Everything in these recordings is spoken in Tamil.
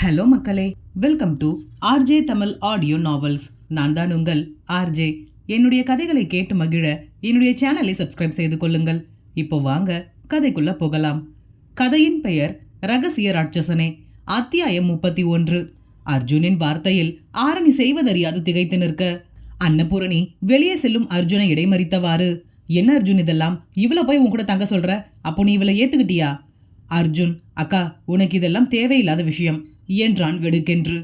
ஹலோ மக்களே, welcome to RJ Tamil audio novels. நான் தான் உங்கள் ஆர்ஜே. என்னுடைய கதைகளை கேட்டு மகிழ என்னுடைய சேனலை சப்ஸ்கிரைப் செய்து கொள்ளுங்கள். இப்போ வாங்க கதைக்குள்ள போகலாம். கதையின் பெயர் ரகசிய ராட்சசனே. அத்தியாயம் 31. அர்ஜுனின் வார்த்தையில் ஆரணி செய்வதறியாது திகைத்து நிற்க, அன்னபூரணி வெளியே செல்லும் அர்ஜுனை இடைமறித்தவாறு, என்ன அர்ஜுன் இதெல்லாம்? இவளை போய் உன் கூட தங்க சொல்ற? அப்போ நீ இவளை ஏத்துக்கிட்டியா? அர்ஜுன், அக்கா, உனக்கு இதெல்லாம் தேவையில்லாத விஷயம் என்றான் வெடுக்கென்று.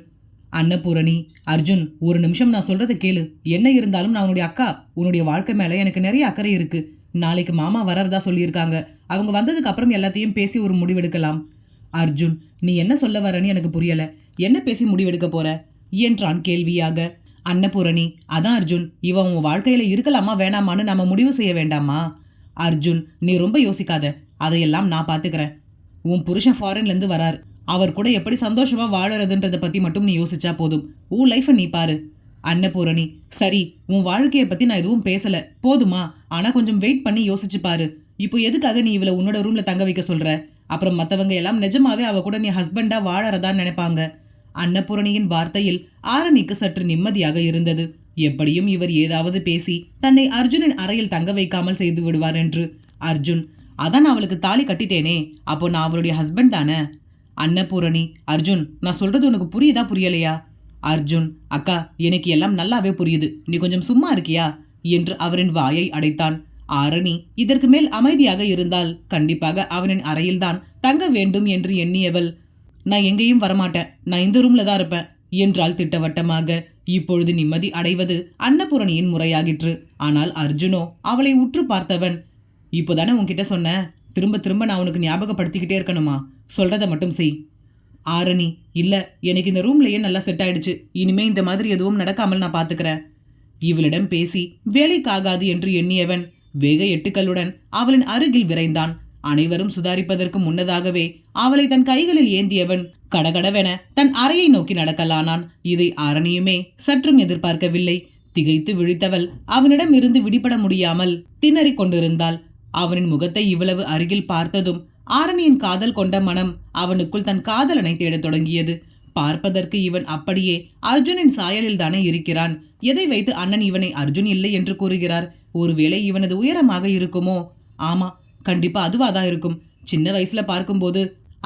அன்னபூரணி, அர்ஜுன், ஒரு நிமிஷம் நான் சொல்றதை கேளு. என்ன இருந்தாலும் நான் உன்னுடைய அக்கா. உன்னுடைய வாழ்க்கை மேல எனக்கு நிறைய அக்கறை இருக்கு. நாளைக்கு மாமா வரறதா சொல்லியிருக்காங்க. அவங்க வந்ததுக்கு அப்புறம் எல்லாத்தையும் பேசி ஒரு முடிவெடுக்கலாம். அர்ஜுன், நீ என்ன சொல்ல வரன்னு எனக்கு புரியல. என்ன பேசி முடிவெடுக்க போற என்றான் கேள்வியாக. அன்னபூரணி, அதான் அர்ஜுன், இவன் உன் வாழ்க்கையில இருக்கலாமா வேணாமான்னு நாம முடிவு செய்ய வேண்டாமா? அர்ஜுன், நீ ரொம்ப யோசிக்காத. அதையெல்லாம் நான் பாத்துக்கிறேன். உன் புருஷன் ஃபாரின்ல இருந்து வரார். அவர் கூட எப்படி சந்தோஷமா வாழறதுன்றத பத்தி மட்டும் நீ யோசிச்சா போதும். உன் லைஃபை நீ பாரு. அன்னபூரணி, சரி, உன் வாழ்க்கையை பத்தி நான் எதுவும் பேசல, போதுமா? ஆனா கொஞ்சம் வெயிட் பண்ணி யோசிச்சு பாரு. இப்போ எதுக்காக நீ இவளை உன்னோட ரூம்ல தங்க வைக்க சொல்ற? அப்புறம் மத்தவங்க எல்லாம் நிஜமாவே அவ கூட நீ ஹஸ்பண்டா வாழறதான்னு நினைப்பாங்க. அன்னபூரணியின் வார்த்தையில் ஆரணிக்கு சற்று நிம்மதியாக இருந்தது. எப்படியும் இவர் ஏதாவது பேசி தன்னை அர்ஜுனின் அறையில் தங்க வைக்காமல் செய்து விடுவார் என்று. அர்ஜுன், அதான் நான் அவளுக்கு தாலி கட்டிட்டேனே, அப்போ நான் அவளுடைய ஹஸ்பண்ட் தானே? அன்னபூரணி, அர்ஜுன், நான் சொல்றது உனக்கு புரியுதா புரியலையா? அர்ஜுன், அக்கா, எனக்கு எல்லாம் நல்லாவே புரியுது. நீ கொஞ்சம் சும்மா இருக்கியா என்று அவரின் வாயை அடைத்தான். ஆரணி இதற்கு மேல் அமைதியாக இருந்தால் கண்டிப்பாக அவனின் அறையில்தான் தங்க வேண்டும் என்று எண்ணியவள், நான் எங்கேயும் வரமாட்டேன், நான் இந்த ரூம்ல தான் இருப்பேன் என்றாள் திட்டவட்டமாக. இப்பொழுது நிம்மதி அடைவது அன்னபூரணியின் முறையாகிற்று. ஆனால் அர்ஜுனோ அவளை உற்று பார்த்தவன், இப்போதானே உன்கிட்ட சொன்ன, திரும்ப திரும்ப நான் உனக்கு ஞாபகப்படுத்திக்கிட்டே இருக்கணுமா? சொல்றத மட்டும் செய். ஆரணி, இல்ல, எனக்கு இந்த ரூம்லயே நல்லா செட் ஆயிடுச்சு. இனிமே இந்த மாதிரி எதுவும் நடக்காமல் நான் பாத்துக்கிறேன். இவளிடம் பேசி வேலைக்காகாது என்று எண்ணியவன் வேக எட்டுக்களுடன் அவளின் அருகில் விரைந்தான். அனைவரும் சுதாரிப்பதற்கு முன்னதாகவே அவளை தன் கைகளில் ஏந்தியவன் கடகடவென தன் அறையை நோக்கி நடக்கலானான். இதை ஆரணியுமே சற்றும் எதிர்பார்க்கவில்லை. திகைத்து விழித்தவள் அவனிடம் இருந்து விடுபட முடியாமல் திணறிக் கொண்டிருந்தாள். அவனின் முகத்தை இவ்வளவு அருகில் பார்த்ததும் ஆரணியின் காதல் கொண்ட மனம் அவனுக்குள் தன் காதலனை தேடத் தொடங்கியது. பார்ப்பதற்கு இவன் அப்படியே அர்ஜுனின் சாயலில் தானே இருக்கிறான். எதை வைத்து அண்ணன் இவனை அர்ஜுன் இல்லை என்று கூறுகிறார்? ஒருவேளை இவனது உயரமாக இருக்குமோ? ஆமா, கண்டிப்பா அதுவாதான் இருக்கும். சின்ன வயசுல பார்க்கும்போது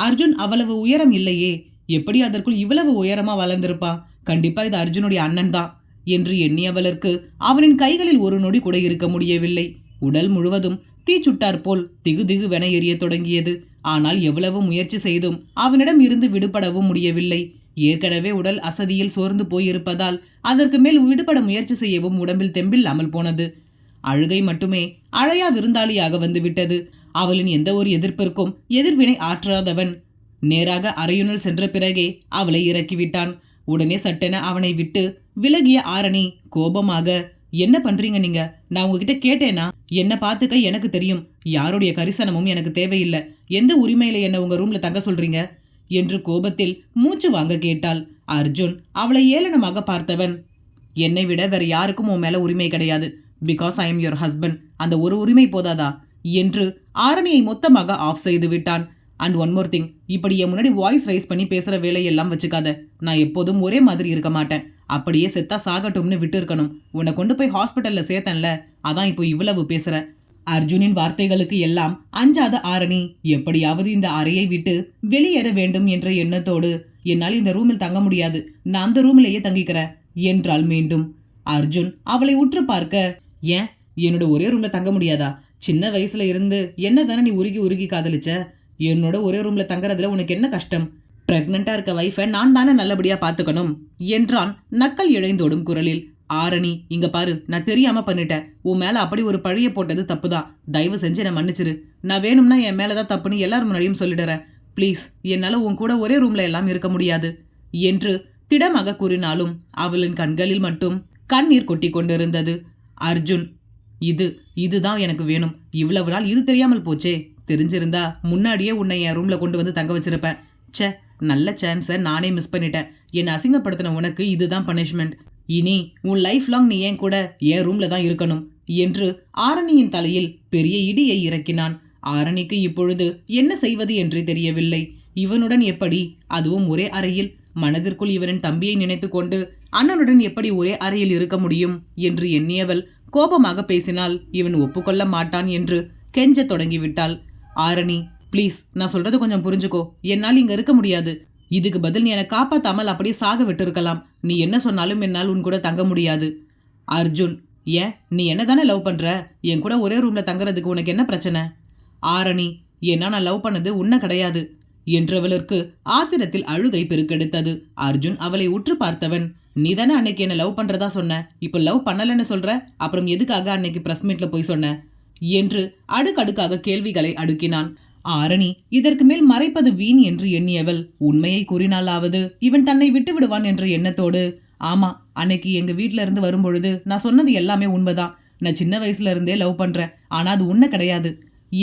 அர்ஜுன் அவ்வளவு உயரம் இல்லையே, எப்படி அதற்குள் இவ்வளவு உயரமா வளர்ந்திருப்பான்? கண்டிப்பா இது அர்ஜுனுடைய அண்ணன் தான் என்று எண்ணியவளருக்கு அவனின் கைகளில் ஒரு நொடி கூட இருக்க முடியவில்லை. உடல் முழுவதும் தீச்சுட்டார் போல் திகு திகுவென எரிய தொடங்கியது. ஆனால் எவ்வளவு முயற்சி செய்தும் அவனிடம் இருந்து விடுபடவும் முடியவில்லை. ஏற்கனவே உடல் அசதியில் சோர்ந்து போயிருப்பதால் அதற்கு மேல் விடுபட முயற்சி செய்யவும் உடம்பில் தெம்பில்லாமல் போனது. அழுகை மட்டுமே அழையா விருந்தாளியாக வந்துவிட்டது. அவளின் எந்த ஒரு எதிர்ப்பிற்கும் எதிர்வினை ஆற்றாதவன் நேராக அறையுனுள் சென்ற பிறகே அவளை இறக்கிவிட்டான். உடனே சட்டென அவனை விட்டு விலகிய ஆரணி கோபமாக, என்ன பண்றீங்க நீங்க? நான் உங்ககிட்ட கேட்டேனா? என்ன பார்த்துக்க எனக்கு தெரியும். யாருடைய கரிசனமும் எனக்கு தேவையில்லை. எந்த உரிமையில என்ன உங்க ரூம்ல தங்க சொல்றீங்க என்று கோபத்தில் மூச்சு வாங்க கேட்டாள். அர்ஜுன் அவளை ஏளனமாக பார்த்தவன், என்னை விட வேற யாருக்கும் உன் மேல உரிமை கிடையாது. Because I am your husband. அந்த ஒரு உரிமை போதாதா என்று ஆரணியை மொத்தமாக ஆஃப் செய்து விட்டான். அண்ட் ஒன் மோர் திங், இப்படி என் முன்னாடி வாய்ஸ் ரைஸ் பண்ணி பேசுற வேலையெல்லாம் வச்சுக்காத. நான் எப்போதும் ஒரே மாதிரி இருக்க மாட்டேன். அப்படியே செத்தா சாகட்டும்னு விட்டு இருக்கணும். உன்னை கொண்டு போய் ஹாஸ்பிட்டல்ல சேர்த்தன்ல, அதான் இப்போ இவ்வளவு பேசுற. அர்ஜுனின் வார்த்தைகளுக்கு எல்லாம் அஞ்சாத ஆரணி எப்படியாவது இந்த அறையை விட்டு வெளியேற வேண்டும் என்ற எண்ணத்தோடு, என்னால் இந்த ரூமில் தங்க முடியாது, நான் அந்த ரூமிலேயே தங்கிக்கிறேன் என்றாள் மீண்டும். அர்ஜுன் அவளை உற்று பார்க்க, ஏன் என்னோட ஒரே ரூம்ல தங்க முடியாதா? சின்ன வயசுல இருந்து என்ன தானே நீ உருகி உருகி காதலிச்ச? என்னோட ஒரே ரூம்ல தங்கறதுல உனக்கு என்ன கஷ்டம்? பிரெக்னண்டா இருக்க வைஃபை நான் தானே நல்லபடியா பாத்துக்கணும் என்றான் நக்கல் இழைந்தோடும் குரலில். ஆரணி, இங்க பாரு, நான் தெரியாம பண்ணிட்டேன். உன் மேல அப்படி ஒரு பழிய போட்டது தப்புதான். தயவு செஞ்சு என்னை மன்னிச்சிரு. நான் வேணும்னா என் மேலதான் தப்புன்னு எல்லாரும் முன்னாடியும் சொல்லிடுறேன். ப்ளீஸ், என்னால உன் கூட ஒரே ரூம்ல எல்லாம் இருக்க முடியாது என்று திடமாக கூறினாலும் அவளின் கண்களில் மட்டும் கண்ணீர் கொட்டி கொண்டிருந்தது. அர்ஜுன், இதுதான் எனக்கு வேணும். இவ்வளவு நாள் இது தெரியாமல் போச்சே. தெரிஞ்சிருந்தா முன்னாடியே உன்னை என் ரூம்ல கொண்டு வந்து தங்க வச்சிருப்பேன். ச்சே, நல்ல சான்ஸை நானே மிஸ் பண்ணிட்டேன். என்னை அசிங்கப்படுத்தின உனக்கு இதுதான் பனிஷ்மெண்ட். இனி உன் லைஃப் லாங் நீ ஏன் கூட என் ரூம்ல தான் இருக்கணும் என்று ஆரணியின் தலையில் பெரிய இடியை இறக்கினான். ஆரணிக்கு இப்பொழுது என்ன செய்வது என்றே தெரியவில்லை. இவனுடன் எப்படி, அதுவும் ஒரே அறையில்? மனதிற்குள் இவனின் தம்பியை நினைத்து கொண்டு அண்ணனுடன் எப்படி ஒரே அறையில் இருக்க முடியும் என்று எண்ணியவள் கோபமாக பேசினால் இவன் ஒப்புக்கொள்ள மாட்டான் என்று கெஞ்ச தொடங்கிவிட்டாள். ஆரணி, ப்ளீஸ், நான் சொல்றது கொஞ்சம் புரிஞ்சுக்கோ. என்னால் இங்க இருக்க முடியாது. இதுக்கு பதில் நீ என்னை காப்பாத்தாமல் அப்படியே சாக விட்டு இருக்கலாம். நீ என்ன சொன்னாலும் என்னால் உன் கூட தங்க முடியாது. அர்ஜுன், ஏன், நீ என்ன தானே லவ் பண்ற? என் கூட ஒரே ரூம்ல தங்குறதுக்கு உனக்கு என்ன பிரச்சனை? ஆரணி, ஏன்னா நான் லவ் பண்ணது உன்னை கிடையாது என்றவளுக்கு ஆத்திரத்தில் அழுகை பெருக்கெடுத்தது. அர்ஜுன் அவளை உற்று பார்த்தவன், நீ தானே அன்னைக்கு என்ன லவ் பண்றதா சொன்ன, இப்போ லவ் பண்ணலன்னு சொல்ற, அப்புறம் எதுக்காக அன்னைக்கு பிரஸ் மீட்ல போய் சொன்ன என்று அடுக்கடுக்காக கேள்விகளை அடுக்கினான். ஆரணி இதற்கு மேல் மறைப்பது வீண் என்று எண்ணியவள் உண்மையை கூறினாலாவது இவன் தன்னை விட்டு விடுவான் என்ற எண்ணத்தோடு, ஆமா, அன்னைக்கு எங்க வீட்ல இருந்து வரும்பொழுது நான் சொன்னது எல்லாமே உண்மைதான். நான் சின்ன வயசுல இருந்தே லவ் பண்றேன், ஆனா அது உன்னை கிடையாது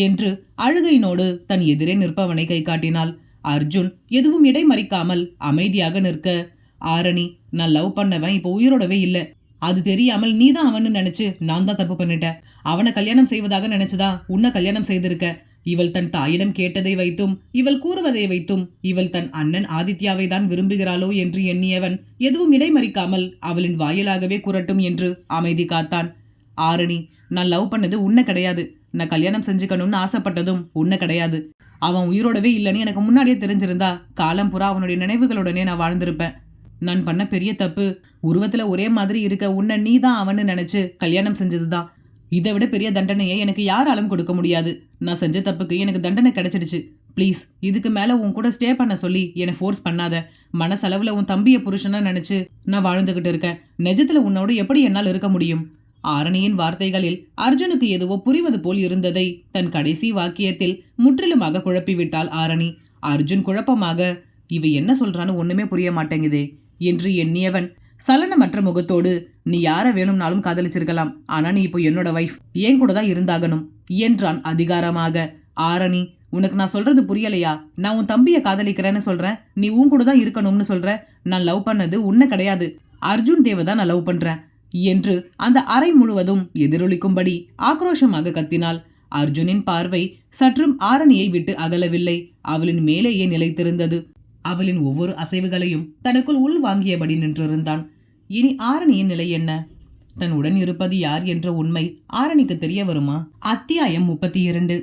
என்று அழுகையினோடு தன் எதிரே நிற்பவனை கை காட்டினாள். அர்ஜுன் எதுவும் இடைமறிக்காமல் அமைதியாக நிற்க, ஆரணி, நான் லவ் பண்ணவன் இப்போ உயிரோடவே இல்லை. அது தெரியாமல் நீதான் அவன்னு நினைச்சு நான் தான் தப்பு பண்ணிட்டேன். அவனை கல்யாணம் செய்வதாக நினைச்சுதான் உன்னை கல்யாணம் செய்திருக்க. இவள் தன் தாயிடம் கேட்டதை வைத்தும் இவள் கூறுவதை வைத்தும் இவள் தன் அண்ணன் ஆதித்யாவை தான் விரும்புகிறாளோ என்று எண்ணியவன் எதுவும் இடைமறிக்காமல் அவளின் வாயிலாகவே கூறட்டும் என்று அமைதி காத்தான். ஆரணி, நான் லவ் பண்ணது உன்னை கிடையாது. நான் கல்யாணம் செஞ்சுக்கணும்னு ஆசைப்பட்டதும் உன்னை கிடையாது. அவன் உயிரோடவே இல்லைன்னு எனக்கு முன்னாடியே தெரிஞ்சிருந்தா காலம் புறா அவனுடைய நினைவுகளுடனே நான் வாழ்ந்திருப்பேன். நான் பண்ண பெரிய தப்பு, உருவத்துல ஒரே மாதிரி இருக்க உன்னை நீ தான் அவன்னு நினைச்சு கல்யாணம் செஞ்சதுதான். இதை விட பெரிய தண்டனையை எனக்கு யாராலும் கொடுக்க முடியாது. நான் செஞ்ச தப்புக்கு எனக்கு தண்டனை கிடைச்சிடுச்சு. ப்ளீஸ், இதுக்கு மேல உன் கூட ஸ்டே பண்ண சொல்லி என்னை ஃபோர்ஸ் பண்ணாத. மனசளவுல உன் தம்பிய புருஷனா நினைச்சு நான் வாழ்ந்துகிட்டு இருக்கேன். நிஜத்துல உன்னோட எப்படி என்னால் இருக்க முடியும்? ஆரணியின் வார்த்தைகளில் அர்ஜுனுக்கு எதுவோ புரிவது போல் இருந்ததை தன் கடைசி வாக்கியத்தில் முற்றிலுமாக குழப்பிவிட்டாள் ஆரணி. அர்ஜுன் குழப்பமாக, இவ என்ன சொல்றான்னு ஒண்ணுமே புரிய மாட்டேங்குதே என்று எண்ணியவன் சலனமற்ற முகத்தோடு, நீ யார வேணும்னாலும் காதலிச்சிருக்கலாம், ஆனா நீ இப்போ என்னோட வைஃப், ஏன் கூட தான் இருந்தாகணும் என்றான் அதிகாரமாக. ஆரணி, உனக்கு நான் சொல்றது புரியலையா? நான் உன் தம்பிய காதலிக்கிறேன்னு சொல்றேன், நீ உன் கூட தான் இருக்கணும்னு சொல்ற. நான் லவ் பண்ணது உன்னை கிடையாது, அர்ஜுன் தேவை தான் நான் லவ் பண்றேன் என்று அந்த அறை முழுவதும் எதிரொலிக்கும்படி ஆக்ரோஷமாக கத்தினாள். அர்ஜுனின் பார்வை சற்றும் ஆரணியை விட்டு அகலவில்லை, அவளின் மேலேயே நிலைத்திருந்தது. அவளின் ஒவ்வொரு அசைவுகளையும் தனக்குள் உள் வாங்கியபடி நின்றிருந்தான். இனி ஆரணியின் நிலை என்ன? தன் உடன் இருப்பது யார் என்ற உண்மை ஆரணிக்கு தெரிய வருமா? அத்தியாயம் 32.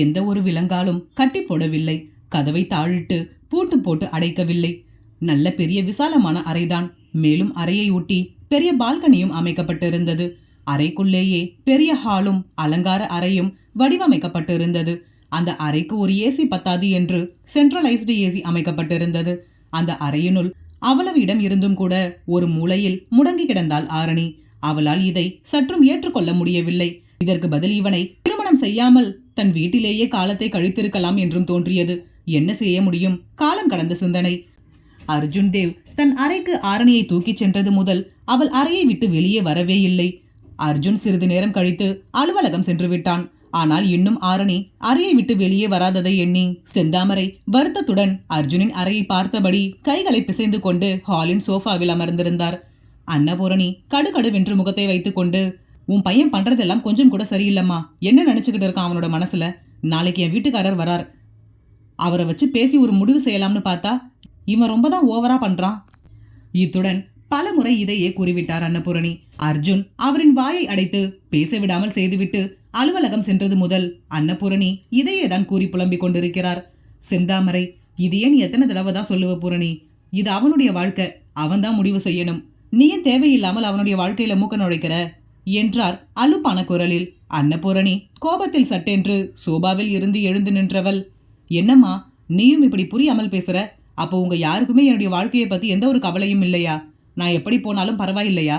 எந்த ஒரு விலங்காலும் கட்டி போடவில்லை, கதவை தாழிட்டு பூட்டு போட்டு அடைக்கவில்லை. நல்ல பெரிய விசாலமான அறைதான். மேலும் அறையை ஒட்டி பெரிய பால்கனியும் அமைக்கப்பட்டிருந்தது. அறைக்குள்ளேயே பெரிய ஹாலும் அலங்கார அறையும் வடிவமைக்கப்பட்டிருந்தது. அந்த அறைக்கு ஒரு ஏசி பத்தாது என்று சென்ட்ரலைஸ்டு ஏசி அமைக்கப்பட்டிருந்தது. அந்த அறையினுள் அவ்வளவு இடம் இருந்தும் கூட ஒரு மூலையில் முடங்கி கிடந்தாள் ஆரணி. அவளால் இதை சற்றும் ஏற்றுக்கொள்ள முடியவில்லை. இதற்கு பதில் இவனை திருமணம் செய்யாமல் தன் வீட்டிலேயே காலத்தை கழித்திருக்கலாம் என்றும் தோன்றியது. என்ன செய்ய முடியும்? காலம் கடந்த சிந்தனை. அர்ஜுன் தேவ் தன் அறைக்கு ஆரணியை தூக்கிச் சென்றது முதல் அவள் அறையை விட்டு வெளியே வரவே இல்லை. அர்ஜுன் சிறிது நேரம் கழித்து அலுவலகம் சென்று விட்டான். ஆனால் இன்னும் ஆரணி அறையை விட்டு வெளியே வராததை எண்ணி செந்தாமரை வருத்தத்துடன் அர்ஜுனின் அறையை பார்த்தபடி கைகளை பிசைந்து கொண்டு ஹாலின் சோஃபாவில் அமர்ந்திருந்தார். அன்னபூரணி கடுகடுவென்று முகத்தை வைத்துக் கொண்டு, உன் பையன் பண்றதெல்லாம் கொஞ்சம் கூட சரியில்லம்மா. என்ன நினைச்சுக்கிட்டு இருக்கான் அவனோட மனசுல? நாளைக்கு என் வீட்டுக்காரர் வரார், அவரை வச்சு பேசி ஒரு முடிவு செய்யலாம்னு பார்த்தா இவன் ரொம்ப தான் ஓவரா பண்றான். இத்துடன் பலமுறை இதையே கூறிவிட்டார் அன்னபூரணி. அர்ஜுன் அவரின் வாயை அடைத்து பேச விடாமல் செய்துவிட்டு அலுவலகம் சென்றது முதல் அன்னபூரணி இதையே தான் கூறி புலம்பிக் கொண்டிருக்கிறார். செந்தாமரை, இது ஏன் எத்தனை தடவை தான் சொல்லுவ பூரணி? இது அவனுடைய வாழ்க்கை, அவன்தான் முடிவு செய்யணும். நீ ஏன் தேவையில்லாமல் அவனுடைய வாழ்க்கையில மூக்க நுழைக்கிற என்றார் அலுப்பான குரலில். அன்னபூரணி கோபத்தில் சட்டென்று சோபாவில் இருந்து எழுந்து நின்றவள், என்னம்மா நீயும் இப்படி புரியாமல் பேசுற? அப்போ உங்க யாருக்குமே என்னுடைய வாழ்க்கையை பத்தி எந்த ஒரு கவலையும் இல்லையா? நான் எப்படி போனாலும் பரவாயில்லையா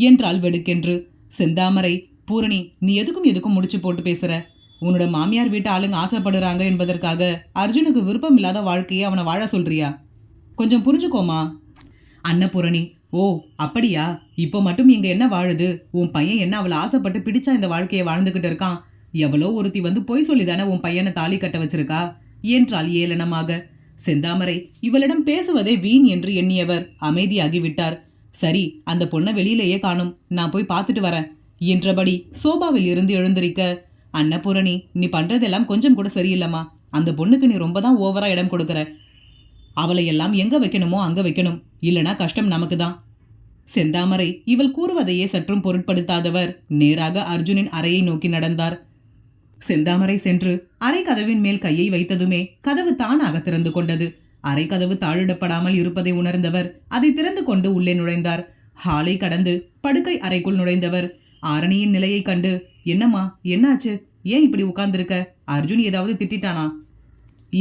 என்றாள் வெடுக்கென்று. செந்தாமரை, பூரணி, நீ எதுக்கும் முடிச்சு போட்டு பேசுற. உன்னோட மாமியார் வீட்டு ஆளுங்க ஆசைப்படுறாங்க என்பதற்காக அர்ஜுனுக்கு விருப்பம் இல்லாத வாழ்க்கையை அவனை வாழ சொல்றியா? கொஞ்சம் புரிஞ்சுக்கோமா. அன்னபூரணி, ஓ அப்படியா? இப்போ மட்டும் இங்க என்ன வாழுது? உன் பையன் என்ன அவளை ஆசைப்பட்டு பிடிச்சா இந்த வாழ்க்கையை வாழ்ந்துகிட்டு இருக்கான்? எவ்வளோ ஒருத்தி வந்து பொய் சொல்லிதானே உன் பையனை தாலி கட்ட வச்சிருக்கா என்றாள் ஏளனமாக. செந்தாமரை இவளிடம் பேசுவதே வீண் என்று எண்ணியவர் அமைதியாகிவிட்டார். சரி, அந்த பொண்ணை வெளியிலேயே காணும், நான் போய் பார்த்துட்டு வரேன் என்றபடி சோபாவில் இருந்து எழுந்திருக்க, அன்னபூரணி, நீ பண்றதெல்லாம் கொஞ்சம் கூட சரியில்லம்மா. அந்த பொண்ணுக்கு நீ ரொம்ப தான் ஓவரா இடம் கொடுக்கற. அவளை எல்லாம் எங்க வைக்கணுமோ அங்க வைக்கணும், இல்லனா கஷ்டம் நமக்கு தான். செந்தாமரை இவள் கூறுவதையே சற்றும் பொருட்படுத்தாதவர் நேராக அர்ஜுனின் அறையை நோக்கி நடந்தார். செந்தாமரை சென்று அறை கதவின் மேல் கையை வைத்ததுமே கதவு தானாக திறந்து கொண்டது. அறை கதவு தாழிடப்படாமல் இருப்பதை உணர்ந்தவர் அதை திறந்து கொண்டு உள்ளே நுழைந்தார். ஹாலை கடந்து படுக்கை அறைக்குள் நுழைந்தவர் ஆரணியின் நிலையை கண்டு, என்னம்மா, என்னாச்சு, ஏன் இப்படி உட்கார்ந்திருக்க, அர்ஜுன் ஏதாவது திட்டானா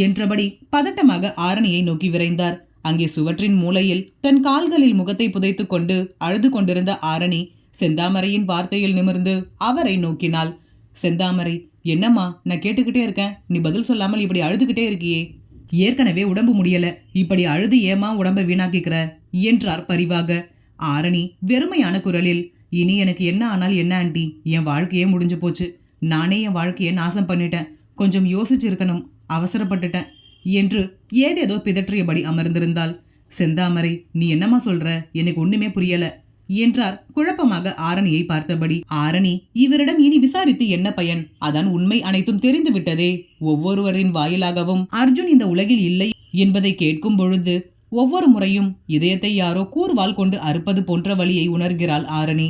என்றபடி பதட்டமாக ஆரணியை நோக்கி விரைந்தார். அங்கே சுவற்றின் மூலையில் தன் கால்களில் முகத்தை புதைத்துக் கொண்டு அழுது கொண்டிருந்த ஆரணி செந்தாமரையின் வார்த்தையில் நிமிர்ந்து அவரை நோக்கினாள். செந்தாமரை, என்னம்மா, நான் கேட்டுக்கிட்டே இருக்கேன், நீ பதில் சொல்லாமல் இப்படி அழுதுகிட்டே இருக்கியே, ஏற்கனவே உடம்பு முடியல, இப்படி அழுது ஏமா உடம்பை வீணாக்கிக்கிற என்றார் பரிவாக. ஆரணி வெறுமையான குரலில், இனி எனக்கு என்ன ஆனால் என்ன ஆண்டி, என் வாழ்க்கையே முடிஞ்சு போச்சு, நானே என் வாழ்க்கையை நாசம் பண்ணிட்டேன், கொஞ்சம் யோசிச்சிருக்கணும், அவசரப்பட்டுட்டேன் என்று ஏதேதோ பிதற்றியபடி அமர்ந்திருந்தாள். செந்தாமரை, நீ என்னம்மா சொல்ற, எனக்கு ஒண்ணுமே புரியல என்றார் குழப்பமாக ஆரணியை பார்த்தபடி. ஆரணி, இவரிடம் இனி விசாரித்து என்ன பயன், அதான் உண்மை அனைத்தும் தெரிந்து விட்டதே. ஒவ்வொருவரின் வாயிலாகவும் அர்ஜுன் இந்த உலகில் இல்லை என்பதை கேட்கும் பொழுது ஒவ்வொரு முறையும் இதயத்தை யாரோ கூர்வால் கொண்டு அறுப்பது போன்ற வழியை உணர்கிறாள் ஆரணி.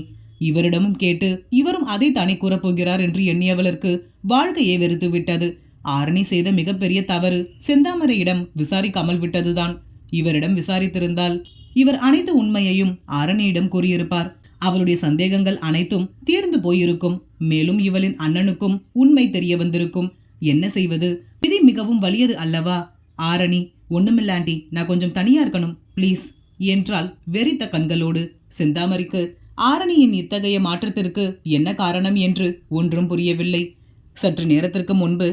இவரிடமும் கேட்டு இவரும் அதை தானே கூறப்போகிறார் என்று எண்ணியவளுக்கு வாழ்க்கையை வெறுத்து விட்டது. ஆரணி செய்த மிகப்பெரிய தவறு செந்தாமரையிடம் விசாரிக்காமல் விட்டதுதான். இவரிடம் விசாரித்திருந்தால் இவர் அனைத்து உண்மையையும் ஆரணியிடம் கூறியிருப்பார். அவளுடைய சந்தேகங்கள் அனைத்தும் தீர்ந்து போயிருக்கும். மேலும் இவளின் அண்ணனுக்கும் உண்மை தெரிய வந்திருக்கும். என்ன செய்வது, விதி மிகவும் வலியது அல்லவா. ஆரணி, ஒண்ணுமில்லாண்டி, நான் கொஞ்சம் தனியா இருக்கணும் ப்ளீஸ் என்றால் வெறித்த கண்களோடு. செந்தாமரைக்கு ஆரணியின் இத்தகைய மாற்றத்திற்கு என்ன காரணம் என்று ஒன்றும் புரியவில்லை. சற்று நேரத்திற்கு முன்பு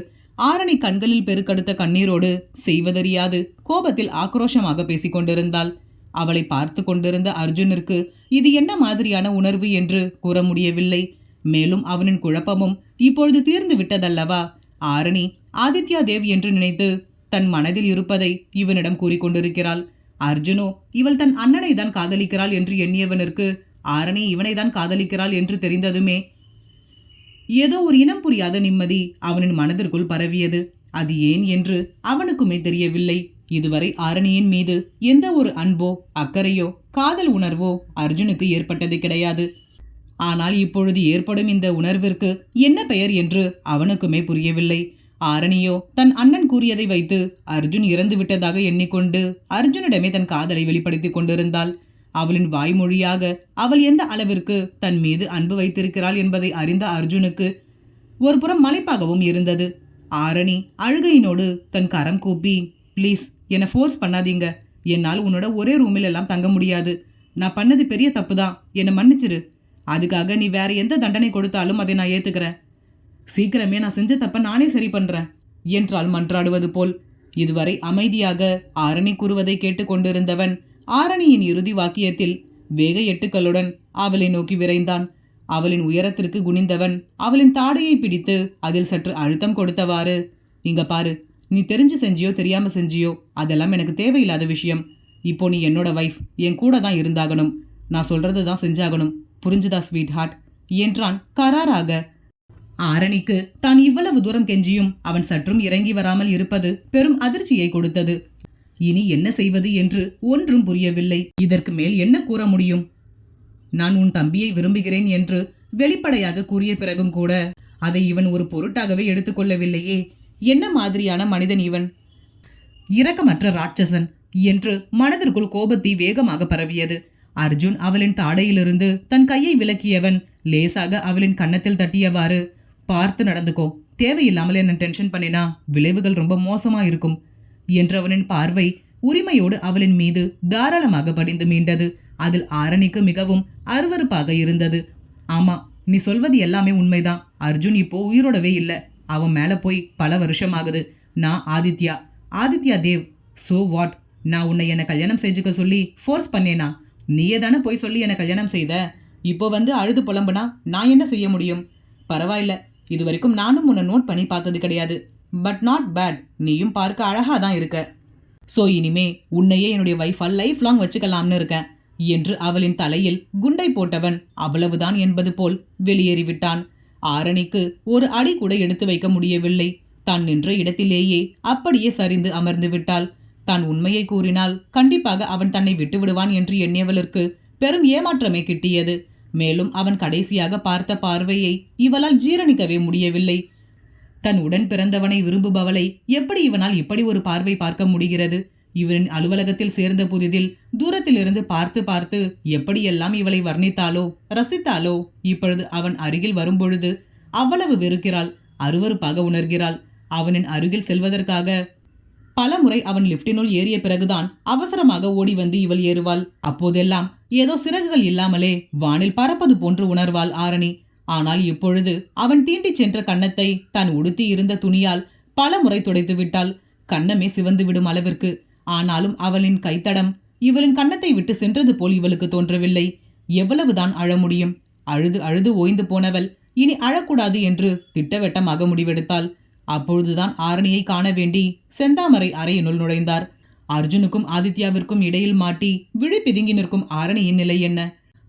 ஆரணி கண்களில் பெருக்கெடுத்த கண்ணீரோடு செய்வதறியாது கோபத்தில் ஆக்ரோஷமாக பேசிக் கொண்டிருந்தாள். அவளை பார்த்து கொண்டிருந்த அர்ஜுனிற்கு இது என்ன மாதிரியான உணர்வு என்று கூற முடியவில்லை. மேலும் அவனின் குழப்பமும் இப்பொழுது தீர்ந்து விட்டதல்லவா. ஆரணி ஆதித்யா தேவ் என்று நினைத்து தன் மனதில் இருப்பதை இவனிடம் கூறிக்கொண்டிருக்கிறாள். அர்ஜுனோ இவள் தன் அண்ணனை தான் காதலிக்கிறாள் என்று எண்ணியவனிற்கு ஆரணி இவனை தான் காதலிக்கிறாள் என்று தெரிந்ததுமே ஏதோ ஒரு இனம் புரியாத நிம்மதி அவனின் மனதிற்குள் பரவியது. அது ஏன் என்று அவனுக்குமே தெரியவில்லை. இதுவரை ஆரணியின் மீது எந்த ஒரு அன்போ அக்கறையோ காதல் உணர்வோ அர்ஜுனுக்கு ஏற்பட்டது கிடையாது. ஆனால் இப்பொழுது ஏற்படும் இந்த உணர்விற்கு என்ன பெயர் என்று அவனுக்குமே புரியவில்லை. ஆரணியோ தன் அண்ணன் கூறியதை வைத்து அர்ஜுன் இறந்து விட்டதாக எண்ணிக்கொண்டு அர்ஜுனிடமே தன் காதலை வெளிப்படுத்திக் கொண்டிருந்தாள். அவளின் வாய்மொழியாக அவள் எந்த அளவிற்கு தன் மீது அன்பு வைத்திருக்கிறாள் என்பதை அறிந்த அர்ஜுனுக்கு ஒரு புறம் மலைப்பாகவும் இருந்தது. ஆரணி அழுகையினோடு தன் கரம் கூப்பி, ப்ளீஸ் என்னை ஃபோர்ஸ் பண்ணாதீங்க, என்னால் உன்னோட ஒரே ரூமில் எல்லாம் தங்க முடியாது, நான் பண்ணது பெரிய தப்பு தான், என்னை மன்னிச்சிரு, அதுக்காக நீ வேற எந்த தண்டனை கொடுத்தாலும் அதை நான் ஏத்துக்கிறேன், சீக்கிரமே நான் செஞ்ச தப்ப நானே சரி பண்றேன் என்றாள் மன்றாடுவது போல். இதுவரை அமைதியாக ஆரணி கூறுவதை கேட்டுக்கொண்டிருந்தவன் ஆரணியின் இறுதி வாக்கியத்தில் வேக எட்டுக்களுடன் அவளை நோக்கி விரைந்தான். அவளின் உயரத்திற்கு குனிந்தவன் அவளின் தாடையை பிடித்து அதில் சற்று அழுத்தம் கொடுத்தவாறு, இங்க பாரு, நீ தெரிஞ்சு செஞ்சியோ தெரியாம செஞ்சியோ அதெல்லாம் எனக்கு தேவையில்லாத விஷயம். இப்போ நீ என்னோட வைஃப், என் கூட தான் இருந்தாகணும், நான் சொல்றது தான் செஞ்சாகணும், புரிஞ்சுதா ஸ்வீட் ஹார்ட் என்றான் கராராக. ஆரணிக்கு தான் இவ்வளவு தூரம் கெஞ்சியும் அவன் சற்றும் இறங்கி வராமல் இருப்பது பெரும் அதிர்ச்சியை கொடுத்தது. இனி என்ன செய்வது என்று ஒன்றும் புரியவில்லை. இதற்கு மேல் என்ன கூற முடியும்? நான் உன் தம்பியை விரும்புகிறேன் என்று வெளிப்படையாக கூறிய பிறகும் கூட அதை இவன் ஒரு பொருட்டாகவே எடுத்துக்கொள்ளவில்லையே. என்ன மாதிரியான மனிதன் இவன்? இரக்கமற்ற ராட்சசன் என்று மனதிற்குள் கோபத்தை வேகமாக பரவியது. அர்ஜுன் அவளின் தாடையிலிருந்து தன் கையை விலக்கியவன் லேசாக அவளின் கன்னத்தில் தட்டியவாறு, பார்த்து நடந்துக்கோ, தேவையில்லாமல் என்ன டென்ஷன் பண்ணினா விளைவுகள் ரொம்ப மோசமா இருக்கும் என்றவனின் பார்வை உரிமையோடு அவளின் மீது தாராளமாக படிந்து மீண்டது. அதில் ஆரணிக்கு மிகவும் அருவருப்பாக இருந்தது. ஆமா, நீ சொல்வது எல்லாமே உண்மைதான். அர்ஜுன் இப்போ உயிரோடவே இல்லை, அவன் மேல போய் பல வருஷமாகுது. நான் ஆதித்யா தேவ். So what? நான் உன்னை என்னை கல்யாணம் செஞ்சுக்க சொல்லி ஃபோர்ஸ் பண்ணேனா? நீயே தானே போய் சொல்லி என்னை கல்யாணம் செய்த. இப்போ வந்து அழுது புலம்புனா நான் என்ன செய்ய முடியும்? பரவாயில்ல, இது வரைக்கும் நானும் உன்னை நோட் பண்ணி பார்த்தது கிடையாது. பட் நாட் பேட், நீயும் பார்க்க அழகா தான் இருக்க. ஸோ இனிமே உன்னையே என்னுடைய வைஃபா லைஃப் லாங் வச்சுக்கலாம்னு இருக்கேன் என்று அவளின் தலையில் குண்டை போட்டவன் அவ்வளவுதான் என்பது போல் வெளியேறிவிட்டான். ஆரணிக்கு ஒரு அடி கூட எடுத்து வைக்க முடியவில்லை. தான் நின்ற இடத்திலேயே அப்படியே சரிந்து அமர்ந்து விட்டாள். தான் உண்மையை கூறினால் கண்டிப்பாக அவன் தன்னை விட்டு விடுவான் என்று எண்ணியவளுக்கு பெரும் ஏமாற்றமே கிட்டியது. மேலும் அவன் கடைசியாக பார்த்த பார்வையை இவளால் ஜீரணிக்கவே முடியவில்லை. தன் உடன் பிறந்தவனை விரும்புபவளை எப்படி இவனால் இப்படி ஒரு பார்வை பார்க்க முடிகிறது? இவனின் அலுவலகத்தில் சேர்ந்த புதிதில் தூரத்திலிருந்து பார்த்து பார்த்து எப்படியெல்லாம் இவளை வர்ணித்தாளோ ரசித்தாளோ, இப்பொழுது அவன் அருகில் வரும்பொழுது அவ்வளவு வெறுக்கிறாள், அருவருப்பாக உணர்கிறாள். அவனின் அருகில் செல்வதற்காக பலமுறை அவன் லிப்டினுள் ஏறிய பிறகுதான் அவசரமாக ஓடி வந்து இவள் ஏறுவாள். அப்போதெல்லாம் ஏதோ சிறகுகள் இல்லாமலே வானில் பறப்பது போன்று உணர்வாள் ஆரணி. ஆனால் இப்பொழுது அவன் தீண்டிச் சென்ற கன்னத்தை தான் உடுத்தி இருந்த துணியால் பலமுறை துடைத்து விட்டாள், கன்னமே சிவந்து விடும் அளவிற்கு. ஆனாலும் அவளின் கைத்தடம் இவளின் கன்னத்தை விட்டு சென்றது போல் இவளுக்கு தோன்றவில்லை. எவ்வளவுதான் அழ முடியும்? அழுது அழுது ஓய்ந்து போனவள் இனி அழக்கூடாது என்று திட்டவட்டமாக முடிவெடுத்தாள். அப்பொழுதுதான் ஆரணியை காண வேண்டி செந்தாமரை அறையினுள் நுழைந்தார். அர்ஜுனுக்கும் ஆதித்யாவிற்கும் இடையில் மாட்டி விழி பிதுங்கி நிற்கும் ஆரணியின் நிலை என்ன?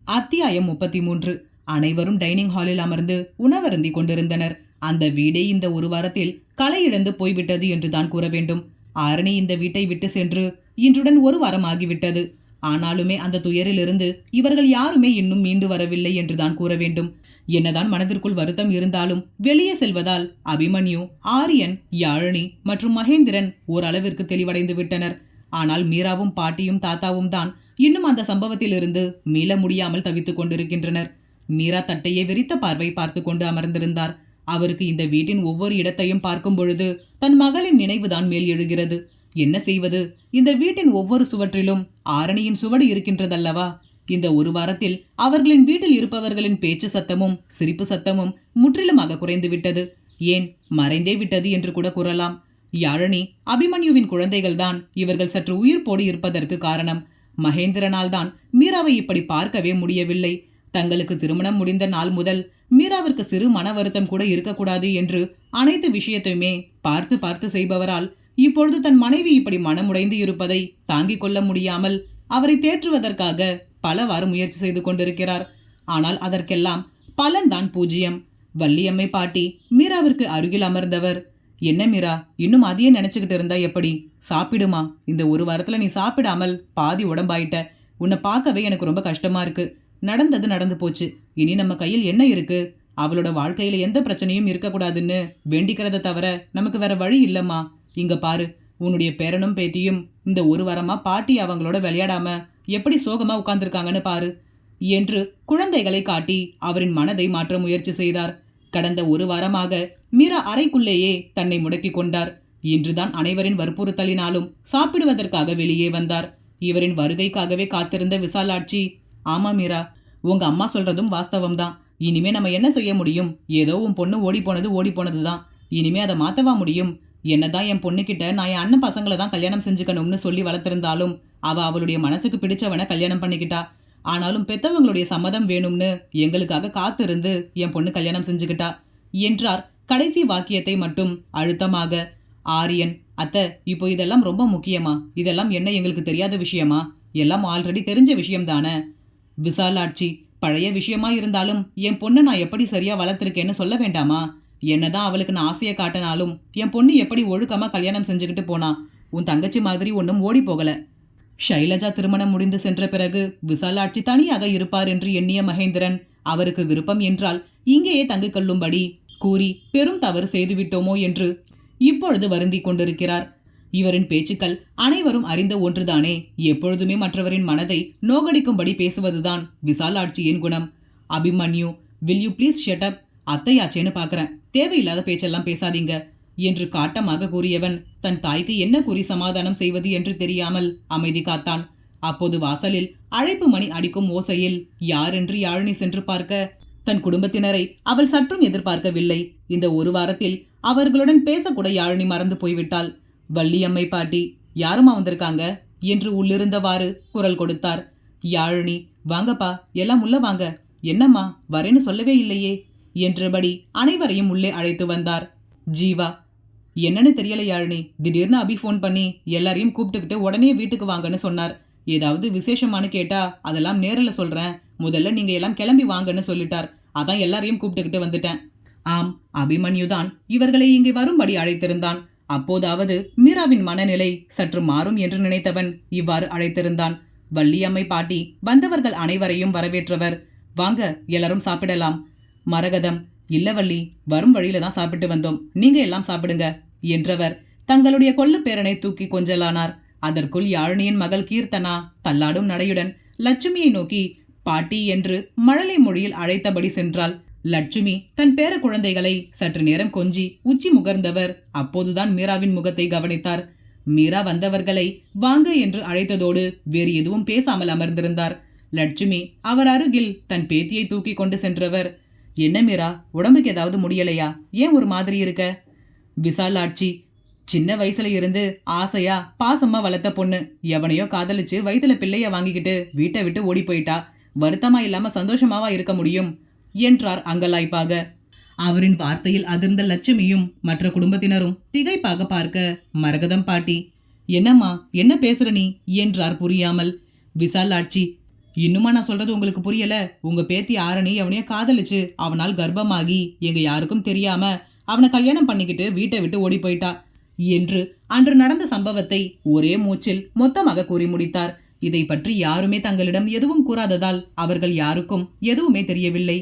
அத்தியாயம் 33. அனைவரும் டைனிங் ஹாலில் அமர்ந்து உணவருந்தி கொண்டிருந்தனர். அந்த வீடே இந்த ஒரு வாரத்தில் களையிழந்து போய்விட்டது என்றுதான் கூற வேண்டும். ஆரணி இந்த வீட்டை விட்டு சென்று இன்றுடன் ஒரு வாரம் ஆகிவிட்டது. ஆனாலுமே அந்த துயரிலிருந்து இவர்கள் யாருமே இன்னும் மீண்டு வரவில்லை என்றுதான் கூற வேண்டும். என்னதான் மனதிற்குள் வருத்தம் இருந்தாலும் வெளியே செல்வதால் அபிமன்யு, ஆரியன், யாழினி மற்றும் மகேந்திரன் ஓரளவிற்கு தெளிவடைந்து விட்டனர். ஆனால் மீராவும் பாட்டியும் தாத்தாவும் தான் இன்னும் அந்த சம்பவத்திலிருந்து மீள முடியாமல் தவித்துக் கொண்டிருக்கின்றனர். மீரா தட்டையே வெறித்த பார்வை பார்த்து கொண்டு அமர்ந்திருந்தார். அவருக்கு இந்த வீட்டின் ஒவ்வொரு இடத்தையும் பார்க்கும் பொழுது தன் மகளின் நினைவுதான் மேல் எழுகிறது. என்ன செய்வது? இந்த வீட்டின் ஒவ்வொரு சுவற்றிலும் ஆரணியின் சுவடு இருக்கின்றதல்லவா? இந்த ஒரு வாரத்தில் அவர்களின் வீட்டில் இருப்பவர்களின் பேச்சு சத்தமும் சிரிப்பு சத்தமும் முற்றிலுமாக குறைந்து விட்டது. ஏன் மறைந்தே விட்டது என்று கூட கூறலாம். யாழினி, அபிமன்யுவின் குழந்தைகள்தான் இவர்கள் சற்று உயிர்ப்போடு இருப்பதற்கு காரணம். மகேந்திரனால் தான் மீராவை இப்படி பார்க்கவே முடியவில்லை. தங்களுக்கு திருமணம் முடிந்த நாள் முதல் மீராவிற்கு சிறு மன வருத்தம் கூட இருக்கக்கூடாது என்று அனைத்து விஷயத்தையுமே பார்த்து பார்த்து செய்பவரால் இப்பொழுது தன் மனைவி இப்படி மனமுடைந்து இருப்பதை தாங்கிக் கொள்ள முடியாமல் அவரை தேற்றுவதற்காக பலவாறு முயற்சி செய்து கொண்டிருக்கிறார். ஆனால் அதற்கெல்லாம் பலன்தான் பூஜ்யம். வள்ளியம்மை பாட்டி மீராவிற்கு அருகில் அமர்ந்தவர், என்ன மீரா, இன்னும் அதையே நினைச்சுக்கிட்டு இருந்தா எப்படி? சாப்பிடுமா. இந்த ஒரு வாரத்துல நீ சாப்பிடாமல் பாதி உடம்பாயிட்ட. உன்னை பார்க்கவே எனக்கு ரொம்ப கஷ்டமா இருக்கு. நடந்தது நடந்து போச்சு. இனி நம்ம கையில் என்ன இருக்கு? அவளோட வாழ்க்கையில எந்த பிரச்சனையும் இருக்கக்கூடாதுன்னு வேண்டிக்கிறத தவிர நமக்கு வேற வழி இல்லம்மா. இங்க பாரு, உன்னுடைய பேரனும் பேத்தியும் இந்த ஒரு வாரமா பாட்டி அவங்களோட விளையாடாம எப்படி சோகமா உட்கார்ந்துருக்காங்கன்னு பாரு என்று குழந்தைகளை காட்டி அவரின் மனதை மாற்ற முயற்சி செய்தார். கடந்த ஒரு வாரமாக மீரா அறைக்குள்ளேயே தன்னை முடக்கி கொண்டார். இன்றுதான் அனைவரின் வற்புறுத்தலினாலும் சாப்பிடுவதற்காக வெளியே வந்தார். இவரின் வருகைக்காகவே காத்திருந்த விசாலாட்சி, ஆமா மீரா, உங்க அம்மா சொல்றதும் வாஸ்தவம்தான். இனிமே நம்ம என்ன செய்ய முடியும்? ஏதோ உன் பொண்ணு ஓடி போனதுதான். இனிமே அதை மாத்தவா முடியும்? என்னதான் என் பொண்ணுகிட்ட நான் என் அண்ணன் பசங்களை தான் கல்யாணம் செஞ்சுக்கணும்னு சொல்லி வளர்த்திருந்தாலும் அவளுடைய மனசுக்கு பிடிச்சவனை கல்யாணம் பண்ணிக்கிட்டா. ஆனாலும் பெத்தவங்களுடைய சம்மதம் வேணும்னு எங்களுக்காக காத்திருந்து என் பொண்ணு கல்யாணம் செஞ்சுக்கிட்டா என்றார் கடைசி வாக்கியத்தை மட்டும் அழுத்தமாக. ஆரியன், அத்தை, இப்போ இதெல்லாம் ரொம்ப முக்கியமா? இதெல்லாம் என்ன எங்களுக்கு தெரியாத விஷயமா? எல்லாம் ஆல்ரெடி தெரிஞ்ச விஷயம்தானே. விசாலாட்சி, பழைய விஷயமா இருந்தாலும் என் பொண்ணை நான் எப்படி சரியா வளர்த்துருக்கேன்னு சொல்ல வேண்டாமா? என்னதான் அவளுக்கு நான் ஆசையை காட்டினாலும் என் பொண்ணு எப்படி ஒழுக்கமா கல்யாணம் செஞ்சுக்கிட்டு போனா? உன் தங்கச்சி மாதிரி ஒன்றும் ஓடி போகல. ஷைலஜா திருமணம் முடிந்து சென்ற பிறகு விசாலாட்சி தனியாக இருப்பார் என்று எண்ணிய மகேந்திரன், அவருக்கு விருப்பம் என்றால் இங்கேயே தங்கு கொள்ளும்படி கூறி பெரும் தவறு செய்துவிட்டோமோ என்று இப்பொழுது வருந்தி கொண்டிருக்கிறார். இவரின் பேச்சுக்கள் அனைவரும் அறிந்த ஒன்றுதானே. எப்பொழுதுமே மற்றவரின் மனதை நோகடிக்கும்படி பேசுவதுதான் விசாலாட்சியின் குணம். Abhimanyu, will you please shut up? அத்தையாச்சேன்னு பார்க்குறேன், தேவையில்லாத பேச்செல்லாம் பேசாதீங்க என்று காட்டமாக கூறியவன் தன் தாய்க்கு என்ன கூறி சமாதானம் செய்வது என்று தெரியாமல் அமைதி காத்தான். அப்போது வாசலில் அழைப்பு மணி அடிக்கும் ஓசையில் யாரென்று யாழினி சென்று பார்க்க தன் குடும்பத்தினரை அவள் சற்றும் எதிர்பார்க்கவில்லை. இந்த ஒரு வாரத்தில் அவர்களுடன் பேசக்கூட யாழினி மறந்து போய்விட்டாள். வள்ளியம்மை பாட்டி, யாருமா வந்திருக்காங்க என்று உள்ளிருந்தவாறு குரல் கொடுத்தார். யாழினி, வாங்கப்பா, எல்லாம் உள்ள வாங்க. என்னம்மா, வரேன்னு சொல்லவே இல்லையே என்றபடி அனைவரையும் உள்ளே அழைத்து வந்தார். ஜீவா, என்னன்னு தெரியல யாழினி, திடீர்னு அபி ஃபோன் பண்ணி எல்லாரையும் கூப்பிட்டுக்கிட்டு உடனே வீட்டுக்கு வாங்கன்னு சொன்னார். ஏதாவது விசேஷமானு கேட்டா அதெல்லாம் நேரில் சொல்றேன், முதல்ல நீங்க எல்லாம் கிளம்பி வாங்கன்னு சொல்லிட்டார். அதான் எல்லாரையும் கூப்பிட்டுக்கிட்டு வந்துட்டேன். ஆம், அபிமன்யுதான் இவர்களை இங்கே வரும்படி அழைத்திருந்தான். அப்போதாவது மீராவின் மனநிலை சற்று மாறும் என்று நினைத்தவன் இவ்வாறு அழைத்திருந்தான். வள்ளியம்மை பாட்டி வந்தவர்கள் அனைவரையும் வரவேற்றவர். வாங்க, எல்லாரும் சாப்பிடலாம். மரகதம், இல்ல வள்ளி, வரும் வழியில தான் சாப்பிட்டு வந்தோம், நீங்க எல்லாம் சாப்பிடுங்க என்றவர் தங்களுடைய கொள்ளு பேரனை தூக்கி கொஞ்சலானார். அதற்குள் யாழினியின் மகள் கீர்த்தனா தள்ளாடும் நடையுடன் லட்சுமியை நோக்கி பாட்டி என்று மழலை மொழியில் அழைத்தபடி சென்றாள். லட்சுமி தன் பேர குழந்தைகளை சற்று நேரம் கொஞ்சி உச்சி முகர்ந்தவர் அப்போதுதான் மீராவின் முகத்தை கவனித்தார். மீரா வந்தவர்களை வாங்க என்று அழைத்ததோடு வேறு எதுவும் பேசாமல் அமர்ந்திருந்தார். லட்சுமி அவர் அருகில் தன் பேத்தியை தூக்கி கொண்டு சென்றவர், என்ன மீரா, உடம்புக்கு ஏதாவது முடியலையா? ஏன் ஒரு மாதிரி இருக்க? விசாலாட்சி, சின்ன வயசுல இருந்து ஆசையா பாசமா வளர்த்த பொண்ணு எவனையோ காதலிச்சு வயிற்றுல பிள்ளைய வாங்கிக்கிட்டு வீட்டை விட்டு ஓடி போயிட்டா. வருத்தமா இல்லாம சந்தோஷமாவா இருக்க முடியும் என்றார் அங்கலாய்ப்பாக. அவரின் வார்த்தையில் அதிர்ந்த லட்சுமியும் மற்ற குடும்பத்தினரும் திகைப்பாக பார்க்க மரகதம் பாட்டி, என்னம்மா, என்ன பேசுற நீ என்றார் புரியாமல். விசாலாட்சி, இன்னுமா நான் சொல்றது உங்களுக்கு புரியல? உங்க பேத்தி ஆரணி அவனைய காதலிச்சு அவனால் கர்ப்பமாகி எங்க யாருக்கும் தெரியாம அவனை கல்யாணம் பண்ணிக்கிட்டு வீட்டை விட்டு ஓடி போயிட்டா என்று அன்று நடந்த சம்பவத்தை ஒரே மூச்சில் மொத்தமாக கூறி முடித்தார். இதை பற்றி யாருமே தங்களிடம் எதுவும் கூறாததால் அவர்கள் யாருக்கும் எதுவுமே தெரியவில்லை.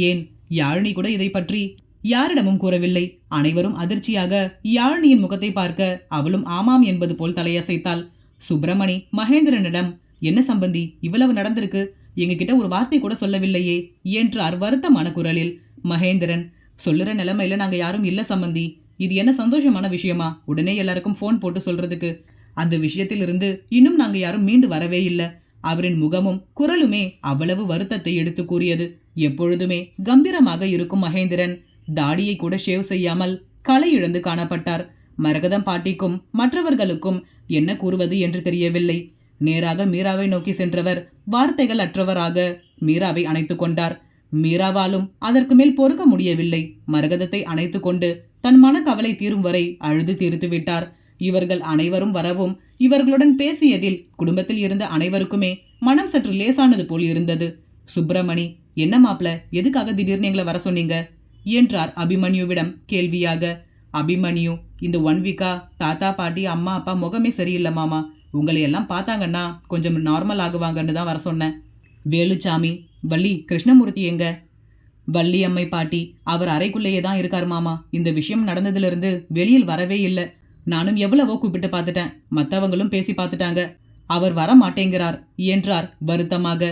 ஏன், யாழினி கூட இதை பற்றி யாரிடமும் கூறவில்லை. அனைவரும் அதிர்ச்சியாக யாழினியின் முகத்தை பார்க்க அவளும் ஆமாம் என்பது போல் தலையசைத்தாள். சுப்பிரமணி மகேந்திரனிடம், என்ன சம்பந்தி, இவ்வளவு நடந்திருக்கு, எங்ககிட்ட ஒரு வார்த்தை கூட சொல்லவில்லையே என்றார் வருத்தமான குரலில். மகேந்திரன், சொல்லுற நிலைமையில நாங்க யாரும் இல்ல சம்பந்தி. இது என்ன சந்தோஷமான விஷயமா உடனே எல்லாருக்கும் போன் போட்டு சொல்றதுக்கு? அந்த விஷயத்திலிருந்து இன்னும் நாங்க யாரும் மீண்டு வரவே இல்லை. அவரின் முகமும் குரலுமே அவ்வளவு வருத்தத்தை எடுத்து கூறியது. எப்பொழுதுமே கம்பீரமாக இருக்கும் மகேந்திரன் தாடியை கூட ஷேவ் செய்யாமல் களை இழந்து காணப்பட்டார். மரகதம் பாட்டிக்கும் மற்றவர்களுக்கும் என்ன கூறுவது என்று தெரியவில்லை. நேராக மீராவை நோக்கி சென்றவர் வார்த்தைகள் அற்றவராக மீராவை அணைத்து கொண்டார். மீராவாலும் அதற்கு மேல் பொறுக்க முடியவில்லை. மரகதத்தை அணைத்து கொண்டு தன் மனக்கவலை தீரும் வரை அழுது தீர்த்து விட்டார். இவர்கள் அனைவரும் வரவும் இவர்களுடன் பேசியதில் குடும்பத்தில் இருந்த அனைவருக்குமே மனம் சற்று லேசானது போல் இருந்தது. சுப்பிரமணி, என்ன மாப்ள, எதுக்காக திடீர்னு எங்களை வர சொன்னீங்க என்றார் அபிமன்யுவிடம் கேள்வியாக. அபிமன்யு, இந்த 1 வீக்கா தாத்தா பாட்டி அம்மா அப்பா முகமே சரியில்லை மாமா, உங்களை எல்லாம் பார்த்தாங்கன்னா கொஞ்சம் நார்மல் ஆகுவாங்கன்னு தான் வர சொன்னேன். வேலுச்சாமி, வள்ளி, கிருஷ்ணமூர்த்தி எங்க? வள்ளி அம்மை பாட்டி, அவர் அறைக்குள்ளேயே தான் இருக்கார் மாமா. இந்த விஷயம் நடந்ததிலிருந்து வெளியில் வரவே இல்லை. நானும் எவ்வளவோ கூப்பிட்டு பார்த்துட்டேன், மற்றவங்களும் பேசி பார்த்துட்டாங்க, அவர் வர மாட்டேங்கிறார் என்றார் வருத்தமாக.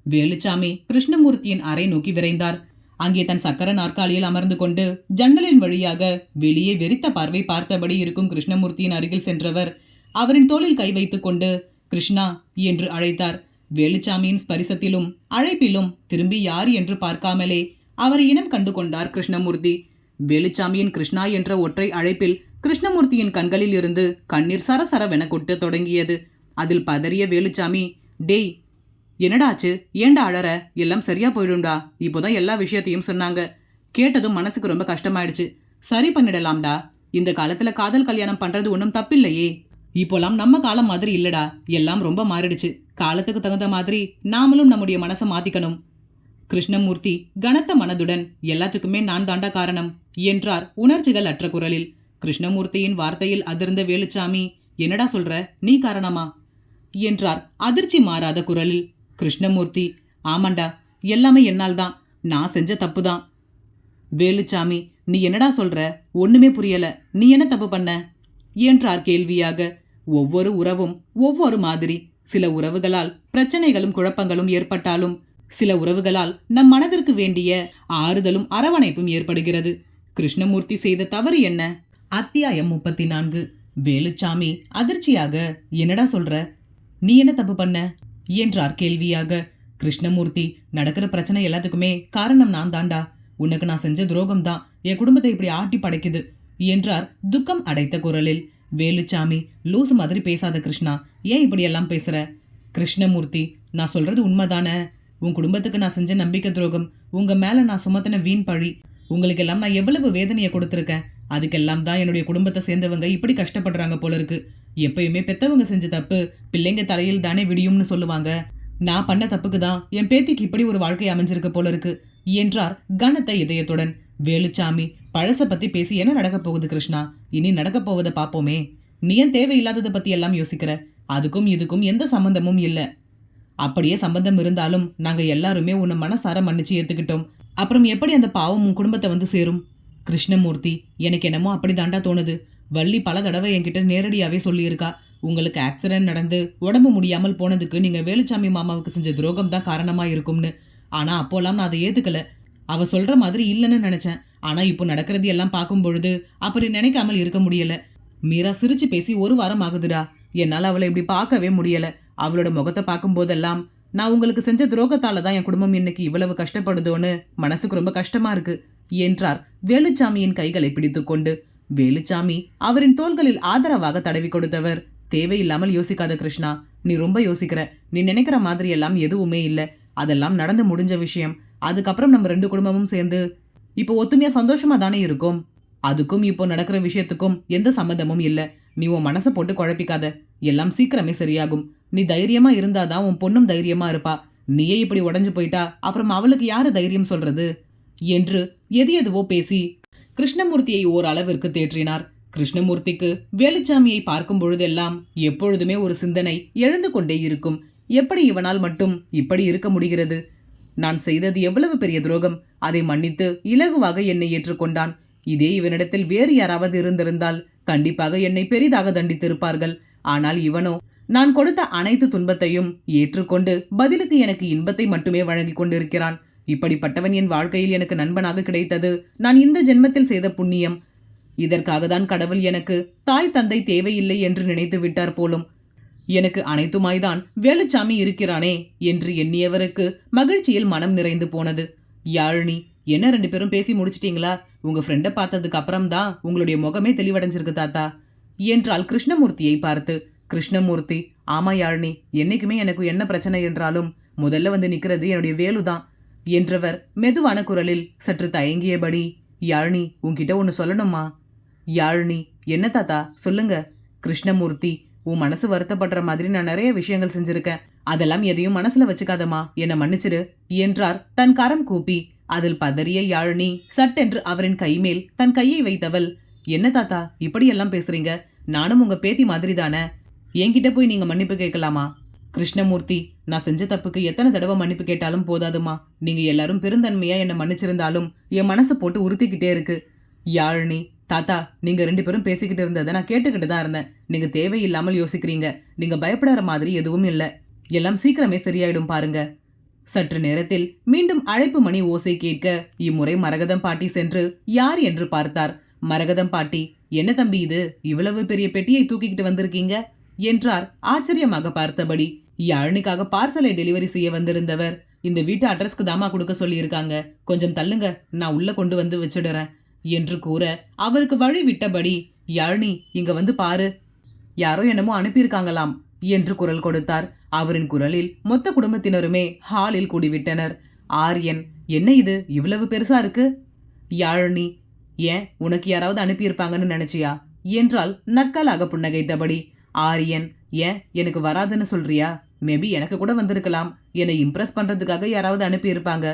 வேலுச்சாமி கிருஷ்ணமூர்த்தியின் அறை நோக்கி விரைந்தார். அங்கே தன் சக்கர நாற்காலியில் அமர்ந்து கொண்டு ஜன்னலின் வழியாக வெளியே வெறித்த பார்வை பார்த்தபடி இருக்கும் கிருஷ்ணமூர்த்தியின் அருகில் சென்றவர் அவரின் தோளில் கை வைத்துக் கொண்டு கிருஷ்ணா என்று அழைத்தார். வேலுச்சாமியின் ஸ்பரிசத்திலும் அழைப்பிலும் திரும்பி யார் என்று பார்க்காமலே அவரை இனம் கண்டு கொண்டார் கிருஷ்ணமூர்த்தி. வேலுச்சாமியின் கிருஷ்ணா என்ற ஒற்றை அழைப்பில் கிருஷ்ணமூர்த்தியின் கண்களில் இருந்து கண்ணீர் சரசரவென கொட்ட தொடங்கியது. அதில் பதறிய வேலுச்சாமி, டேய், என்னடாச்சு, ஏண்டா அழற? எல்லாம் சரியா போயிடும்டா. இப்போதான் எல்லா விஷயத்தையும் சொன்னாங்க. கேட்டதும் மனசுக்கு ரொம்ப கஷ்டமாயிடுச்சு. சரி பண்ணிடலாம்டா. இந்த காலத்துல காதல் கல்யாணம் பண்றது ஒன்றும் தப்பில்லையே. இப்போலாம் நம்ம காலம் மாதிரி இல்லடா, எல்லாம் ரொம்ப மாறிடுச்சு. காலத்துக்கு தகுந்த மாதிரி நாமளும் நம்முடைய மனசை மாத்திக்கணும். கிருஷ்ணமூர்த்தி கனத்த மனதுடன், எல்லாத்துக்குமே நான் தாண்டா காரணம் என்றார் உணர்ச்சிகள் அற்ற குரலில். கிருஷ்ணமூர்த்தியின் வார்த்தையில் அதிர்ந்த வேலுச்சாமி, என்னடா சொல்ற, நீ காரணமா என்றார் அதிர்ச்சி மாறாத குரலில். கிருஷ்ணமூர்த்தி, ஆமாண்டா, எல்லாமே என்னால் தான், நான் செஞ்ச தப்பு தான். வேலுச்சாமி, நீ என்னடா சொல்ற, ஒண்ணுமே புரியல, நீ என்ன தப்பு பண்ண என்றார் கேள்வியாக. ஒவ்வொரு உறவும் ஒவ்வொரு மாதிரி. சில உறவுகளால் பிரச்சனைகளும் குழப்பங்களும் ஏற்பட்டாலும் சில உறவுகளால் நம் மனதிற்கு வேண்டிய ஆறுதலும் அரவணைப்பும் ஏற்படுகிறது. கிருஷ்ணமூர்த்தி செய்த தவறு என்ன? அத்தியாயம் 34. வேலுச்சாமி அதிர்ச்சியாக, என்னடா சொல்ற, நீ என்ன தப்பு பண்ண என்றார் கேள்வியாக. கிருஷ்ணமூர்த்தி, நடக்கிற பிரச்சனை எல்லாத்துக்குமே காரணம் நான் தாண்டா. உனக்கு நான் செஞ்ச துரோகம் தான் என் குடும்பத்தை இப்படி ஆட்டி படைக்குது என்றார் துக்கம் அடைத்த குரலில். வேலுச்சாமி, லூசு மாதிரி பேசாத கிருஷ்ணா, ஏன் இப்படி எல்லாம் பேசுற? கிருஷ்ணமூர்த்தி, நான் சொல்றது உண்மைதானே. உன் குடும்பத்துக்கு நான் செஞ்ச நம்பிக்கை துரோகம், உங்க மேல நான் சுமத்தின வீண் பழி, உங்களுக்கெல்லாம் நான் எவ்வளவு வேதனையை கொடுத்துருக்கேன். அதுக்கெல்லாம் தான் என்னுடைய குடும்பத்தை சேர்ந்தவங்க இப்படி கஷ்டப்படுறாங்க போல இருக்கு. எப்பயுமே பெத்தவங்க செஞ்ச தப்பு பிள்ளைங்க தலையில் தானே விடியும்னு சொல்லுவாங்க. நான் பண்ண தப்புக்கு தான் என் பேத்திக்கு இப்படி ஒரு வாழ்க்கை அமைஞ்சிருக்க போல இருக்கு என்றார் கனத்த இதயத்துடன். வேலுச்சாமி பழச பத்தி பேசி என்ன நடக்க போகுது கிருஷ்ணா? இனி நடக்க போவதை பாப்போமே. நீ ஏன் தேவையில்லாததை பத்தி எல்லாம் யோசிக்கிற? அதுக்கும் இதுக்கும் எந்த சம்பந்தமும் இல்ல. அப்படியே சம்பந்தம் இருந்தாலும் நாங்க எல்லாருமே உன்னை மனசார மன்னிச்சு ஏத்துக்கிட்டோம். அப்புறம் எப்படி அந்த பாவம் உன் குடும்பத்தை வந்து சேரும்? கிருஷ்ணமூர்த்தி, எனக்கு என்னமோ அப்படிதாண்டா தோணுது. வள்ளி பல தடவை என்கிட்ட நேரடியாவே சொல்லியிருக்கா. உங்களுக்கு ஆக்சிடென்ட் நடந்து உடம்பு முடியாமல் போனதுக்கு நீங்க வேலுச்சாமி மாமாவுக்கு செஞ்ச துரோகம் தான் காரணமா இருக்கும்னு. ஆனா அப்போலாம் நான் அதை ஏத்துக்கல. அவ சொல்ற மாதிரி இல்லைன்னு நினைச்சேன். ஆனா இப்போ நடக்கிறது எல்லாம் பார்க்கும் பொழுது அப்படி நினைக்காமல் இருக்க முடியல. மீரா சிரிச்சு பேசி 1 வாரம் ஆகுதுடா. என்னால் அவளை இப்படி பார்க்கவே முடியல. அவளோட முகத்தை பார்க்கும் போதெல்லாம் நான் உங்களுக்கு செஞ்ச துரோகத்தால தான் என் குடும்பம் இன்னைக்கு இவ்வளவு கஷ்டப்படுதோன்னு மனசுக்கு ரொம்ப கஷ்டமா இருக்கு என்றார் வேலுச்சாமியின் கைகளை பிடித்துக்கொண்டு. வேலுச்சாமி அவரின் தோள்களில் ஆதரவாக தடவி கொடுத்தவர், தேவையில்லாமல் யோசிக்காத கிருஷ்ணா. நீ ரொம்ப யோசிக்கிற. நீ நினைக்கிற மாதிரி எல்லாம் எதுவுமே இல்ல. அதெல்லாம் நடந்து முடிஞ்ச விஷயம். அதுக்கப்புறம் நம்ம 2 குடும்பமும் சேர்ந்து இப்போ ஒத்துமையா சந்தோஷமா தானே இருக்கும். அதுக்கும் இப்போ நடக்கிற விஷயத்துக்கும் எந்த சம்மந்தமும் இல்ல. நீ உன் மனசை போட்டு குழப்பிக்காத. எல்லாம் சீக்கிரமே சரியாகும். நீ தைரியமா இருந்தாதான் உன் பொண்ணும் தைரியமா இருப்பா. நீயே இப்படி உடஞ்சு போயிட்டா அப்புறம் அவளுக்கு யாரு தைரியம் சொல்றது என்று எதுவோ பேசி கிருஷ்ணமூர்த்தியை ஓரளவிற்கு தேற்றினார். கிருஷ்ணமூர்த்திக்கு வேலுச்சாமியை பார்க்கும் பொழுதெல்லாம் எப்பொழுதுமே ஒரு சிந்தனை எழுந்து கொண்டே இருக்கும். எப்படி இவனால் மட்டும் இப்படி இருக்க முடிகிறது? நான் செய்தது எவ்வளவு பெரிய துரோகம். அதை மன்னித்து இலகுவாக என்னை ஏற்றுக்கொண்டான். இதே இவனிடத்தில் வேறு யாராவது இருந்திருந்தால் கண்டிப்பாக என்னை பெரிதாக தண்டித்திருப்பார்கள். ஆனால் இவனோ நான் கொடுத்த அனைத்து துன்பத்தையும் ஏற்றுக்கொண்டு பதிலுக்கு எனக்கு இன்பத்தை மட்டுமே வழங்கி கொண்டிருக்கிறான். இப்படிப்பட்டவன் என் வாழ்க்கையில் எனக்கு நண்பனாக கிடைத்தது நான் இந்த ஜென்மத்தில் செய்த புண்ணியம். இதற்காக தான் கடவுள் எனக்கு தாய் தந்தை தேவையில்லை என்று நினைத்து விட்டார் போலும். எனக்கு அனைத்துமாய்தான் வேலுச்சாமி இருக்கிறானே என்று எண்ணியவருக்கு மகிழ்ச்சியில் மனம் நிறைந்து போனது. யாழினி, என்ன 2 பேரும் பேசி முடிச்சிட்டீங்களா? உங்க ஃப்ரெண்டை பார்த்ததுக்கு அப்புறம் தான் உங்களுடைய முகமே தெளிவடைஞ்சிருக்கு தாத்தா என்றாள் கிருஷ்ணமூர்த்தியை பார்த்து. கிருஷ்ணமூர்த்தி, ஆமா யாழினி, என்னைக்குமே எனக்கு என்ன பிரச்சனை என்றாலும் முதல்ல வந்து நிற்கிறது என்னுடைய வேலுதான் என்றவர் மெதுவான குரலில் சற்று தயங்கியபடி, யாழினி, உன்கிட்ட ஒன்று சொல்லணுமா? யாழினி, என்ன தாத்தா சொல்லுங்க. கிருஷ்ணமூர்த்தி, உன் மனசு வருத்தப்படுற மாதிரி நான் நிறைய விஷயங்கள் செஞ்சிருக்கேன். அதெல்லாம் எதையும் மனசுல வச்சுக்காதமா, என்னை மன்னிச்சிரு என்றார் தன் கரம் கூப்பி. அதில் பதறிய யாழினி சட்டென்று அவரின் கைமேல் தன் கையை வைத்தவள், என்ன தாத்தா இப்படியெல்லாம் பேசுறீங்க? நானும் உங்க பேத்தி மாதிரி தானே. என்கிட்ட போய் நீங்க மன்னிப்பு கேட்கலாமா? கிருஷ்ணமூர்த்தி, நான் செஞ்ச தப்புக்கு எத்தனை தடவை மன்னிப்பு கேட்டாலும் போதாதுமா. நீங்க எல்லாரும் பெருந்தன்மையா என்னை மன்னிச்சிருந்தாலும் என் மனசு போட்டு உறுத்திக்கிட்டே இருக்கு. யாழினி, தாத்தா, நீங்க 2 பேரும் பேசிக்கிட்டு இருந்ததை நான் கேட்டுக்கிட்டு தான் இருந்தேன். நீங்க தேவையில்லாமல் யோசிக்கிறீங்க. நீங்க பயப்படுற மாதிரி எதுவும் இல்லை. எல்லாம் சீக்கிரமே சரியாயிடும் பாருங்க. சற்று நேரத்தில் மீண்டும் அழைப்பு மணி ஓசை கேட்க இம்முறை மரகதம் பாட்டி சென்று யார் என்று பார்த்தார். மரகதம் பாட்டி, என்ன தம்பி இது, இவ்வளவு பெரிய பெட்டியை தூக்கிக்கிட்டு வந்திருக்கீங்க என்றார் ஆச்சரியமாக பார்த்தபடி. யாழினிக்காக பார்சலை டெலிவரி செய்ய வந்திருந்தவர், இந்த வீட்டு அட்ரஸ்க்கு தாமா கொடுக்க சொல்லியிருக்காங்க, கொஞ்சம் தள்ளுங்க, நான் உள்ள கொண்டு வந்து வச்சிடுறேன் என்று கூற அவருக்கு வழி விட்டபடி, யாழினி இங்க வந்து பாரு, யாரோ என்னமோ அனுப்பியிருக்காங்களாம் என்று குரல் கொடுத்தார். அவரின் குரலில் மொத்த குடும்பத்தினருமே ஹாலில் கூடிவிட்டனர். ஆரியன், என்ன இது இவ்வளவு பெருசா இருக்கு? யாழினி, ஏன் உனக்கு யாராவது அனுப்பியிருப்பாங்கன்னு நினைச்சியா என்றால் நக்கலாக புன்னகைத்தபடி. ஆரியன், ஏன் எனக்கு வராதுன்னு சொல்றியா? மேபி எனக்கு கூட வந்திருக்கலாம். என்னை இம்ப்ரெஸ் பண்றதுக்காக யாராவது அனுப்பியிருப்பாங்க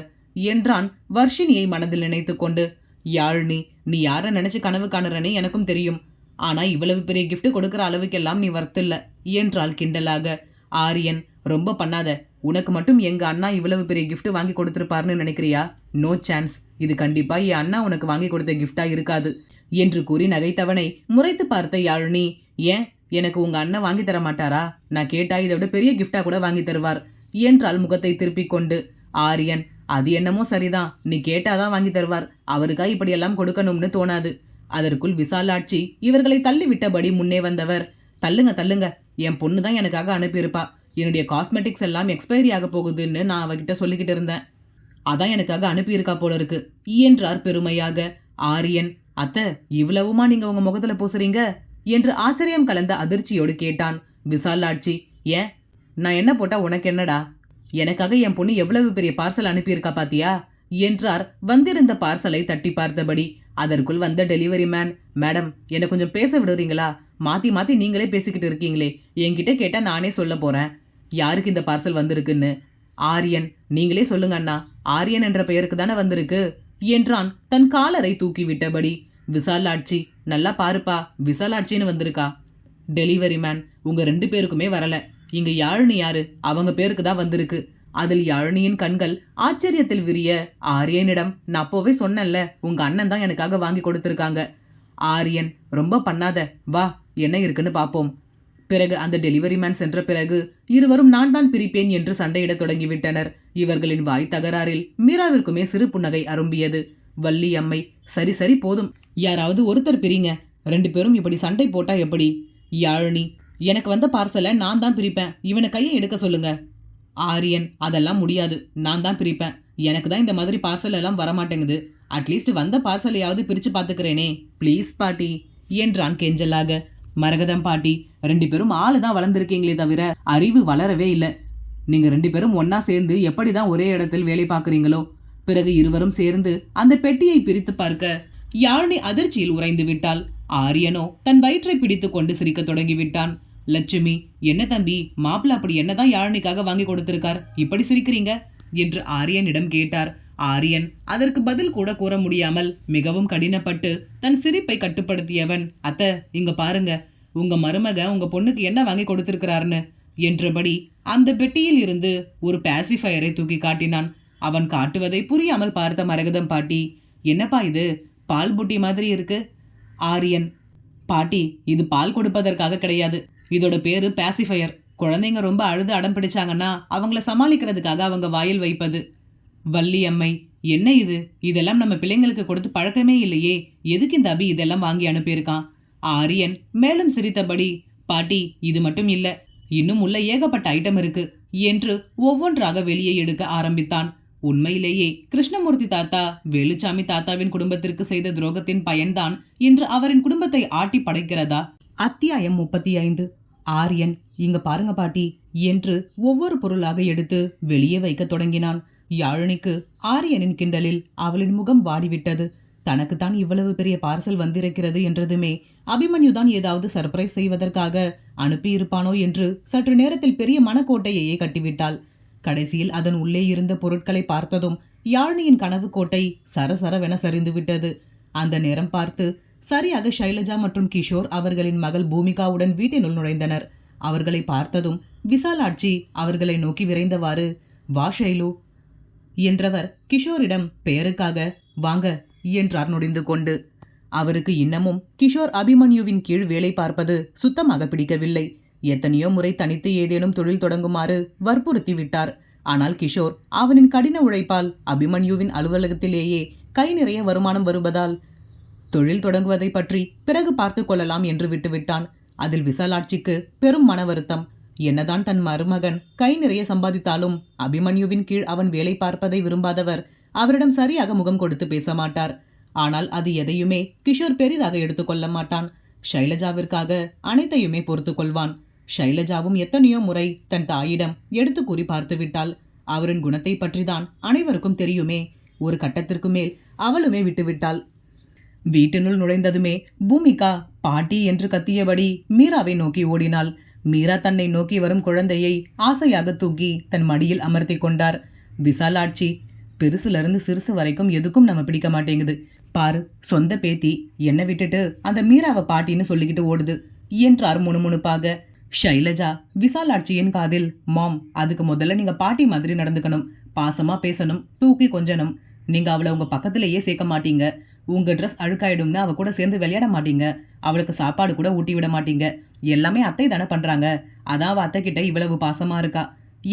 என்றான் வர்ஷினியை மனதில் நினைத்து கொண்டு. யாழினி, நீ யாரை நினைச்சு கனவு காணுறனே எனக்கும் தெரியும். ஆனா இவ்வளவு பெரிய கிஃப்ட் கொடுக்கற அளவுக்கெல்லாம் நீ வர்த்தில்ல என்றாள் கிண்டலாக. ஆரியன், ரொம்ப பண்ணாத. உனக்கு மட்டும் எங்க அண்ணா இவ்வளவு பெரிய கிஃப்ட் வாங்கி கொடுத்திருப்பார்னு நினைக்கிறியா? No chance. இது கண்டிப்பா என் அண்ணா உனக்கு வாங்கி கொடுத்த கிஃப்டா இருக்காது என்று கூறி நகைத்தவனை முறைத்து பார்த்த யாழினி, ஏன் எனக்கு உங்க அண்ணன் வாங்கி தர மாட்டாரா? நான் கேட்டா இதை விட பெரிய கிஃப்டா கூட வாங்கி தருவார் என்றால் முகத்தை திருப்பிக் கொண்டு. ஆரியன், அது என்னமோ சரிதான், நீ கேட்டாதான் வாங்கி தருவார். அவருக்கா இப்படியெல்லாம் கொடுக்கணும்னு தோணாது. அதற்குள் விசாலாட்சி இவர்களை தள்ளிவிட்டபடி முன்னே வந்தவர், தள்ளுங்க தள்ளுங்க, என் பொண்ணு தான் எனக்காக அனுப்பியிருப்பா. என்னுடைய காஸ்மெட்டிக்ஸ் எல்லாம் எக்ஸ்பைரி ஆக போகுதுன்னு நான் அவகிட்ட சொல்லிக்கிட்டு இருந்தேன். அதான் எனக்காக அனுப்பியிருக்கா போல இருக்கு என்றார் பெருமையாக. ஆரியன், அத்தை, இவ்வளவுமா நீங்க உங்க முகத்துல பூசுறீங்க என்று ஆச்சரியம் கலந்த அதிர்ச்சியோடு கேட்டான். விசாலாட்சி, ஏன் நான் என்ன போட்டா உனக்கு என்னடா? எனக்காக என் பொண்ணு எவ்வளவு பெரிய பார்சல் அனுப்பியிருக்கா பாத்தியா என்றார் வந்திருந்த பார்சலை தட்டி பார்த்தபடி. அதற்குள் வந்த டெலிவரி மேன், மேடம் என்னை கொஞ்சம் பேச விடுறீங்களா? மாத்தி மாத்தி நீங்களே பேசிக்கிட்டு இருக்கீங்களே, என்கிட்ட கேட்டா நானே சொல்ல போறேன் யாருக்கு இந்த பார்சல் வந்திருக்குன்னு. ஆரியன், நீங்களே சொல்லுங்க அண்ணா, ஆரியன் என்ற பெயருக்கு தானே வந்திருக்கு என்றான் தன் காலரை தூக்கிவிட்டபடி. விசாலாட்சி, நல்லா பாருப்பா, விசாலாட்சின்னு வந்திருக்கா. டெலிவரி மேன், உங்க 2 பேருக்குமே வரல. இங்க யாழினி யாரு? அவங்க பேருக்கு தான் வந்திருக்கு. அதில் யாழினியின் கண்கள் ஆச்சரியத்தில் விரிய ஆரியனிடம், நான் அப்போவே சொன்னேன்ல, உங்க அண்ணன் தான் எனக்காக வாங்கி கொடுத்திருக்காங்க. ஆரியன், ரொம்ப பண்ணாத, வா என்ன இருக்குன்னு பாப்போம். பிறகு அந்த டெலிவரி மேன் சென்ற பிறகு இருவரும் நான் தான் பிரிப்பேன் என்று சண்டையிடத் தொடங்கிவிட்டனர். இவர்களின் வாய் தகராறில் மீராவிற்குமே சிறு புன்னகை அரும்பியது. வள்ளி அம்மை, சரி சரி போதும், யாராவது ஒருத்தர் பிரிங்க. 2 பேரும் இப்படி சண்டை போட்டா எப்படி? யாழினி, எனக்கு வந்த பார்சலை நான் தான் பிரிப்பேன், இவனை கையை எடுக்க சொல்லுங்க. ஆரியன், அதெல்லாம் முடியாது, நான் தான் பிரிப்பேன். எனக்கு தான் இந்த மாதிரி பார்சல் எல்லாம் வரமாட்டேங்குது. அட்லீஸ்ட் வந்த பார்சலையாவது பிரிச்சு பாத்துக்கிறேனே, ப்ளீஸ் பாட்டி என்றான் கெஞ்சலாக. மரகதம் பாட்டி, 2 பேரும் ஆளு தான் வளர்ந்துருக்கீங்களே தவிர அறிவு வளரவே இல்லை. நீங்க 2 பேரும் ஒன்னா சேர்ந்து எப்படிதான் ஒரே இடத்தில் வேலை பார்க்குறீங்களோ. பிறகு இருவரும் சேர்ந்து அந்த பெட்டியை பிரித்து பார்க்க யாழினி அதிர்ச்சியில் உறைந்து விட்டாள். ஆரியனோ தன் வயிற்றை பிடித்து கொண்டு சிரிக்க தொடங்கிவிட்டான். லட்சுமி, என்ன தம்பி, மாப்பிள்ள அப்படி என்னதான் யாழினிக்காக வாங்கி கொடுத்திருக்கார், இப்படி சிரிக்கிறீங்க என்று ஆரியனிடம் கேட்டார். ஆரியன் அதற்கு பதில் கூட கூற முடியாமல் மிகவும் கடினப்பட்டு தன் சிரிப்பை கட்டுப்படுத்தியவன், அத்தை இங்க பாருங்க, உங்க மருமக உங்க பொண்ணுக்கு என்ன வாங்கி கொடுத்திருக்கிறார்னு என்றபடி அந்த பெட்டியில் இருந்து ஒரு பாசிஃபயரை தூக்கி காட்டினான். அவன் காட்டுவதை புரியாமல் பார்த்த மரகதம் பாட்டி, என்னப்பா இது, பால் புட்டி மாதிரி இருக்கு. ஆரியன், பாட்டி, இது பால் கொடுப்பதற்காக கிடையாது, இதோட பேரு பாசிஃபயர். குழந்தைங்க ரொம்ப அழுது அடம் பிடிச்சாங்கன்னா அவங்கள சமாளிக்கிறதுக்காக அவங்க வாயில் வைப்பது. வள்ளியம்மை, என்ன இது, இதெல்லாம் நம்ம பிள்ளைங்களுக்கு கொடுத்து பழக்கமே இல்லையே, எதுக்கு இந்த அபி இதெல்லாம் வாங்கி அனுப்பியிருக்கான். ஆரியன் மேலும் சிரித்தபடி, பாட்டி இது மட்டும் இல்ல, இன்னும் உள்ள ஏகப்பட்ட ஐட்டம் இருக்கு என்று ஒவ்வொன்றாக வெளியே எடுக்க ஆரம்பித்தான். உண்மையிலேயே கிருஷ்ணமூர்த்தி தாத்தா வேலுச்சாமி தாத்தாவின் குடும்பத்திற்கு செய்த துரோகத்தின் பயன்தான் இன்று அவரின் குடும்பத்தை ஆட்டி படைக்கிறதா? அத்தியாயம் 35. ஆரியன், இங்க பாருங்க பாட்டி என்று ஒவ்வொரு பொருளாக எடுத்து வெளியே வைக்க தொடங்கினான். யாழினிக்கு ஆரியனின் கிண்டலில் அவளின் முகம் வாடிவிட்டது. தனக்குத்தான் இவ்வளவு பெரிய பார்சல் வந்திருக்கிறது என்றதுமே அபிமன்யுதான் ஏதாவது சர்ப்ரைஸ் செய்வதற்காக அனுப்பியிருப்பானோ என்று சற்று நேரத்தில் பெரிய மனக்கோட்டையே கட்டிவிட்டாள். கடைசியில் அதன் உள்ளே இருந்த பொருட்களை பார்த்ததும் யாழினியின் கனவு கோட்டை சரசரவென சரிந்து விட்டது. அந்த நேரம் பார்த்து சரியாக ஷைலஜா மற்றும் கிஷோர் அவர்களின் மகள் பூமிகாவுடன் வீட்டினுள் நுழைந்தனர். அவர்களை பார்த்ததும் விசாலாட்சி அவர்களை நோக்கி விரைந்தவாறு, வா ஷைலு என்றவர் கிஷோரிடம் பெயருக்காக வாங்க என்றார் நொடிந்து கொண்டு. அவருக்கு இன்னமும் கிஷோர் அபிமன்யுவின் கீழ் வேலை பார்ப்பது சுத்தமாக பிடிக்கவில்லை. எத்தனையோ முறை தனித்து ஏதேனும் தொழில் தொடங்குமாறு வற்புறுத்தி விட்டார். ஆனால் கிஷோர் அவனின் கடின உழைப்பால் அபிமன்யுவின் அலுவலகத்திலேயே கை நிறைய வருமானம் வருவதால் தொழில் தொடங்குவதை பற்றி பிறகு பார்த்து கொள்ளலாம் என்று விட்டுவிட்டான். அதில் விசாலாட்சிக்கு பெரும் மன வருத்தம். என்னதான் தன் மருமகன் கை நிறைய சம்பாதித்தாலும் அபிமன்யுவின் கீழ் அவன் வேலை பார்ப்பதை விரும்பாதவர் அவரிடம் சரியாக முகம் கொடுத்து பேச மாட்டார். ஆனால் அது எதையுமே கிஷோர் பெரிதாக எடுத்துக்கொள்ள மாட்டான். ஷைலஜாவிற்காக அனைத்தையுமே பொறுத்து கொள்வான். ஷைலஜாவும் எத்தனையோ முறை தன் தாயிடம் எடுத்து கூறி பார்த்து விட்டாள். அவரின் குணத்தை பற்றிதான் அனைவருக்கும் தெரியுமே. ஒரு கட்டத்திற்கு மேல் அவளுமே விட்டுவிட்டாள். வீட்டினுள் நுழைந்ததுமே பூமிகா பாட்டி என்று கத்தியபடி மீராவை நோக்கி ஓடினாள். மீரா தன்னை நோக்கி வரும் குழந்தையை ஆசையாக தூக்கி தன் மடியில் அமர்த்தி கொண்டார். விசாலாட்சி, பெருசுல சிறுசு வரைக்கும் எதுக்கும் நம்ம பிடிக்க மாட்டேங்குது. பாரு, சொந்த பேத்தி என்னை விட்டுட்டு அந்த மீராவை பாட்டின்னு சொல்லிக்கிட்டு ஓடுது என்றார் முணுமுணுப்பாக. ஷைலஜா விசாலாட்சியின் காதில், மாம், அதுக்கு முதல்ல நீங்க பாட்டி மாதிரி நடந்துக்கணும், பாசமா பேசணும், தூக்கி கொஞ்சணும். நீங்க அவளை உங்க பக்கத்திலேயே சேர்க்க மாட்டீங்க. உங்க ட்ரெஸ் அழுக்காயிடும்னு அவ கூட சேர்ந்து விளையாட மாட்டீங்க. அவளுக்கு சாப்பாடு கூட ஊட்டி விட மாட்டீங்க. எல்லாமே அத்தை தானே பண்றாங்க. அதான் அவ அத்தை கிட்ட இவ்வளவு பாசமா இருக்கா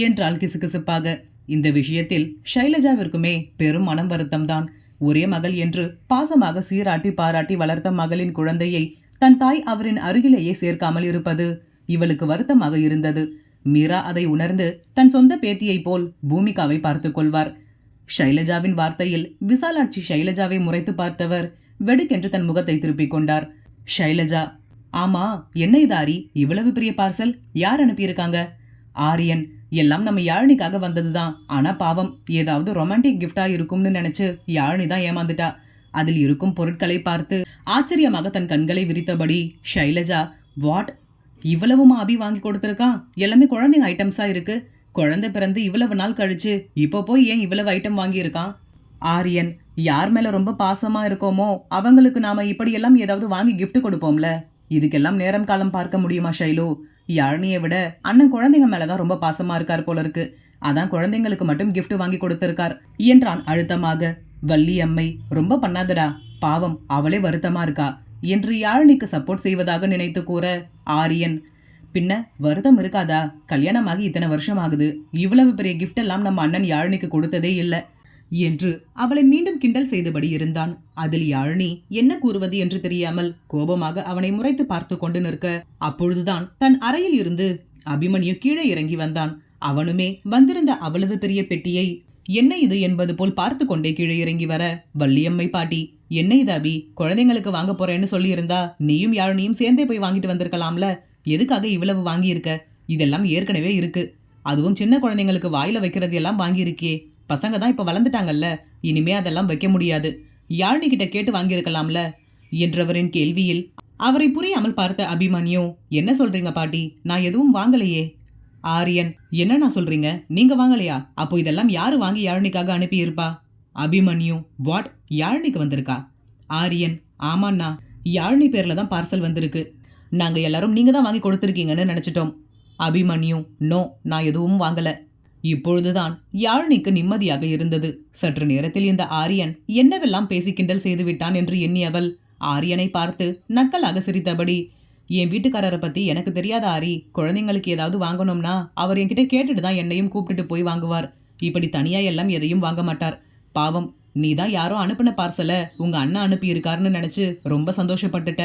என்றாள் கிசுகிசுப்பாக. இந்த விஷயத்தில் ஷைலஜாவிற்குமே பெரும் மனம் வருத்தம்தான். ஒரே மகள் என்று பாசமாக சீராட்டி பாராட்டி வளர்த்த மகளின் குழந்தையை தன் தாய் அவரின் அருகிலேயே சேர்க்காமல் இருப்பது இவளுக்கு வருத்தமாக இருந்தது. மீரா அதை உணர்ந்து தன் சொந்த பேத்தியைப் போல் பூமிகாவை பார்த்து கொள்வார். ஷைலஜாவின் வார்த்தையில் விசாலாட்சி ஷைலஜாவை முறைத்து பார்த்தவர் வெடுக்கென்று தன் முகத்தை திருப்பிக் கொண்டார். ஷைலஜா, ஆமா, என்ன இதாரி, இவ்வளவு பெரிய பார்சல் யார் அனுப்பியிருக்காங்க? ஆரியன், எல்லாம் நம்ம யாழினிக்காக வந்ததுதான். ஆனா பாவம், ஏதாவது ரொமான்டிக் கிஃப்டா இருக்கும்னு நினைச்சு யாழினி தான் ஏமாந்துட்டா. அதில் இருக்கும் பொருட்களை பார்த்து ஆச்சரியமாக தன் கண்களை விரித்தபடி ஷைலஜா, வாட், இவ்வளவுமா அபி வாங்கி கொடுத்துருக்கான்? எல்லாமே குழந்தைங்க ஐட்டம்ஸா இருக்கு. குழந்தை பிறந்து இவ்வளவு நாள் கழிச்சு இப்போ போய் ஏன் இவ்வளவு ஐட்டம் வாங்கியிருக்கான்? ஆரியன், யார் மேல ரொம்ப பாசமா இருக்கோமோ அவங்களுக்கு நாம இப்படியெல்லாம் ஏதாவது வாங்கி gift கொடுப்போம்ல. இதுக்கெல்லாம் நேரம் காலம் பார்க்க முடியுமா ஷைலு? யாழினியை விட அண்ணன் குழந்தைங்க மேலதான் ரொம்ப பாசமா இருக்கார் போல இருக்கு. அதான் குழந்தைங்களுக்கு மட்டும் gift வாங்கி கொடுத்திருக்கார் என்றான் அழுத்தமாக. வள்ளியம்மை, ரொம்ப பண்ணாதடா, பாவம் அவளே வருத்தமா இருக்கா என்று யாழினிக்கு சப்போர்ட் செய்வதாக நினைத்து கூற, ஆரியன், பின்ன வருத்தம் இருக்காதா? கல்யாணமாகி இத்தனை வருஷம் ஆகுது, இவ்வளவு பெரிய gift எல்லாம் நம்ம அண்ணன் யாழினிக்கு கொடுத்ததே இல்லை என்று அவளை மீண்டும் கிண்டல் செய்தபடி இருந்தான். அதில் யாழினி என்ன கூறுவது என்று தெரியாமல் கோபமாக அவனை முறைத்து பார்த்து கொண்டு நிற்க, அப்பொழுதுதான் தன் அறையில் இருந்து அபிமன்யு கீழே இறங்கி வந்தான். அவனுமே வந்திருந்த அவ்வளவு பெரிய பெட்டியை என்ன இது என்பது போல் பார்த்து கொண்டே கீழே இறங்கி வர, வள்ளியம்மை பாட்டி, என்ன இது அபி, குழந்தைங்களுக்கு வாங்க போறேன்னு சொல்லியிருந்தா நீயும் யாழினியும் சேர்ந்தே போய் வாங்கிட்டு வந்திருக்கலாம்ல, எதுக்காக இவ்வளவு வாங்கியிருக்க? இதெல்லாம் ஏற்கனவே இருக்கு, அதுவும் சின்ன குழந்தைங்களுக்கு வாயில வைக்கிறது எல்லாம் வாங்கியிருக்கே. பசங்க தான் இப்ப வளர்ந்துட்டாங்கல்ல, இனிமே அதெல்லாம் வைக்க முடியாது, யாழினி கிட்ட கேட்டு வாங்கியிருக்கலாம்ல என்றவரின் கேள்வியில் அவரை புரியாமல் பார்த்த அபிமன்யு, என்ன சொல்றீங்க பாட்டி, நான் எதுவும் வாங்கலையே. ஆரியன், என்ன நான் சொல்றீங்க, நீங்க வாங்கலையா? அப்போ இதெல்லாம் யாரு வாங்கி யாழினிக்காக அனுப்பி இருப்பா? அபிமன்யு, வாட், யாழினிக்கு வந்திருக்கா? ஆரியன், ஆமாண்ணா, யாழினி பேர்ல தான் பார்சல் வந்திருக்கு, நாங்க எல்லாரும் நீங்க தான் வாங்கி கொடுத்துருக்கீங்கன்னு நினைச்சிட்டோம். அபிமன்யு, நோ, நான் எதுவும் வாங்கல. இப்பொழுதுதான் யாழினிக்கு நிம்மதியாக இருந்தது. சற்று நேரத்தில் இந்த ஆரியன் என்னவெல்லாம் பேசி கிண்டல் செய்து விட்டான் என்று எண்ணியவள் ஆரியனை பார்த்து நக்கலாக சிரித்தபடி, என் வீட்டுக்காரரை பத்தி எனக்கு தெரியாத ஆரி, குழந்தைங்களுக்கு ஏதாவது வாங்கணும்னா அவர் என்கிட்ட கேட்டுட்டு தான் என்னையும் கூப்பிட்டுட்டு போய் வாங்குவார், இப்படி தனியா எல்லாம் எதையும் வாங்க மாட்டார். பாவம், நீ தான் யாரோ அனுப்பின பார்சல உங்க அண்ணா அனுப்பி இருக்காருன்னு நினைச்சு ரொம்ப சந்தோஷப்பட்டுட்ட.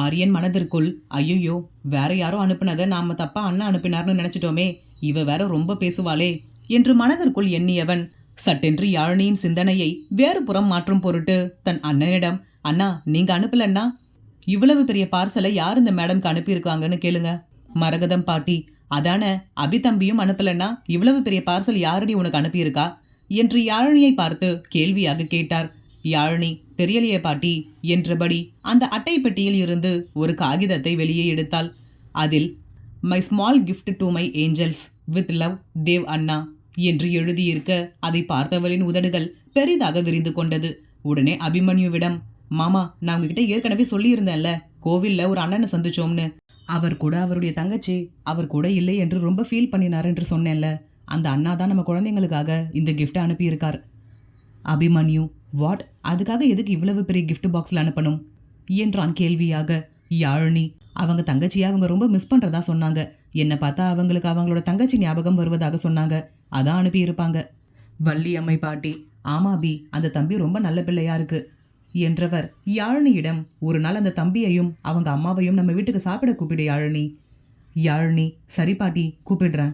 ஆரியன் மனதிற்குள், ஐயோ, வேற யாரோ அனுப்பினதை நாம தப்பா அண்ணா அனுப்பினார்னு நினைச்சிட்டோமே, இவ வேற ரொம்ப பேசுவாளே என்று மனதிற்குள் எண்ணியவன் சட்டென்று யாழினியின் சிந்தனையை வேறு புறம் மாற்றும் பொருட்டு தன் அண்ணனிடம், அண்ணா, நீங்க அனுப்பலன்னா இவ்வளவு பெரிய பார்சலை யார் இந்த மேடம்க்கு அனுப்பியிருக்காங்கன்னு கேளுங்க. மரகதம் பாட்டி, அதான, அபி தம்பியும் அனுப்பலன்னா இவ்வளவு பெரிய பார்சல் யாரடி உனக்கு அனுப்பியிருக்கா என்று யாழினியை பார்த்து கேள்வியாக கேட்டார். யாழினி, தெரியலையே பாட்டி என்றபடி அந்த அட்டை பெட்டியில் இருந்து ஒரு காகிதத்தை வெளியே எடுத்தாள். அதில் my small gift to my angels with love Dev அண்ணா என்று எழுதியிருக்க அதை பார்த்தவளின் உதடுகள் பெரிதாக விரிந்து கொண்டது. உடனே அபிமன்யுவிடம், மாமா, நான் உங்ககிட்ட ஏற்கனவே சொல்லியிருந்தேன்ல, கோவில்ல ஒரு அண்ணனை சந்திச்சோம்னு, அவர் கூட அவருடைய தங்கச்சி அவர் கூட இல்லை என்று ரொம்ப ஃபீல் பண்ணினார் என்று சொன்னேன்ல, அந்த அண்ணா தான் நம்ம குழந்தைங்களுக்காக இந்த கிஃப்ட்டை அனுப்பியிருக்கார். அபிமன்யு, வாட், அதுக்காக எதுக்கு இவ்வளவு பெரிய கிஃப்ட் பாக்ஸில் அனுப்பணும் என்றான் கேள்வியாக. யாழினி, அவங்க தங்கச்சியை அவங்க ரொம்ப மிஸ் பண்ணுறதா சொன்னாங்க, என்னை பார்த்தா அவங்களுக்கு அவங்களோட தங்கச்சி ஞாபகம் வருவதாக சொன்னாங்க, அதான் அனுப்பியிருப்பாங்க. வள்ளியம்மை பாட்டி, ஆமாபி, அந்த தம்பி ரொம்ப நல்ல பிள்ளையா இருக்கு என்றவர் யாழினியிடம், ஒரு நாள் அந்த தம்பியையும் அவங்க அம்மாவையும் நம்ம வீட்டுக்கு சாப்பிட கூப்பிடு யாழினி. யாழினி, சரி பாட்டி, கூப்பிடுறேன்.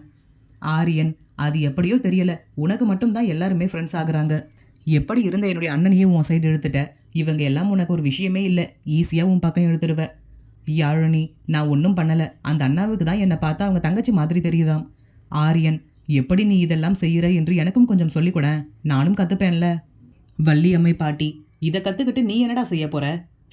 ஆரியன், அது எப்படியோ தெரியல, உனக்கு மட்டும்தான் எல்லாருமே ஃப்ரெண்ட்ஸ் ஆகுறாங்க, எப்படி இருந்த என்னுடைய அண்ணனையும் உன் சைடு இழுத்துட்ட, இவங்க எல்லாம் உனக்கு ஒரு விஷயமே இல்லை, ஈஸியாக உன் பக்கம் இழுத்துருவ. யாழினி, நான் ஒன்றும் பண்ணலை, அந்த அண்ணாவுக்கு தான் என்னை பார்த்தா அவங்க தங்கச்சி மாதிரி தெரியுதாம். ஆரியன், எப்படி நீ இதெல்லாம் செய்கிற என்று எனக்கும் கொஞ்சம் சொல்லிக்கூட, நானும் கற்றுப்பேன்ல. வள்ளியம்மை பாட்டி, இதை கற்றுக்கிட்டு நீ என்னடா செய்ய போற?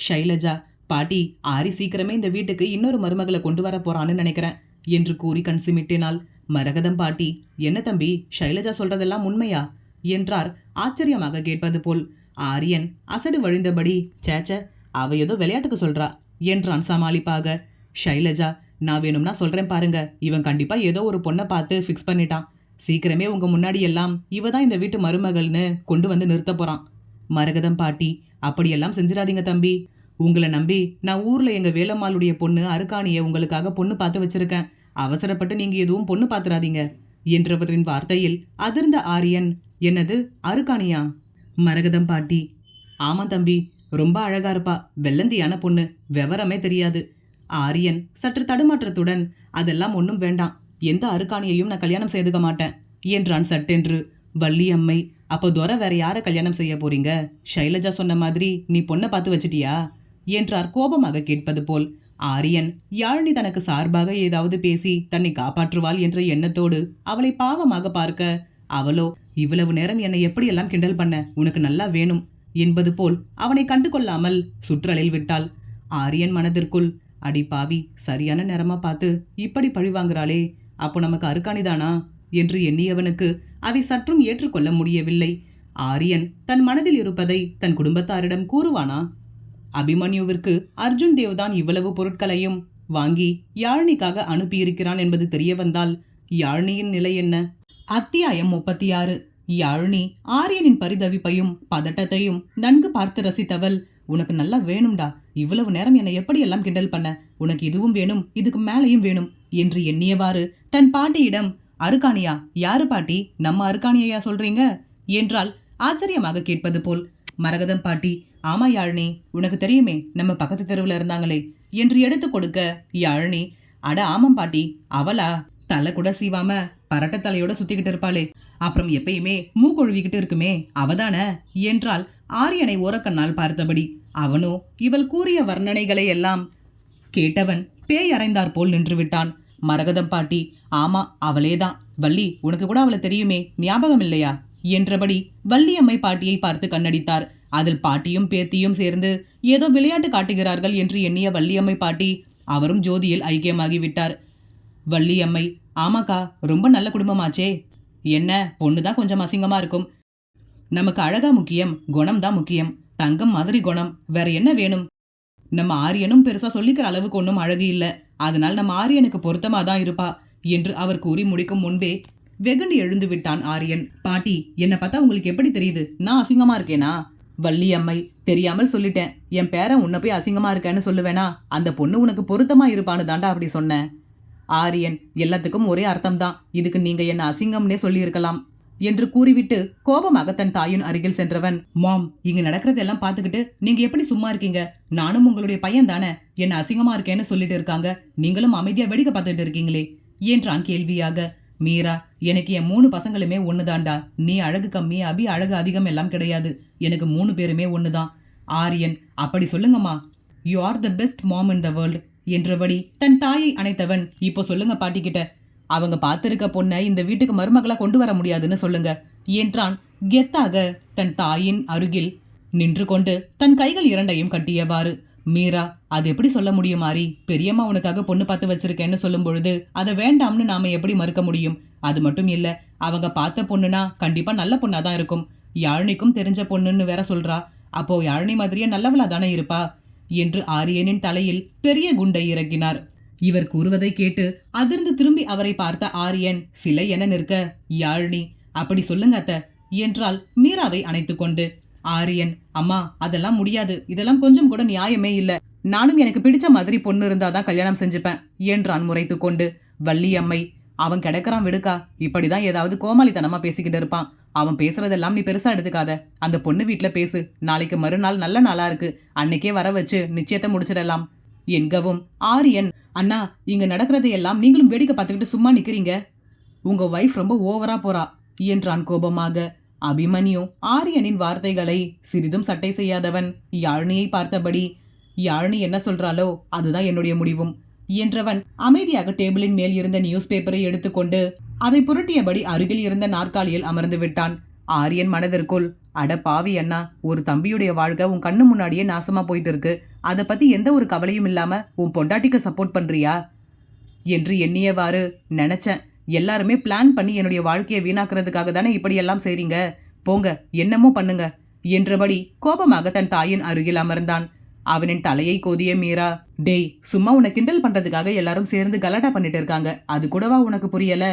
ஷைலஜா பாட்டி, ஆரி சீக்கிரமே இந்த வீட்டுக்கு இன்னொரு மருமகளை கொண்டு வர போறான்னு நினைக்கிறேன் என்று கூறி கண் சிமிட்டினாள். மரகதம் பாட்டி, என்ன தம்பி, ஷைலஜா சொல்றதெல்லாம் உண்மையா என்றார் ஆச்சரியமாக கேட்பது போல். ஆரியன் அசடு வழிந்தபடி, சேச்ச, அவ ஏதோ விளையாட்டுக்கு சொல்றா என்றான் சமாளிப்பாக. ஷைலஜா, நான் வேணும்னா சொல்றேன் பாருங்க, இவன் கண்டிப்பா ஏதோ ஒரு பொண்ணை பார்த்து ஃபிக்ஸ் பண்ணிட்டான், சீக்கிரமே உங்க முன்னாடி எல்லாம் இவ தான் இந்த வீட்டு மருமகள்னு கொண்டு வந்து நிறுத்த போறான். மரகதம் பாட்டி, அப்படியெல்லாம் செஞ்சிடாதீங்க தம்பி, உங்களை நம்பி நான் ஊர்ல எங்க வேலம்மாளுடைய பொண்ணு அருக்காணியை உங்களுக்காக பொண்ணு பார்த்து வச்சிருக்கேன், அவசரப்பட்டு நீங்க எதுவும் பொண்ணு பார்த்துறாதீங்க என்றவரின் வார்த்தையில் அதிர்ந்த ஆரியன், என்னது அருக்காணியா? மரகதம் பாட்டி, ஆமா தம்பி, ரொம்ப அழகா இருப்பா, வெள்ளந்தியான பொண்ணு, விவரமே தெரியாது. ஆரியன் சற்று தடுமாற்றத்துடன், அதெல்லாம் ஒன்றும் வேண்டாம், எந்த அருக்காணியையும் நான் கல்யாணம் செய்துக்க மாட்டேன் என்றான் சட்டென்று. வள்ளியம்மை, அப்போ துரை வேற யாரை கல்யாணம் செய்ய போறீங்க? ஷைலஜா சொன்ன மாதிரி நீ பொண்ணை பார்த்து வச்சிட்டியா என்றார் கோபமாக கேட்பது போல். ஆரியன் யாழினி தனக்கு சார்பாக ஏதாவது பேசி தன்னை காப்பாற்றுவாள் என்ற எண்ணத்தோடு அவளை பாவமாக பார்க்க, அவளோ இவ்வளவு நேரம் என்னை எப்படியெல்லாம் கிண்டல் பண்ண, உனக்கு நல்லா வேணும் என்பது போல் அவனை கண்டு கொள்ளாமல் சுற்றலில் விட்டாள். ஆரியன் மனதிற்குள், அடி பாவி, சரியான நேரமா பார்த்து இப்படி பழிவாங்கிறாளே, அப்போ நமக்கு அருக்காணிதானா என்று எண்ணியவனுக்கு அதை சற்றும் ஏற்றுக்கொள்ள முடியவில்லை. ஆரியன் தன் மனதில் இருப்பதை தன் குடும்பத்தாரிடம் கூறுவானா? அபிமன்யுவிற்கு அர்ஜுன் தேவ்தான் இவ்வளவு பொருட்களையும் வாங்கி யாழ்னிக்காக அனுப்பியிருக்கிறான் என்பது தெரிய வந்தால் யாழ்னியின் நிலை என்ன? அத்தியாயம் 36. யாழ்னி ஆரியனின் பரிதவிப்பையும் பதட்டத்தையும் நன்கு பார்த்து ரசித்தவள், உனக்கு நல்லா வேணும்டா, இவ்வளவு நேரம் என்னை எப்படியெல்லாம் கிண்டல் பண்ண, உனக்கு இதுவும் வேணும், இதுக்கு மேலையும் வேணும் என்று எண்ணியவாறு தன் பாட்டியிடம், அருக்காணியா? யாரு பாட்டி? நம்ம அருக்காணியா சொல்றீங்க என்றால் ஆச்சரியமாக கேட்பது போல். மரகதம் பாட்டி, ஆமா யாழ்னி, உனக்கு தெரியுமே, நம்ம பக்கத்து தெருவில் இருந்தாங்களே என்று எடுத்து கொடுக்க யாழ்னி, அட ஆமாம் பாட்டி, அவளா? தலை கூட சீவாம பரட்ட தலையோட சுத்திக்கிட்டு இருப்பாளே, அப்புறம் எப்பயுமே மூக்கொழுவிக்கிட்டு இருக்குமே, அவதானே என்றால் ஆரியனை ஓரக்கண்ணால் பார்த்தபடி. அவனோ இவள் கூறிய வர்ணனைகளை எல்லாம் கேட்டவன் பேய் அறைந்தார் போல் நின்று விட்டான். மரகதம் பாட்டி, ஆமா அவளேதான், வள்ளி, உனக்கு கூட அவளை தெரியுமே, ஞாபகம் இல்லையா என்றபடி வள்ளியம்மை பாட்டியை பார்த்து கண்ணடித்தார். அதில் பாட்டியும் பேத்தியும் சேர்ந்து ஏதோ விளையாட்டு காட்டுகிறார்கள் என்று எண்ணிய வள்ளியம்மை பாட்டி அவரும் ஜோதியில் ஐக்கியமாகிவிட்டார். வள்ளியம்மை, ஆமாக்கா, ரொம்ப நல்ல குடும்பமாச்சே. என்ன, பொண்ணுதான் கொஞ்சம் அசிங்கமா இருக்கும், நமக்கு அழகா முக்கியம், குணம் தான் முக்கியம், தங்கம் மாதிரி குணம், வேற என்ன வேணும்? நம்ம ஆரியனும் பெருசா சொல்லிக்கிற அளவுக்கு ஒன்றும் அழகு இல்லை, அதனால் நம்ம ஆரியனுக்கு பொருத்தமா தான் இருப்பா என்று அவர் கூறி முடிக்கும் முன்பே வெகுண்டு எழுந்து விட்டான் ஆரியன். பாட்டி, என்னை பார்த்தா உங்களுக்கு எப்படி தெரியுது, நான் அசிங்கமா இருக்கேனா? வள்ளியம்மை, தெரியாமல் சொல்லிட்டேன், என் பேரன் உன்னை போய் அசிங்கமா இருக்கேன்னு சொல்லுவேனா? அந்த பொண்ணு உனக்கு பொருத்தமா இருப்பான்னு தாண்டா அப்படி சொன்னேன். ஆரியன், எல்லாத்துக்கும் ஒரே அர்த்தம்தான், இதுக்கு நீங்க என்ன அசிங்கம்னே சொல்லியிருக்கலாம் என்று கூறிவிட்டு கோபமாக தன் தாயின் அருகில் சென்றவன், மாம், இங்க நடக்கிறதெல்லாம் பார்த்துக்கிட்டு நீங்க எப்படி சும்மா இருக்கீங்க? நானும் உங்களுடைய பையன் தானே, என்ன அசிங்கமா இருக்கேன்னு சொல்லிட்டு இருக்காங்க, நீங்களும் அமைதியா வேடிக்கை பார்த்துட்டு இருக்கீங்களே என்றான் கேள்வியாக. மீரா, எனக்கு என் 3 பசங்களுமே ஒண்ணுதான்டா, நீ அழகு கம்மி, அபி அழகு அதிகம் எல்லாம் கிடையாது, எனக்கு 3 பேருமே ஒண்ணுதான். ஆரியன், அப்படி சொல்லுங்கம்மா, you are the best mom in the world என்றபடி தன் தாயை அணைத்தவன், இப்போ சொல்லுங்க பாட்டி கிட்ட, அவங்க பார்த்திருக்க பொண்ணை இந்த வீட்டுக்கு மருமகளா கொண்டு வர முடியாதுன்னு சொல்லுங்க என்றான் கெத்தாக தன் தாயின் அருகில் நின்று கொண்டு தன் கைகள் 2ஐயும் கட்டியவாறு. மீரா, அது எப்படி சொல்ல முடியும் மாறி, பெரியம்மா உனக்காக பொண்ணு பார்த்து வச்சிருக்கேன்னு சொல்லும் பொழுது அதை வேண்டாம்னு நாம எப்படி மறுக்க முடியும்? அது மட்டும் இல்ல, அவங்க பார்த்த பொண்ணுனா கண்டிப்பா நல்ல பொண்ணாதான் இருக்கும், யாழ்னிக்கும் தெரிஞ்ச பொண்ணுன்னு வேற சொல்றா, அப்போ யாழ்னி மாதிரியே நல்லவளா தானே இருப்பா என்று ஆரியனின் தலையில் பெரிய குண்டை இறக்கினார். இவர் கூறுவதை கேட்டு அதிர்ந்து திரும்பி அவரை பார்த்த ஆரியன் சிலை என நிற்க, யாழ்னி, அப்படி சொல்லுங்க அத்த என்றால் மீராவை அணைத்து கொண்டு. ஆரியன், அம்மா, அதெல்லாம் முடியாது, இதெல்லாம் கொஞ்சம் கூட நியாயமே இல்ல, நானும் எனக்கு பிடிச்ச மாதிரி பொண்ணு இருந்தாதான் கல்யாணம் செஞ்சுப்பேன் என்றான் முறைத்து கொண்டு. வள்ளியம்மை, அவன் கிடைக்கிறான் விடுக்கா, இப்படிதான் ஏதாவது கோமாளித்தனமா பேசிக்கிட்டு இருப்பான், அவன் பேசுறதெல்லாம் நீ பெருசா எடுத்துக்காத, அந்த பொண்ணு வீட்டுல பேசு, நாளைக்கு மறுநாள் நல்ல நாளா இருக்கு, அன்னைக்கே வர வச்சு நிச்சயத்தை முடிச்சிடலாம் என்கவும். ஆரியன், அண்ணா, இங்க நடக்கிறதையெல்லாம் நீங்களும் வேடிக்கை பார்த்துக்கிட்டு சும்மா நிக்கிறீங்க, உங்க வைஃப் ரொம்ப ஓவரா போறா என்றான் கோபமாக. அபிமன்யு ஆரியனின் வார்த்தைகளை சிறிதும் சட்டை செய்யாதவன் யாழ்னியை பார்த்தபடி, யாழ்னி என்ன சொல்றாளோ அதுதான் என்னுடைய முடிவும் என்றவன் அமைதியாக டேபிளின் மேல் இருந்த நியூஸ் பேப்பரை எடுத்துக்கொண்டு அதை புரட்டியபடி அருகில் இருந்த நாற்காலியில் அமர்ந்து விட்டான். ஆரியன் மனதிற்குள், அட பாவி அண்ணா, ஒரு தம்பியுடைய வாழ்க்கை உன் கண்ணு முன்னாடியே நாசமா போயிட்டு இருக்கு, அதை பத்தி எந்த ஒரு கவலையும் இல்லாம உன் பொண்டாட்டிக்கு சப்போர்ட் பண்றியா என்று எண்ணியவாறு, நினைச்சேன், எல்லாருமே பிளான் பண்ணி என்னுடைய வாழ்க்கையை வீணாக்குறதுக்காக தானே இப்படியெல்லாம் செய்றீங்க, போங்க என்னமோ பண்ணுங்க என்றபடி கோபமாக தன் தாயின் அருகில் அமர்ந்தான். அவனின் தலையை கோதிய மீரா, டேய், சும்மா உன்னை கிண்டல் பண்றதுக்காக எல்லாரும் சேர்ந்து கலாட்டா பண்ணிட்டு இருக்காங்க, அது கூடவா உனக்கு புரியல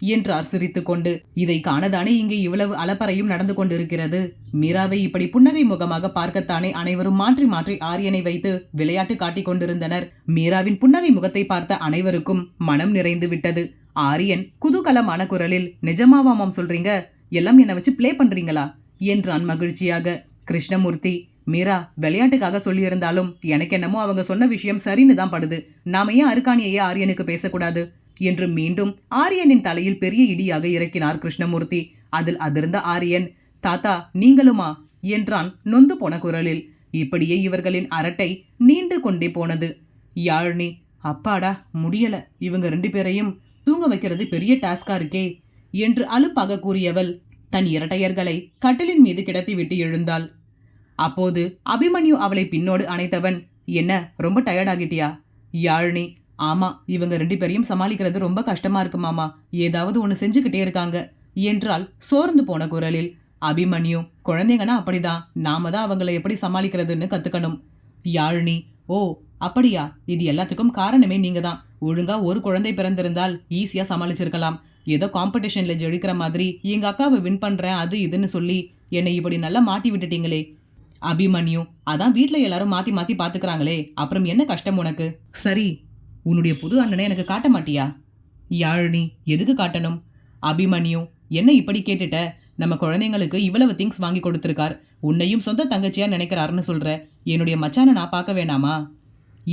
என்றார் சிரித்து கொண்டு. இதை காணதானே இங்கே இவ்வளவு அலப்பறையும் நடந்து கொண்டிருக்கிறது. மீராவை இப்படி புன்னகை முகமாக பார்க்கத்தானே அனைவரும் மாற்றி மாற்றி ஆரியனை வைத்து விளையாட்டு காட்டிக் கொண்டிருந்தனர். மீராவின் புன்னகை முகத்தை பார்த்த அனைவருக்கும் மனம் நிறைந்து விட்டது. ஆரியன் குதூகலமான குரலில், நிஜமாவாமாம் சொல்றீங்க, எல்லாம் என்னை வச்சு பிளே பண்றீங்களா என்றான் மகிழ்ச்சியாக. கிருஷ்ணமூர்த்தி, மீரா விளையாட்டுக்காக சொல்லியிருந்தாலும் எனக்கு என்னமோ அவங்க சொன்ன விஷயம் சரின்னு தான் படுது, நாம ஏன் அருக்காணியையே ஆரியனுக்கு பேசக்கூடாது என்று மீண்டும் ஆரியனின் தலையில் பெரிய இடியாக இறக்கினார் கிருஷ்ணமூர்த்தி. அதில் அதிர்ந்த ஆரியன், தாத்தா நீங்களுமா என்றான் நொந்து போன குரலில். இப்படியே இவர்களின் அரட்டை நீண்டு கொண்டே போனது. யாழ்னி, அப்பாடா முடியல, இவங்க 2 பேரையும் தூங்க வைக்கிறது பெரிய டாஸ்கா இருக்கே என்று அலுப்பாக கூறியவள் தன் இரட்டையர்களை கட்டிலின் மீது கிடத்திவிட்டு எழுந்தாள். அப்போது அபிமன்யு அவளை பின்னோடு அணைத்தவன், என்ன ரொம்ப டயர்டாகிட்டியா? யாழ்னி, ஆமா, இவங்க 2 பேரையும் சமாளிக்கிறது ரொம்ப கஷ்டமா இருக்கு மாமா, ஏதாவது ஒன்று செஞ்சுக்கிட்டே இருக்காங்க என்றால் சோர்ந்து போன குரலில். அபிமன்யு, குழந்தைங்கன்னா அப்படிதான், நாம தான் அவங்கள எப்படி சமாளிக்கிறதுன்னு கத்துக்கணும். யாழினி, ஓ அப்படியா, இது எல்லாத்துக்கும் காரணமே நீங்க தான். ஒழுங்கா ஒரு குழந்தை பிறந்திருந்தால் ஈஸியா சமாளிச்சிருக்கலாம். ஏதோ காம்படிஷன்ல ஜெயிக்கிற மாதிரி எங்க அக்காவை வின் பண்றேன் அது இதுன்னு சொல்லி என்னை இப்படி நல்லா மாட்டி விட்டுட்டீங்களே. அபிமன்யு, அதான் வீட்ல எல்லாரும் மாத்தி மாத்தி பாத்துக்கிறாங்களே, அப்புறம் என்ன கஷ்டம் உனக்கு? சரி, உன்னுடைய புது அண்ணனை எனக்கு காட்ட மாட்டியா? யாழினி, எதுக்கு காட்டணும்? அபிமன்யு, என்ன இப்படி கேட்டுட்ட? நம்ம குழந்தைங்களுக்கு இவ்வளவு திங்ஸ் வாங்கி கொடுத்துருக்கார், உன்னையும் சொந்த தங்கச்சியா நினைக்கிறாருன்னு சொல்ற. என்னுடைய மச்சானை நான் பார்க்க வேணாமா?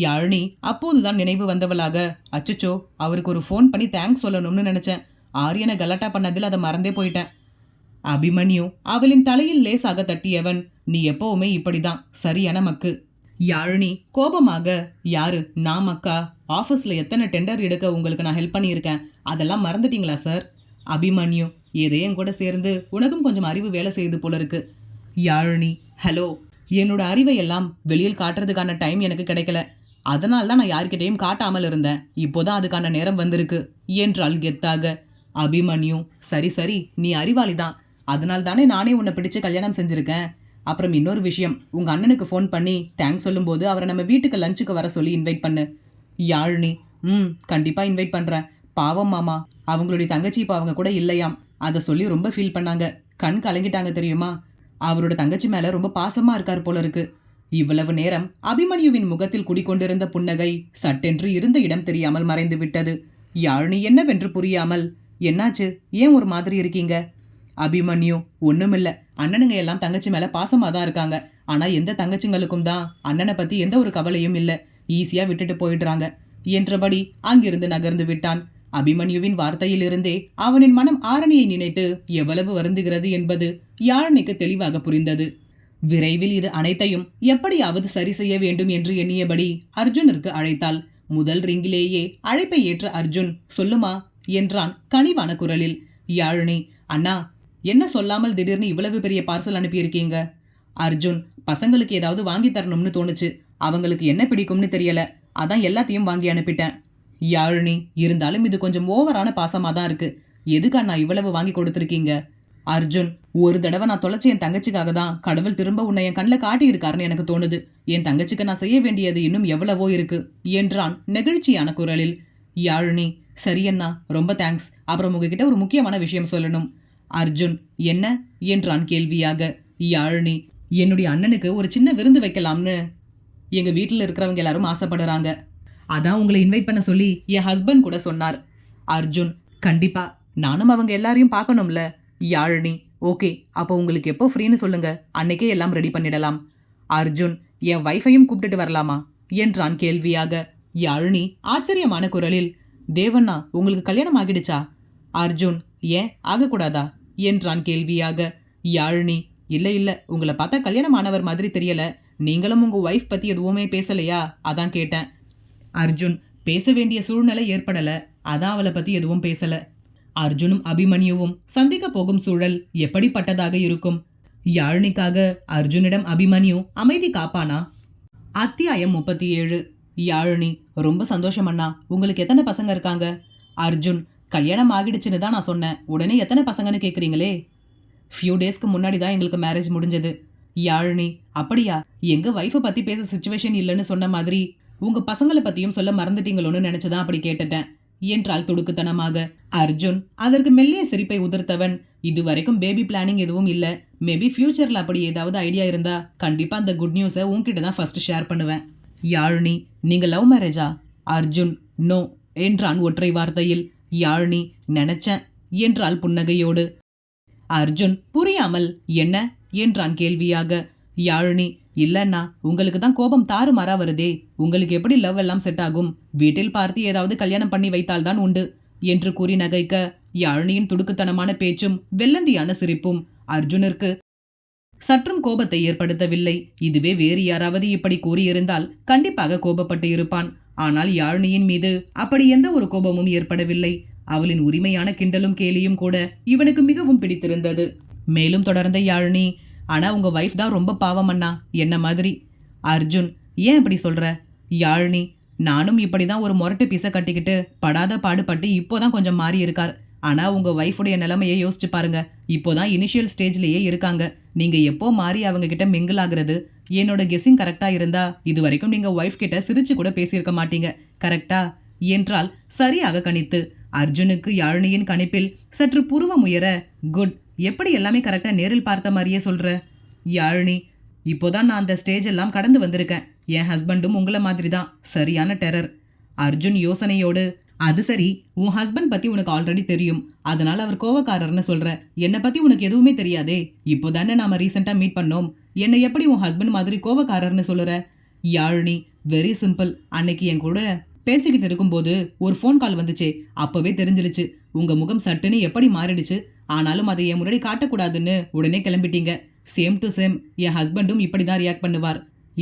யாழினி அப்போதுதான் நினைவு வந்தவளாக, அச்சச்சோ, அவருக்கு ஒரு ஃபோன் பண்ணி தேங்க்ஸ் சொல்லணும்னு நினைச்சேன். ஆரியனை கலாட்டா பண்ணதில் அதை மறந்தே போயிட்டேன். அபிமன்யு அவளின் தலையில் லேசாக தட்டியவன், நீ எப்பவுமே இப்படிதான், சரியான மக்கு. யாழினி கோபமாக, யாரு நான் மக்கா? ஆஃபீஸில் எத்தனை டெண்டர் எடுக்க உங்களுக்கு நான் ஹெல்ப் பண்ணியிருக்கேன், அதெல்லாம் மறந்துட்டீங்களா சார்? அபிமன்யு, எதையும் கூட சேர்ந்து உனக்கும் கொஞ்சம் அறிவு வேலை செய்யுது போல இருக்கு. யாழினி, ஹலோ, என்னோட அறிவை எல்லாம் வெளியில் காட்டுறதுக்கான டைம் எனக்கு கிடைக்கல. அதனால தான் நான் யார்கிட்டையும் காட்டாமல் இருந்தேன். இப்போதான் அதுக்கான நேரம் வந்திருக்கு என்றாள் கெத்தாக. அபிமன்யு, சரி சரி, நீ அறிவாளி தான், அதனால தானே நானே உன்னை பிடிச்சு கல்யாணம் செஞ்சிருக்கேன். அப்புறம் இன்னொரு விஷயம், உங்க அண்ணனுக்கு ஃபோன் பண்ணி தேங்க்ஸ் சொல்லும்போது அவரை நம்ம வீட்டுக்கு லஞ்சுக்கு வர சொல்லி இன்வைட் பண்ணு. யாழினி, கண்டிப்பா இன்வைட் பண்றேன். பாவம் மாமா, அவங்களுடைய தங்கச்சி இப்போ அவங்க கூட இல்லையாம். அதை சொல்லி ரொம்ப ஃபீல் பண்ணாங்க. கண் கலங்கிட்டாங்க தெரியுமா? அவரோட தங்கச்சி மேல ரொம்ப பாசமா இருக்கார் போல இருக்கு. இவ்வளவு நேரம் அபிமன்யுவின் முகத்தில் குடிக்கொண்டிருந்த புன்னகை சட்டென்று இருந்த இடம் தெரியாமல் மறைந்து விட்டது. யாழினி என்னவென்று புரியாமல், என்னாச்சு, ஏன் ஒரு மாதிரி இருக்கீங்க? அபிமன்யு, ஒண்ணுமில்ல, அண்ணனுங்க எல்லாம் தங்கச்சி மேல பாசமா தான் இருக்காங்க. ஆனா எந்த தங்கச்சிங்களுக்கும் தான் அண்ணனை பத்தி எந்த ஒரு கவலையும் இல்ல, ஈஸியா விட்டுட்டு போயிடுறாங்க என்றபடி அங்கிருந்து நகர்ந்து விட்டான். அபிமன்யுவின் வார்த்தையிலிருந்தே அவனின் மனம் ஆரணியை நினைத்து எவ்வளவு வருந்துகிறது என்பது யாழினிக்கு தெளிவாக புரிந்தது. விரைவில் இது அனைத்தையும் எப்படியாவது சரி செய்ய வேண்டும் என்று எண்ணியபடி அர்ஜுனிற்கு அழைத்தாள். முதல் ரிங்கிலேயே அழைப்பை ஏற்ற அர்ஜுன், சொல்லுமா என்றான் கனிவான குரலில். யாழினி, அண்ணா, என்ன சொல்லாமல் திடீர்னு இவ்வளவு பெரிய பார்சல் அனுப்பியிருக்கீங்க? அர்ஜுன், பசங்களுக்கு ஏதாவது வாங்கி தரணும்னு தோணுச்சு, அவங்களுக்கு என்ன பிடிக்கும்னு தெரியல, அதான் எல்லாத்தையும் வாங்கி அனுப்பிட்டேன். யாழினி, இருந்தாலும் இது கொஞ்சம் ஓவரான பாசமா தான் இருக்கு. எதுக்கு அண்ணா இவ்வளவு வாங்கி கொடுத்துருக்கீங்க? அர்ஜுன், ஒரு தடவை நான் தொலைச்ச என் தங்கச்சிக்காக தான் கடவுள் திரும்ப உன்னை என் கண்ணில் காட்டியிருக்காருன்னு எனக்கு தோணுது. என் தங்கச்சிக்கு நான் செய்ய வேண்டியது இன்னும் எவ்வளவோ இருக்கு என்றான் நெகிழ்ச்சியான குரலில். யாழினி, சரியண்ணா, ரொம்ப தேங்க்ஸ். அப்புறம் உங்ககிட்ட ஒரு முக்கியமான விஷயம் சொல்லணும். அர்ஜுன், என்ன என்றான் கேள்வியாக. யாழினி, என்னுடைய அண்ணனுக்கு ஒரு சின்ன விருந்து வைக்கலாம்னு எங்க வீட்டில் இருக்கிறவங்க எல்லாரும் ஆசைப்படுறாங்க. அதான் உங்களை இன்வைட் பண்ண சொல்லி என் ஹஸ்பண்ட் கூட சொன்னார். அர்ஜுன், கண்டிப்பா, நானும் அவங்க எல்லாரையும் பார்க்கணும்ல. யாழினி, ஓகே, அப்போ உங்களுக்கு எப்போ ஃப்ரீன்னு சொல்லுங்க, அன்னைக்கே எல்லாம் ரெடி பண்ணிடலாம். அர்ஜுன், என் வைஃபையும் கூப்பிட்டுட்டு வரலாமா என்றான் கேள்வியாக. யாழினி ஆச்சரியமான குரலில், தேவண்ணா, உங்களுக்கு கல்யாணம் ஆகிடுச்சா? அர்ஜுன், ஏன் ஆகக்கூடாதா என்றான் கேள்வியாக. யாழினி, இல்லை இல்லை, உங்களை பார்த்தா கல்யாணம் ஆனவர் மாதிரி தெரியல. நீங்களும் உங்க ஒய்ஃப் பத்தி எதுவுமே பேசலையா, அதான் கேட்டேன். அர்ஜுன், பேச வேண்டிய சூழ்நிலை ஏற்படல, அதான் அவளை பத்தி எதுவும் பேசல. அர்ஜுனும் அபிமன்யுவும் சந்திக்க போகும் சூழல் எப்படிப்பட்டதாக இருக்கும்? யாழினிக்காக அர்ஜுனிடம் அபிமன்யு அமைதி காப்பானா? அத்தியாயம் 37. யாழினி, ரொம்ப சந்தோஷம் அண்ணா. உங்களுக்கு எத்தனை பசங்க இருக்காங்க? அர்ஜுன், கல்யாணம் ஆகிடுச்சுன்னு தான் நான் சொன்னேன், உடனே எத்தனை பசங்கன்னு கேட்குறீங்களே? ஃபியூ டேஸ்க்கு முன்னாடி தான் எங்களுக்கு மேரேஜ் முடிஞ்சது. யாழினி, அப்படியா? எங்க வைஃபை பத்தி பேச சிச்சுவேஷன் இல்லைன்னு சொன்ன மாதிரி உங்க பசங்களை பத்தியும் சொல்ல மறந்துட்டீங்களோன்னு நினைச்சுதான் அப்படி கேட்டுட்டேன் என்றால் துடுக்குத்தனமாக. அர்ஜுன் அதற்கு மெல்லிய சிரிப்பை உதிர்த்தவன், இதுவரைக்கும் பேபி பிளானிங் எதுவும் இல்ல, மேபி ஃபியூச்சர்ல அப்படி ஏதாவது ஐடியா இருந்தா கண்டிப்பா அந்த குட் நியூஸை உன்கிட்ட தான் ஃபர்ஸ்ட் ஷேர் பண்ணுவேன். யாழினி, நீங்க லவ் மேரேஜா? அர்ஜுன், நோ என்றான் ஒற்றை வார்த்தையில். யாழினி, நினைச்சேன் என்றாள் புன்னகையோடு. அர்ஜுன் புரியாமல், என்ன என்றான் கேள்வியாக. யாழினி, இல்லன்னா உங்களுக்கு தான் கோபம் தாறுமாறா வருதே, உங்களுக்கு எப்படி லவ் எல்லாம் செட் ஆகும்? வீட்டில் பார்த்து ஏதாவது கல்யாணம் பண்ணி வைத்தால்தான் உண்டு என்று கூறி நகைக்க, யாழினியின் துடுக்குத்தனமான பேச்சும் வெள்ளந்தியான சிரிப்பும் அர்ஜுனிற்கு சற்றும் கோபத்தை ஏற்படுத்தவில்லை. இதுவே வேறு யாராவது இப்படி கூறியிருந்தால் கண்டிப்பாக கோபப்பட்டு இருப்பான். ஆனால் யாழினியின் மீது அப்படி எந்த ஒரு கோபமும் ஏற்படவில்லை. அவளின் உரிமையான கிண்டலும் கேலியும் கூட இவனுக்கு மிகவும் பிடித்திருந்தது. மேலும் தொடர்ந்த யாழினி, ஆனா உங்க வைஃப் தான் ரொம்ப பாவம் அண்ணா, என்ன மாதிரி. அர்ஜுன், ஏன் இப்படி சொல்ற? யாழினி, நானும் இப்படிதான் ஒரு முரட்டு பீச கட்டிக்கிட்டு படாத பாடுபட்டு இப்போதான் கொஞ்சம் மாறி இருக்கார். ஆனா உங்க ஒய்ஃபுடைய நிலைமையை யோசிச்சு பாருங்க. இப்போதான் இனிஷியல் ஸ்டேஜ்லயே இருக்காங்க. நீங்க எப்போ மாறி அவங்க கிட்ட மிங்கிள் ஆகுறது? என்னோட கெஸ்ஸிங் கரெக்டா இருந்தா இது வரைக்கும் நீங்க ஒய்ஃப் கிட்ட சிரிச்சு கூட பேசியிருக்க மாட்டீங்க, கரெக்டா என்றால் சரியாக கணித்து. அர்ஜுனுக்கு யாழினியின் கணிப்பில் சற்று புருவம் உயர, குட், எப்படி எல்லாமே கரெக்டா நேரில் பார்த்த மாதிரியே சொல்ற? யாழினி, இப்போதான் நான் அந்த ஸ்டேஜ் எல்லாம் கடந்து வந்திருக்கேன். என் ஹஸ்பண்டும் உங்களை மாதிரி தான், சரியான டெரர். அர்ஜுன் யோசனையோடு, அது சரி, உன் ஹஸ்பண்ட் பத்தி உனக்கு ஆல்ரெடி தெரியும், அதனால அவர் கோவக்காரர்னு சொல்ற. என்னை பத்தி உனக்கு எதுவுமே தெரியாதே. இப்போதானே நாம ரீசெண்டா மீட் பண்ணோம். என்னை எப்படி உன் ஹஸ்பண்ட் மாதிரி கோவக்காரர்னு சொல்லுற? Yazhini, very simple. அன்னைக்கு என் கூட பேசிக்கிட்டு இருக்கும்போது ஒரு ஃபோன் கால் வந்துச்சே, அப்பவே தெரிஞ்சிடுச்சு. உங்க முகம் சட்டுன்னு எப்படி மாறிடுச்சு. ஆனாலும் அதை என் முன்னாடி காட்டக்கூடாதுன்னு உடனே கிளம்பிட்டீங்க. Same to same. என் ஹஸ்பண்டும் இப்படிதான் ரியாக்ட் பண்ணுவார்.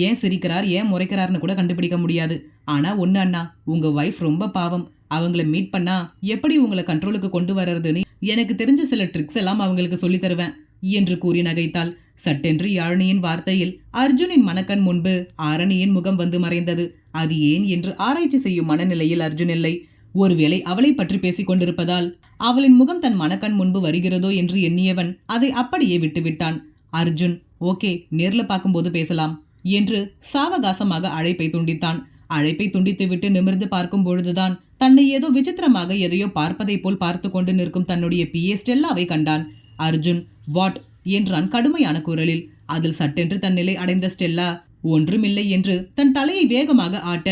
ஏன் சிரிக்கிறார், ஏன் முறைக்கிறார்னு கூட கண்டுபிடிக்க முடியாது. ஆனா ஒண்ணு அண்ணா, உங்க ஒய்ஃப் ரொம்ப பாவம். அவங்கள மீட் பண்ணா எப்படி உங்களை கண்ட்ரோலுக்கு கொண்டு வர்றதுன்னு எனக்கு தெரிஞ்ச சில ட்ரிக்ஸ் எல்லாம் அவங்களுக்கு சொல்லி தருவேன் என்று கூறி நகைத்தாள். சட்டென்று யாழினியின் வார்த்தையில் அர்ஜுனின் மனக்கண் முன்பு ஆரணியின் முகம் வந்து மறைந்தது. அது ஏன் என்று ஆராய்ச்சி செய்யும் மனநிலையில் அர்ஜுன் இல்லை. ஒருவேளை அவளை பற்றி பேசிக் கொண்டிருப்பதால் அவளின் முகம் தன் மனக்கண் முன்பு வருகிறதோ என்று எண்ணியவன் அதை அப்படியே விட்டுவிட்டான். அர்ஜுன், ஓகே, நேர்ல பார்க்கும்போது பேசலாம் என்று சாவகாசமாக அழைப்பை துண்டித்தான். அழைப்பை துண்டித்துவிட்டு நிமிர்ந்து பார்க்கும் பொழுதுதான் தன்னை ஏதோ விசித்திரமாக எதையோ பார்ப்பதை போல் பார்த்து கொண்டு நிற்கும் தன்னுடைய பிஏ ஸ்டெல்லாவை கண்டான். அர்ஜுன், வாட் என்றான் கடுமையான குரலில். அதில் சட்டென்று தன் நிலை அடைந்த ஸ்டெல்லா ஒன்றுமில்லை என்று தன் தலையை வேகமாக ஆட்ட,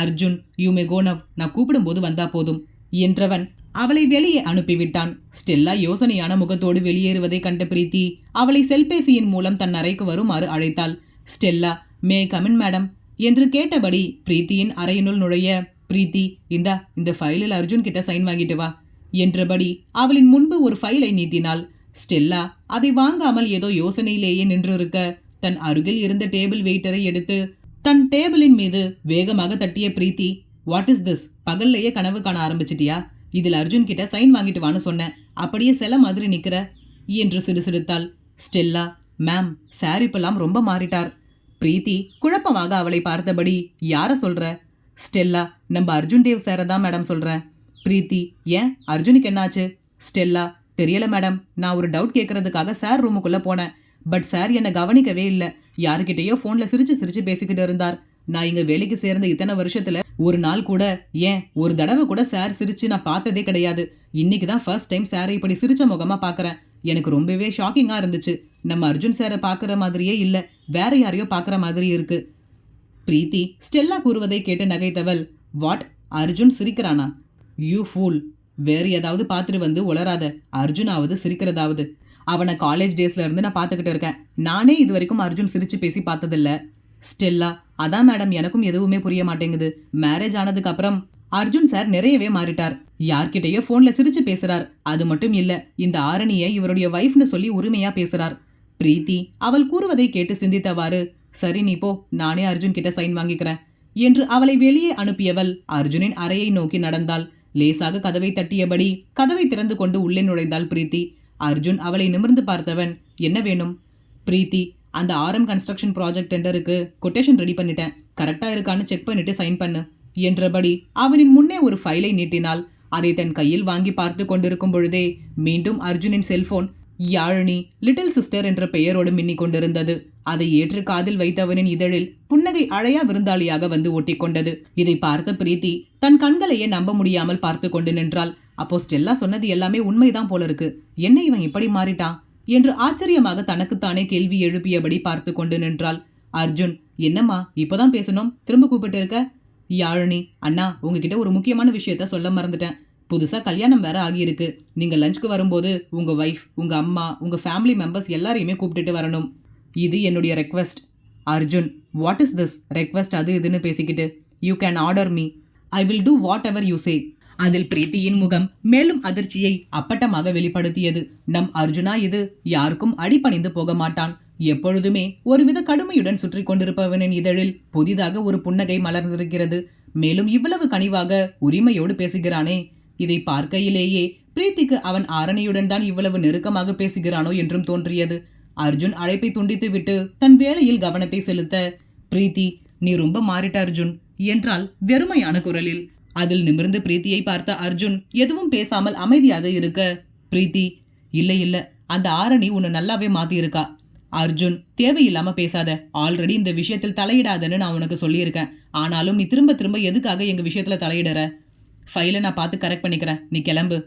Arjun, you may go now, நான் கூப்பிடும்போது வந்தா போதும் என்றவன் அவளை வெளியே அனுப்பிவிட்டான். ஸ்டெல்லா யோசனையான முகத்தோடு வெளியேறுவதை கண்ட பிரீத்தி அவளை செல்பேசியின் மூலம் தன் அறைக்கு வருமாறு அழைத்தாள். ஸ்டெல்லா, மே கமின் மேடம் என்று கேட்டபடி பிரீத்தியின் அறையினுள் நுழைய, பிரீத்தி, இந்த ஃபைலில் அர்ஜுன் கிட்ட சைன் வாங்கிட்டு வா என்றபடி அவளின் முன்பு ஒரு ஃபைலை நீட்டினாள். ஸ்டெல்லா அதை வாங்காமல் ஏதோ யோசனையிலேயே நின்றிருக்க தன் அருகில் இருந்த டேபிள் வெயிட்டரை எடுத்து தன் டேபிளின் மீது வேகமாக தட்டிய பிரீத்தி, வாட் இஸ் திஸ்? பகல்லையே கனவு காண ஆரம்பிச்சிட்டியா? இதில் அர்ஜுன் கிட்ட சைன் வாங்கிட்டு வான்னு சொன்னேன், அப்படியே சில மாதிரி நிக்கிற என்று சிடுசிடுத்தாள். ஸ்டெல்லா, மேம், சார் இப்பெல்லாம் ரொம்ப மாறிட்டார். பிரீத்தி குழப்பமாக அவளை பார்த்தபடி, யார சொல்ற? ஸ்டெல்லா, நம்ம அர்ஜுன் தேவ் சாரை தான் மேடம் சொல்றேன். பிரீத்தி, ஏன், அர்ஜுனுக்கு என்னாச்சு? ஸ்டெல்லா, தெரியல மேடம், நான் ஒரு டவுட் கேட்கறதுக்காக சார் ரூமுக்குள்ள போனேன். பட் சார் என்னை கவனிக்கவே இல்லை. யாருக்கிட்டையோ ஃபோனில் சிரிச்சு பேசிக்கிட்டு இருந்தார். நான் இங்கே வேலைக்கு சேர்ந்த இத்தனை வருஷத்துல ஒரு நாள் கூட, ஏன் ஒரு தடவை கூட சார் சிரிச்சு நான் பார்த்ததே கிடையாது. இன்னைக்கு தான் ஃபர்ஸ்ட் டைம் சாரை இப்படி சிரிச்ச முகமாக பார்க்குறேன். எனக்கு ரொம்பவே ஷாக்கிங்காக இருந்துச்சு. நம்ம அர்ஜுன் சாரை பார்க்குற மாதிரியே இல்லை, வேற யாரையோ பார்க்குற மாதிரி இருக்கு. பிரீத்தி ஸ்டெல்லா கூறுவதை கேட்டு நகைத்தவள், வாட், அர்ஜுன் சிரிக்கிறானா? யூ ஃபூல், வேறு ஏதாவது பார்த்துட்டு வந்து உளராத. அர்ஜுனாவது சிரிக்கிறதாவது. அவனை காலேஜ் டேஸ்ல இருந்து நான் பார்த்துக்கிட்டு இருக்கேன். நானே இது வரைக்கும் அர்ஜுன் சிரிச்சு பேசி பார்த்ததில்ல. ஸ்டெல்லா, அதான் மேடம், எனக்கும் எதுவுமே புரிய மாட்டேங்குது. மேரேஜ் ஆனதுக்கு அப்புறம் அர்ஜுன் சார் நிறையவே மாறிட்டார். யார்கிட்டயோ ஃபோன்ல சிரிச்சு பேசுறார். அது மட்டும் இல்ல, இந்த ஆரணியை இவருடைய வைஃப்னு சொல்லி உரிமையா பேசுறார். பிரீத்தி அவள் கூறுவதை கேட்டு சிந்தித்தவாறு, சரி நீ போ, நானே அர்ஜுன் கிட்ட சைன் வாங்கிக்கிறேன் என்று அவளை வெளியே அனுப்பியவள் அர்ஜுனின் அறையை நோக்கி நடந்தாள். லேசாக கதவை தட்டியபடி கதவை திறந்து கொண்டு உள்ளே நுழைந்தாள் பிரீத்தி. அர்ஜுன் அவளை நிமிர்ந்து பார்த்தவன், என்ன வேணும்? பிரீத்தி, அந்த ஆர்எம் கன்ஸ்ட்ரக்ஷன் ப்ராஜெக்ட் டெண்டருக்கு கொட்டேஷன் ரெடி பண்ணிட்டேன், கரெக்டா இருக்கான்னு செக் பண்ணிட்டு சைன் பண்ணு என்றபடி அவனின் முன்னே ஒரு ஃபைலை நீட்டினாள். அதை தன் கையில் வாங்கி பார்த்து கொண்டிருக்கும் பொழுதே மீண்டும் அர்ஜுனின் செல்போன் யாழினி லிட்டில் சிஸ்டர் என்ற பெயரோடு மின்னிக் கொண்டிருந்தது. அதை ஏற்று காதில் வைத்தவனின் இதழில் புன்னகை அழையா விருந்தாளியாக வந்து ஒட்டிக்கொண்டது. இதை பார்த்த பிரீத்தி தன் கண்களையே நம்ப முடியாமல் பார்த்து கொண்டு நின்றாள். அப்போ ஸ்டெல்லா சொன்னது எல்லாமே உண்மைதான் போல இருக்கு. என்ன இவன் இப்படி மாறிட்டான் என்று ஆச்சரியமாக தனக்குத்தானே கேள்வி எழுப்பியபடி பார்த்து கொண்டு நின்றாள். அர்ஜுன், என்னம்மா இப்போதான் பேசணும், திரும்ப கூப்பிட்டு இருக்க? யாழினி, அண்ணா, உங்ககிட்ட ஒரு முக்கியமான விஷயத்த சொல்ல மறந்துட்டேன். புதுசா கல்யாணம் வேற ஆகியிருக்கு. நீங்க லஞ்சுக்கு வரும்போது உங்க வைஃப், உங்க அம்மா, உங்க ஃபேமிலி மெம்பர்ஸ் எல்லாரையுமே கூப்பிட்டுட்டு வரணும். இது என்னுடைய request. Arjun, what is this request? அது இதுன்னு பேசிக்கிட்டு, you can order me, I will do what ever you say. அதில் பிரீத்தியின் முகம் மேலும் அதிர்ச்சியை அப்பட்டமாக வெளிப்படுத்தியது. நம் அர்ஜுனா இது யாருக்கும் அடிபணிந்து போக மாட்டான். எப்பொழுதுமே ஒருவித கடுமையுடன் சுற்றி கொண்டிருப்பவனின் இதழில் புதிதாக ஒரு புன்னகை மலர்ந்திருக்கிறது. மேலும் இவ்வளவு கனிவாக உரிமையோடு பேசுகிறானே, இதை பார்க்கையிலேயே பிரீத்திக்கு அவன் ஆரணியுடன் தான் இவ்வளவு நெருக்கமாக பேசுகிறானோ என்றும் தோன்றியது. அர்ஜுன் அழைப்பை துண்டித்து விட்டு தன் வேலையில் கவனத்தை செலுத்த, பிரீத்தி, நீ ரொம்ப மாறிட்ட அர்ஜுன் என்றால் வெறுமையான குரலில். அதில் நிமிர்ந்து பிரீத்தியை பார்த்த அர்ஜுன் எதுவும் பேசாமல் அமைதியாக இருக்க, பிரீத்தி, இல்லை இல்லை, அந்த ஆரணி உன்னை நல்லாவே மாத்தியிருக்கா. அர்ஜுன், தேவையில்லாம பேசாத. ஆல்ரெடி இந்த விஷயத்தில் தலையிடாதன்னு நான் உனக்கு சொல்லியிருக்கேன். ஆனாலும் நீ திரும்ப திரும்ப எதுக்காக எங்க விஷயத்துல தலையிடற? ஃபைலை நான் பார்த்து கரெக்ட் பண்ணிக்கிறேன், நீ கிளம்பு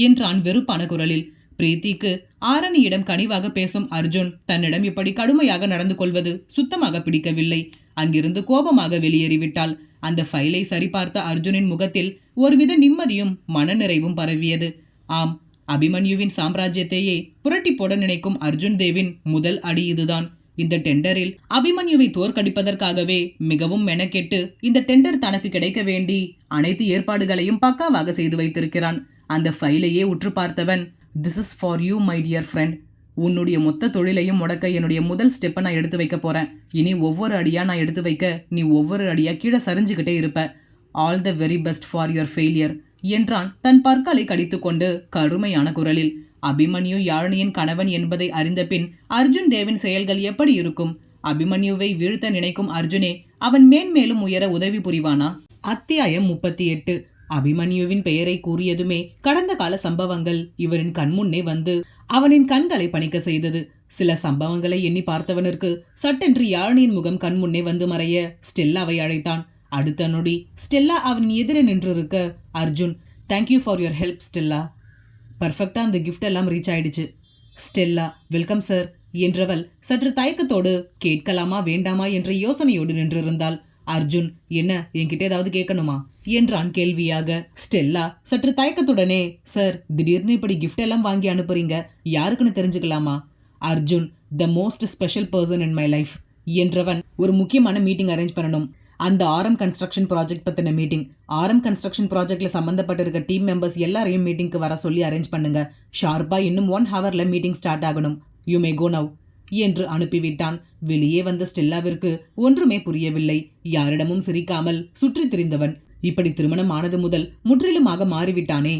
என்றான் வெறுப்பான குரலில். பிரீத்திக்கு ஆரணியிடம் கனிவாக பேசும் அர்ஜுன் தன்னிடம் இப்படி கடுமையாக நடந்து கொள்வது சுத்தமாக பிடிக்கவில்லை. அங்கிருந்து கோபமாக வெளியேறிவிட்டாள். அந்த ஃபைலை சரிபார்த்த அர்ஜுனின் முகத்தில் ஒருவித நிம்மதியும் மனநிறைவும் பரவியது. ஆம், அபிமன்யுவின் சாம்ராஜ்யத்தையே புரட்டி போட நினைக்கும் அர்ஜுன் தேவின் முதல் அடி இதுதான். இந்த டெண்டரில் அபிமன்யுவை தோற்கடிப்பதற்காகவே மிகவும் மெனக்கெட்டு இந்த டெண்டர் தனக்கு கிடைக்க வேண்டி அனைத்து ஏற்பாடுகளையும் பக்காவாக செய்து வைத்திருக்கிறான். அந்த ஃபைலையே உற்று பார்த்தவன், this is for you my dear friend. உன்னுடைய மொத்த தொழிலையும் முடக்க என்னுடைய முதல் ஸ்டெப்பை நான் எடுத்து வைக்க போறேன். இனி ஒவ்வொரு அடியா நான் எடுத்து வைக்க நீ ஒவ்வொரு அடியா கீழே சரிஞ்சுக்கிட்டே இருப்ப. All the very best for your failure என்றான் தன் பற்களை கடித்துக்கொண்டு கடுமையான குரலில். அபிமன்யு யாழினியின் கணவன் என்பதை அறிந்த பின் அர்ஜுன் தேவின் செயல்கள் எப்படி இருக்கும்? அபிமன்யுவை வீழ்த்த நினைக்கும் அர்ஜுனே அவன் மேன்மேலும் உயர உதவி புரிவானா? அத்தியாயம் 38. அபிமன்யுவின் பெயரை கூறியதுமே கடந்த கால சம்பவங்கள் இவரின் கண்முன்னே வந்து அவனின் கண்களை பணிக்க செய்தது. சில சம்பவங்களை எண்ணி பார்த்தவனுக்கு சட்டென்று யாழினியின் முகம் கண்முன்னே வந்து மறைய ஸ்டெல்லாவை அழைத்தான். அடுத்த நொடி ஸ்டெல்லா அவனின் எதிரே நின்றிருக்க, Arjun, thank you for your help Stella. பர்ஃபெக்டா அந்த கிஃப்ட் எல்லாம் ரீச் ஆயிடுச்சு. ஸ்டெல்லா, வெல்கம் சார் என்றவள் சற்று தயக்கத்தோடு கேட்கலாமா வேண்டாமா என்ற யோசனையோடு நின்றிருந்தாள். அர்ஜுன், என்ன, என்கிட்ட ஏதாவது கேட்கணுமா என்றான் கேள்வியாக. ஸ்டெல்லா சற்று தயக்கத்துடனே, சார், திடீர்னு இப்படி கிஃப்ட் எல்லாம் வாங்கி அனுப்புறீங்க, யாருக்குன்னு தெரிஞ்சுக்கலாமா? Arjun, the most special person in my life என்றவன், ஒரு முக்கியமான மீட்டிங் அரேஞ்ச் பண்ணணும். அந்த ஆரம் கன்ஸ்ட்ரக்ஷன் ப்ராஜெக்ட் பற்றின மீட்டிங். ஆரம் கன்ஸ்ட்ரக்ஷன் ப்ராஜெக்ட்ல சம்பந்தப்பட்டிருக்க டீம் மெம்பர்ஸ் எல்லாரையும் மீட்டிங்க்கு வர சொல்லி அரேஞ்ச் பண்ணுங்க. ஷார்ப்பா இன்னும் 1 ஹவர்ல மீட்டிங் ஸ்டார்ட் ஆகணும். யூ மே கோ நவ் என்று அனுப்பிவிட்டான். வெளியே வந்த ஸ்டெல்லாவிற்கு ஒன்றுமே புரியவில்லை. யாரிடமும் சிரிக்காமல் சுற்றி திரிந்தவன் இப்படி திருமணம் ஆனது முதல் முற்றிலுமாக மாறிவிட்டானே.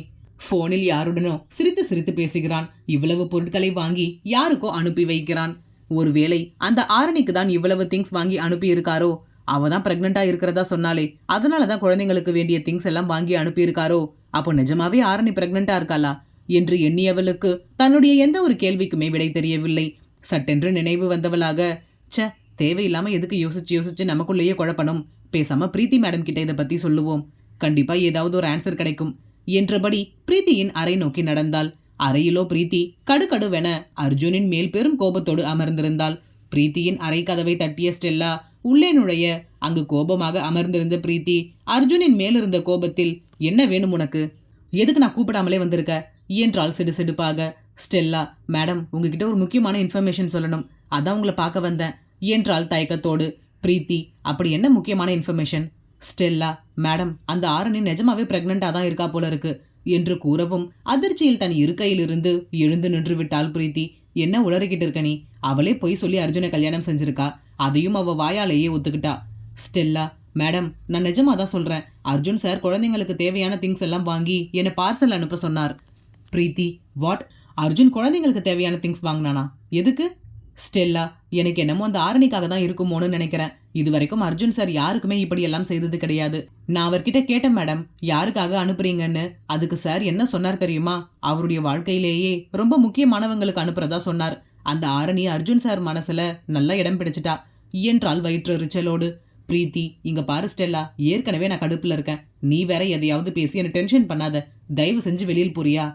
போனில் யாருடனோ சிரித்து சிரித்து பேசுகிறான். இவ்வளவு பொருட்களை வாங்கி யாருக்கோ அனுப்பி வைக்கிறான். ஒருவேளை அந்த ஆரணிக்கு தான் இவ்வளவு திங்ஸ் வாங்கி அனுப்பி இருக்காரோ? அவதான் பிரெக்னண்டா இருக்கிறதா சொன்னாலே, அதனாலதான் குழந்தைங்களுக்கு வேண்டிய திங்ஸ் எல்லாம் வாங்கி அனுப்பியிருக்காரோ? அப்போ நிஜமாவே ஆரணி பிரெக்னண்டா இருக்காளா என்று எண்ணியவளுக்கு தன்னுடைய எந்த ஒரு கேள்விக்குமே விடை தெரியவில்லை. சட்டென்று நினைவு வந்தவளாக, ச, தேவையில்லாம எதுக்கு யோசிச்சு யோசிச்சு நமக்குள்ளேயே குழப்பணும், பேசாம பிரீத்தி மேடம் கிட்ட இதை பத்தி சொல்லுவோம், கண்டிப்பா ஏதாவது ஒரு ஆன்சர் கிடைக்கும் என்றபடி பிரீத்தியின் அறை நோக்கி நடந்தாள். அறையிலோ பிரீத்தி கடுகடுவென அர்ஜுனின் மேல் பெரும் கோபத்தோடு அமர்ந்திருந்தாள். பிரீத்தியின் அறை கதவை தட்டிய ஸ்டெல்லா உள்ளே நுழைய அங்கு கோபமாக அமர்ந்திருந்த பிரீத்தி அர்ஜுனின் மேலிருந்த கோபத்தில், என்ன வேணும் உனக்கு? எதுக்கு நான் கூப்பிடாமலே வந்திருக்க என்றாள் சிடுசிடுப்பாக. ஸ்டெல்லா, மேடம், உங்ககிட்ட ஒரு முக்கியமான இன்ஃபர்மேஷன் சொல்லணும், அதான் உங்களை பார்க்க வந்தேன் என்றாள் தயக்கத்தோடு. பிரீத்தி, அப்படி என்ன முக்கியமான இன்ஃபர்மேஷன்? ஸ்டெல்லா, மேடம், அந்த ஆரணி நிஜமாவே பிரெக்னெண்டா தான் இருக்கா போல இருக்கு என்று கூறவும் அதிர்ச்சியில் தன் இருக்கையிலிருந்து எழுந்து நின்று விட்டாள் பிரீத்தி. என்ன உளறிக்கிட்டு இருக்க நீ? அவளே போய் சொல்லி அர்ஜுனை கல்யாணம் செஞ்சிருக்கா, அதையும் அவ வாயாலேயே ஒத்துக்கிட்டா. ஸ்டெல்லா, மேடம், நான் நிஜமா தான் சொல்றேன். அர்ஜுன் சார் குழந்தைங்களுக்கு தேவையான திங்ஸ் எல்லாம் வாங்கி என்னை பார்சல் அனுப்ப சொன்னார். பிரீத்தி, வாட்? அர்ஜுன் குழந்தைங்களுக்கு தேவையான திங்ஸ் வாங்கினானா? எதுக்கு? ஸ்டெல்லா, எனக்கு என்னமோ அந்த ஆரணிக்காக தான் இருக்குமோன்னு நினைக்கிறேன். இது வரைக்கும் அர்ஜுன் சார் யாருக்குமே இப்படி எல்லாம் செய்தது கிடையாது. நான் அவர்கிட்ட கேட்டேன் மேடம், யாருக்காக அனுப்புறீங்கன்னு. அதுக்கு சார் என்ன சொன்னார் தெரியுமா? அவருடைய வாழ்க்கையிலேயே ரொம்ப முக்கியமானவங்களுக்கு அனுப்புறதா சொன்னார். அந்த ஆரணி அர்ஜுன் சார் மனசுல நல்ல இடம் பிடிச்சிட்டா என்றால் வயிற்றெரிச்சலோடு. பிரீத்தி, இங்க பாரு ஸ்டெல்லா, ஏற்கனவே நான் கடுப்புல இருக்கேன், நீ வேற எதையாவது பேசி என்ன டென்ஷன் பண்ணாத, தயவு செஞ்சு வெளியில் புரியா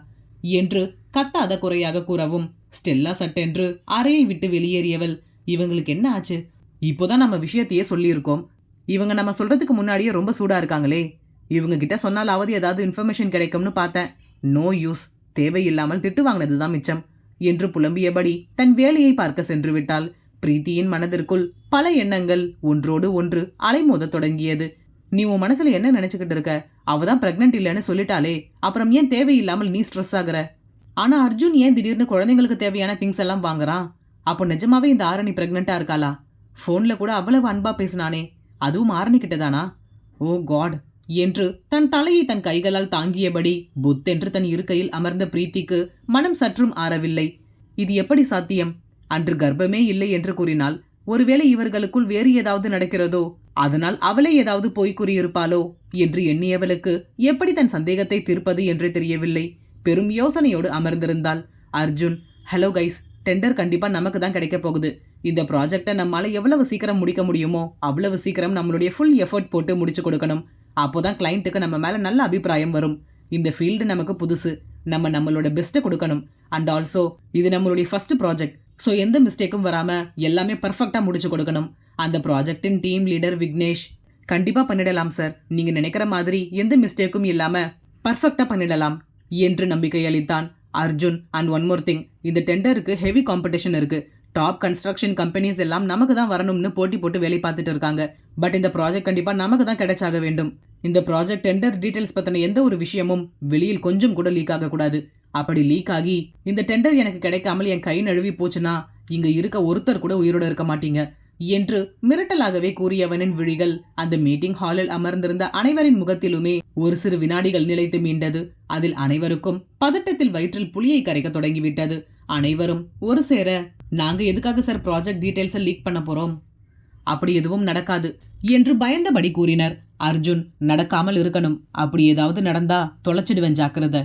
என்று கத்தாத குறையாக கூறவும் ஸ்டெல்லா சட்டென்று அறையை விட்டு வெளியேறியவள், இவங்களுக்கு என்ன ஆச்சு? இப்போதான் நம்ம விஷயத்தையே சொல்லியிருக்கோம், இவங்க நம்ம சொல்றதுக்கு முன்னாடியே ரொம்ப சூடா இருக்காங்களே, இவங்க கிட்ட சொன்னாலாவது ஏதாவது இன்ஃபர்மேஷன் கிடைக்கும்னு பார்த்தேன். நோ யூஸ், தேவையில்லாமல் திட்டு வாங்கினதுதான் மிச்சம் என்று புலம்பியபடி தன் வேலையை பார்க்க சென்று விட்டாள். பிரீத்தியின் மனதிற்குள் பல எண்ணங்கள் ஒன்றோடு ஒன்று அலைமோத தொடங்கியது. நீ உன் மனசுல என்ன நினைச்சுக்கிட்டு இருக்க? அவதான் பிரெக்னென்ட் இல்லைன்னு சொல்லிட்டாலே, அப்புறம் ஏன் தேவையில்லாமல் நீ ஸ்ட்ரெஸ் ஆகுற? ஆனா அர்ஜுன் ஏன் திடீர்னு குழந்தைங்களுக்கு தேவையான திங்ஸ் எல்லாம் வாங்குறான்? அப்போ நிஜமாவே இந்த ஆரணி பிரெக்னெண்டா இருக்காளா? போன்ல கூட அவ்வளவு அன்பா பேசினானே, அதுவும் ஆரணி கிட்டதானா? ஓ காட் என்று தன் தலையை தன் கைகளால் தாங்கியபடி புத்தென்று தன் இருக்கையில் அமர்ந்த பிரீத்திக்கு மனம் சற்றும் ஆறவில்லை. இது எப்படி சாத்தியம்? அன்று கர்ப்பமே இல்லை என்று கூறினால், ஒருவேளை இவர்களுக்குள் வேறு ஏதாவது நடக்கிறதோ? அதனால் அவளே ஏதாவது பொய் கூறியிருப்பாளோ என்று எண்ணியவளுக்கு எப்படி தன் சந்தேகத்தை தீர்ப்பது என்றே தெரியவில்லை. பெரும் யோசனையோடு அமர்ந்திருந்தாள். அர்ஜுன், ஹலோ கைஸ், டெண்டர் கண்டிப்பா நமக்கு தான் கிடைக்க போகுது. இந்த ப்ராஜெக்டை நம்மளால எவ்வளவு சீக்கிரம் முடிக்க முடியுமோ அவ்வளவு சீக்கிரம் நம்மளுடைய ஃபுல் எஃபர்ட் போட்டு முடிச்சு கொடுக்கணும். அப்போதான் கிளைண்ட்டுக்கு நம்ம மேல நல்ல அபிப்பிராயம் வரும். இந்த ஃபீல்டு நமக்கு புதுசு, நம்மளோட பெஸ்ட்டை கொடுக்கணும். அண்ட் ஆல்சோ இது நம்மளுடைய ஃபர்ஸ்ட் ப்ராஜெக்ட். ஸோ எந்த மிஸ்டேக்கும் வராம எல்லாமே பர்ஃபெக்டா முடிச்சு கொடுக்கணும். அந்த ப்ராஜெக்டின் டீம் லீடர் விக்னேஷ், கண்டிப்பா பண்ணிடலாம் சார், நீங்க நினைக்கிற மாதிரி எந்த மிஸ்டேக்கும் இல்லாம பர்ஃபெக்டா பண்ணிடலாம் என்று நம்பிக்கை அளித்தான். Arjun, and one more thing, இந்த டெண்டருக்கு ஹெவி காம்படிஷன் இருக்கு. டாப் கன்ஸ்ட்ரக்ஷன் கம்பெனிஸ் எல்லாம் நமக்கு தான் வரணும்னு போட்டி போட்டு வேலை பார்த்துட்டு இருக்காங்க. பட் இந்த ப்ராஜெக்ட் கண்டிப்பா நமக்கு தான் கிடைச்சாக வேண்டும். இந்த ப்ராஜெக்ட் டெண்டர் டீடைல்ஸ் பத்தின எந்த ஒரு விஷயமும் வெளியில் கொஞ்சம் கூட லீக் ஆகக்கூடாது. அப்படி லீக் ஆகி இந்த டெண்டர் எனக்கு கிடைக்காமல் என் கை நழுவி போச்சுன்னா இங்க இருக்க ஒருத்தர் கூட உயிரோட இருக்க மாட்டீங்க என்று மிரட்டலாகவே கூறியவனின் விழிகள் அந்த மீட்டிங் ஹாலில் அமர்ந்திருந்த அனைவரின் முகத்திலுமே ஒரு சிறு வினாடிகள் நிலைத்து மீண்டது. அதில் அனைவருக்கும் பதட்டத்தில் வயிற்றில் புளியை கரைக்க தொடங்கிவிட்டது. அனைவரும் ஒரு சேர, நாங்க எதுக்காக சார் ப்ராஜெக்ட் டீடைல்ஸை லீக் பண்ண போறோம்? அப்படி எதுவும் நடக்காது என்று பயந்தபடி கூறினர். அர்ஜுன், நடக்காமல் இருக்கணும், அப்படி ஏதாவது நடந்தா தொலைச்சிடுவேன், ஜாக்கிரதை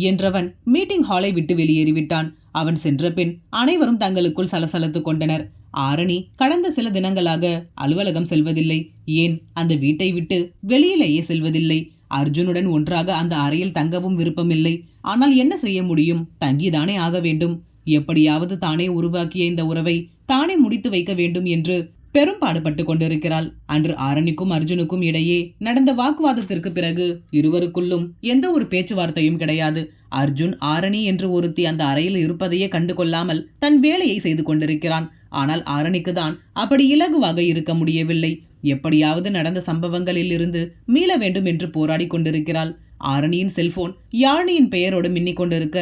என்றவன் மீட்டிங் ஹாலை விட்டு வெளியேறிவிட்டான். அவன் சென்ற பின் அனைவரும் தங்களுக்குள் சலசலத்து கொண்டனர். ஆரணி கடந்த சில தினங்களாக அலுவலகம் செல்வதில்லை. ஏன், அந்த வீட்டை விட்டு வெளியிலேயே செல்வதில்லை. அர்ஜுனுடன் ஒன்றாக அந்த அறையில் தங்கவும் விருப்பமில்லை. ஆனால் என்ன செய்ய முடியும், தங்கிதானே ஆக வேண்டும். எப்படியாவது தானே உருவாக்கிய இந்த உறவை தானே முடித்து வைக்க வேண்டும் என்று பெரும் பாடுபட்டு கொண்டிருக்கிறாள். அன்று ஆரணிக்கும் அர்ஜுனுக்கும் இடையே நடந்த வாக்குவாதத்திற்கு பிறகு இருவருக்குள்ளும் எந்த ஒரு பேச்சுவார்த்தையும் கிடையாது. அர்ஜுன் ஆரணி என்று ஒருத்தி அந்த அறையில் இருப்பதையே கண்டு கொள்ளாமல் தன் வேலையை செய்து கொண்டிருக்கிறான். ஆனால் ஆரணிக்கு தான் அப்படி இலகுவாக இருக்க முடியவில்லை. எப்படியாவது நடந்த சம்பவங்களில் இருந்து மீள வேண்டும் என்று போராடி கொண்டிருக்கிறாள். ஆரணியின் செல்போன் யாழினியின் பெயரோடு மின்னிக் கொண்டிருக்க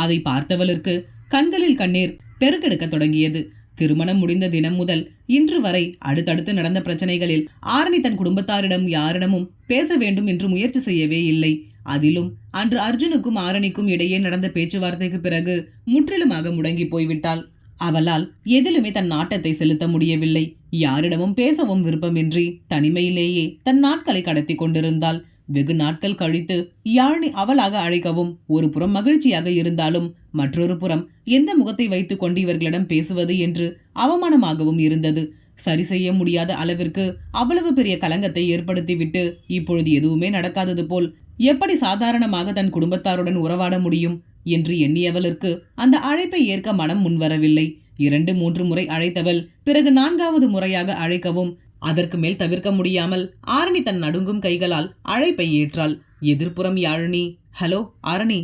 அதை பார்த்தவளுக்கு கண்களில் கண்ணீர் பெருக்கெடுக்க தொடங்கியது. திருமணம் முடிந்த தினம் முதல் இன்று வரை அடுத்தடுத்து நடந்த பிரச்சனைகளில் ஆரணி தன் குடும்பத்தாரிடம் யாரிடமும் பேச வேண்டும் என்று முயற்சி செய்யவே இல்லை. அதிலும் அன்று அர்ஜுனுக்கும் ஆரணிக்கும் இடையே நடந்த பேச்சுவார்த்தைக்கு பிறகு முற்றிலுமாக முடங்கி போய்விட்டாள். அவளால் எதிலுமே தன் நாட்டத்தை செலுத்த முடியவில்லை. யாரிடமும் பேசவும் விருப்பமின்றி தனிமையிலேயே தன் நாட்களை கடத்தி கொண்டிருந்தாள். வெகு நாட்கள் கழித்து யாழினி அவளாக அழைக்கவும் ஒரு புறம் மகிழ்ச்சியாக இருந்தாலும் மற்றொரு புறம் எந்த முகத்தை வைத்துக் கொண்டு இவர்களிடம் பேசுவது என்று அவமானமாகவும் இருந்தது. சரி செய்ய முடியாத அளவிற்கு அவ்வளவு பெரிய கலங்கத்தை ஏற்படுத்திவிட்டு இப்பொழுது எதுவுமே நடக்காதது போல் எப்படி சாதாரணமாக தன் குடும்பத்தாருடன் உறவாட முடியும் என்று எண்ணியவளுக்கு அந்த அழைப்பை ஏற்க மனம் முன்வரவில்லை. 2-3 முறை அழைத்தவள் பிறகு 4வது முறையாக அழைக்கவும் அதற்கு மேல் தவிர்க்க முடியாமல் ஆரணி தன் நடுங்கும் கைகளால் அழைப்பை ஏற்றாள். எதிர்ப்புறம் யாழினி, ஹலோ ஆரணி,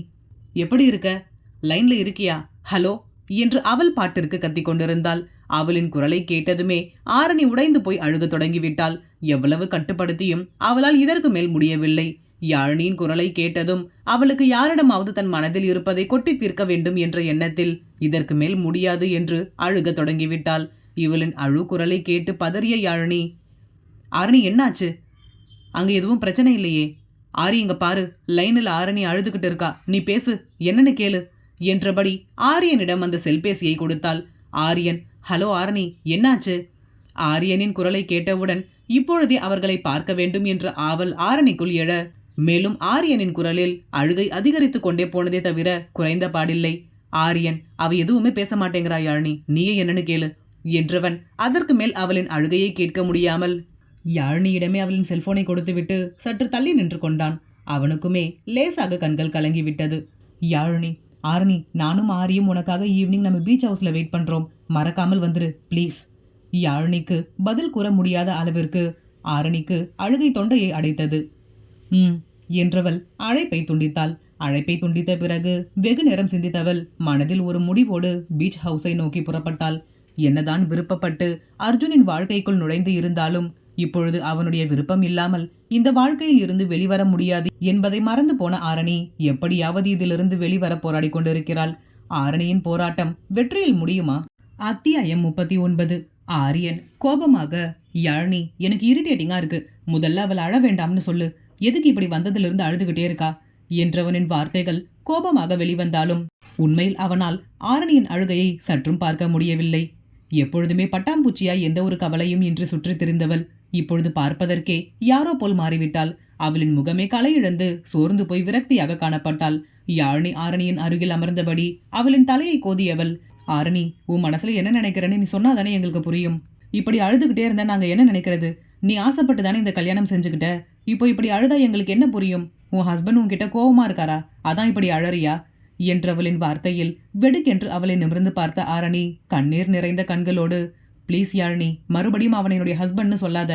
எப்படி இருக்க? லைன்ல இருக்கியா? ஹலோ என்று அவள் பாட்டிற்கு கத்திக் கொண்டிருந்தாள். அவளின் குரலை கேட்டதுமே ஆரணி உடைந்து போய் அழுக தொடங்கிவிட்டாள். எவ்வளவு கட்டுப்படுத்தியும் அவளால் இதற்கு மேல் முடியவில்லை. யாழினியின் குரலை கேட்டதும் அவளுக்கு யாரிடமாவது தன் மனதில் இருப்பதை கொட்டி தீர்க்க வேண்டும் என்ற எண்ணத்தில் இதற்கு மேல் முடியாது என்று அழுக தொடங்கிவிட்டாள். இவளின் அழு குரலை கேட்டு பதறிய யாழினி, ஆரணி என்னாச்சு? அங்க எதுவும் பிரச்சனை இல்லையே? ஆரி இங்க பாரு, லைனில் ஆரணி அழுதுகிட்டு இருக்கா, நீ பேசு, என்னன்னு கேளு என்றபடி ஆரியனிடம் அந்த செல்பேசியை கொடுத்தாள். ஆரியன், ஹலோ ஆரணி, என்னாச்சு? ஆரியனின் குரலை கேட்டவுடன் இப்பொழுதே அவர்களை பார்க்க வேண்டும் என்ற ஆவல் ஆரணிக்குள் எழ, மேலும் ஆரியனின் குரலில் அழுகை அதிகரித்து கொண்டே போனதே தவிர குறைந்த பாடில்லை. ஆரியன், அவ எதுவுமே பேச மாட்டேங்கிறா யாழினி, நீயே என்னன்னு கேளு என்றவன் அதற்கு மேல் அவளின் அழுகையை கேட்க முடியாமல் யாழினியிடமே அவளின் செல்போனை கொடுத்துவிட்டு சற்று தள்ளி நின்று கொண்டான். அவனுக்குமே லேசாக கண்கள் கலங்கிவிட்டது. யாழினி, ஆரணி, நானும் ஆரியும் உனக்காக ஈவினிங் நம்ம பீச் ஹவுஸ்ல வெயிட் பண்றோம், மறக்காமல் வந்துரு ப்ளீஸ். யாழினிக்கு பதில் கூற முடியாத அளவிற்கு ஆரணிக்கு அழுகை தொண்டையை அடைத்தது. என்றவள் அழைப்பை துண்டித்தாள். அழைப்பை துண்டித்த பிறகு வெகு நேரம் சிந்தித்தவள் மனதில் ஒரு முடிவோடு பீச் ஹவுஸை நோக்கி புறப்பட்டாள். என்னதான் விருப்பப்பட்டு அர்ஜுனின் வாழ்க்கைக்குள் நுழைந்து இருந்தாலும் இப்பொழுது அவனுடைய விருப்பம் இல்லாமல் இந்த வாழ்க்கையில் இருந்து வெளிவர முடியாது என்பதை மறந்து போன ஆரணி எப்படியாவது இதிலிருந்து வெளிவர போராடி கொண்டிருக்கிறாள். ஆரணியின் போராட்டம் வெற்றியில் முடியுமா? அத்தியாயம் 39. ஆரியன் கோபமாக, யாழினி, எனக்கு இரிட்டேட்டிங்கா இருக்கு, முதல்ல அவள் அழ வேண்டாம்னு சொல்லு, எதுக்கு இப்படி வந்ததிலிருந்து அழுதுகிட்டே இருக்கா என்றவனின் வார்த்தைகள் கோபமாக வெளிவந்தாலும் உண்மையில் அவனால் ஆரணியின் அழுகையை சற்றும் பார்க்க முடியவில்லை. எப்பொழுதுமே பட்டாம்பூச்சியாய் எந்த ஒரு கவலையும் இன்றி சுற்றித் திரிந்தவள் இப்பொழுது பார்ப்பதற்கே யாரோ போல் மாறிவிட்டாள். அவளின் முகமே களையிழந்து சோர்ந்து போய் விரக்தியாக காணப்பட்டாள். யாழினி ஆரணியின் அருகில் அமர்ந்தபடி அவளின் தலையை கோதியவள், ஆரணி, உன் மனசுல என்ன நினைக்கிறேன்னு நீ சொன்னாதானே எங்களுக்கு புரியும். இப்படி அழுதுகிட்டே இருந்தா நாங்க என்ன நினைக்கிறது? நீ ஆசைப்பட்டு தானே இந்த கல்யாணம் செஞ்சுக்கிட்ட. இப்போ இப்படி அழுதா எங்களுக்கு என்ன புரியும்? உன் ஹஸ்பண்ட் உன்கிட்ட கோவமா இருக்காரா? அதான் இப்படி அழறியா என்றவளின் வார்த்தையில் வெடுக்கென்று அவளை நிமிர்ந்து பார்த்த ஆரணி கண்ணீர் நிறைந்த கண்களோடு, ப்ளீஸ் யாழினி, மறுபடியும் அவன் என்னுடைய ஹஸ்பண்ட்னு சொல்லாத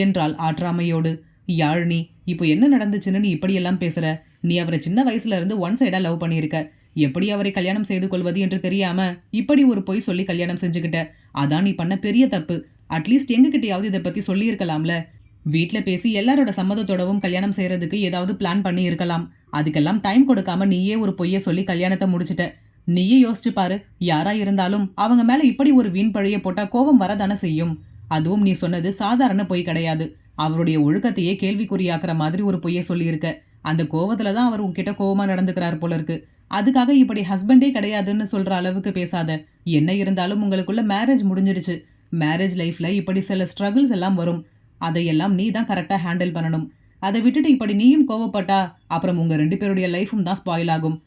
என்றாள் ஆற்றாமையோடு. யாழினி, இப்போ என்ன நடந்துச்சுன்னு நீ இப்படியெல்லாம் பேசுற? நீ அவரை சின்ன வயசுல இருந்து ஒன் சைடா லவ் பண்ணியிருக்க. எப்படி அவரை கல்யாணம் செய்து கொள்வது என்று தெரியாம இப்படி ஒரு பொய் சொல்லி கல்யாணம் செஞ்சுக்கிட்ட. அதான் நீ பண்ண பெரிய தப்பு. அட்லீஸ்ட் எங்ககிட்டயாவது இதை பத்தி சொல்லி இருக்கலாம்ல. வீட்டில் பேசி எல்லாரோட சம்மதத்தோடவும் கல்யாணம் செய்யறதுக்கு ஏதாவது பிளான் பண்ணி இருக்கலாம். அதுக்கெல்லாம் டைம் கொடுக்காம நீயே ஒரு பொய்ய சொல்லி கல்யாணத்தை முடிச்சிட்ட. நீயே யோசிச்சு பாரு, யாரா இருந்தாலும் அவங்க மேல இப்படி ஒரு வீண் பழிய போட்டா கோபம் வரதானே செய்யும். அதுவும் நீ சொன்னது சாதாரண பொய் கிடையாது. அவருடைய ஒழுக்கத்தையே கேள்விக்குறியாக்குற மாதிரி ஒரு பொய்ய சொல்லியிருக்க. அந்த கோவத்துல தான் அவர் உன்கிட்ட கோவமா நடந்துக்கிறார் போல இருக்கு. அதுக்காக இப்படி ஹஸ்பண்டே கிடையாதுன்னு சொல்ற அளவுக்கு பேசாத. என்ன இருந்தாலும் உங்களுக்குள்ள மேரேஜ் முடிஞ்சிருச்சு. மேரேஜ் லைஃப்ல இப்படி சில ஸ்ட்ரகிள்ஸ் எல்லாம் வரும். அதையெல்லாம் நீ தான் கரெக்டா ஹேண்டில் பண்ணணும். அதை விட்டுட்டு இப்படி நீயும் கோவப்பட்டா அப்புறம் உங்க 2 பேருடைய லைஃபும் தான் ஸ்பாயில் ஆகும்.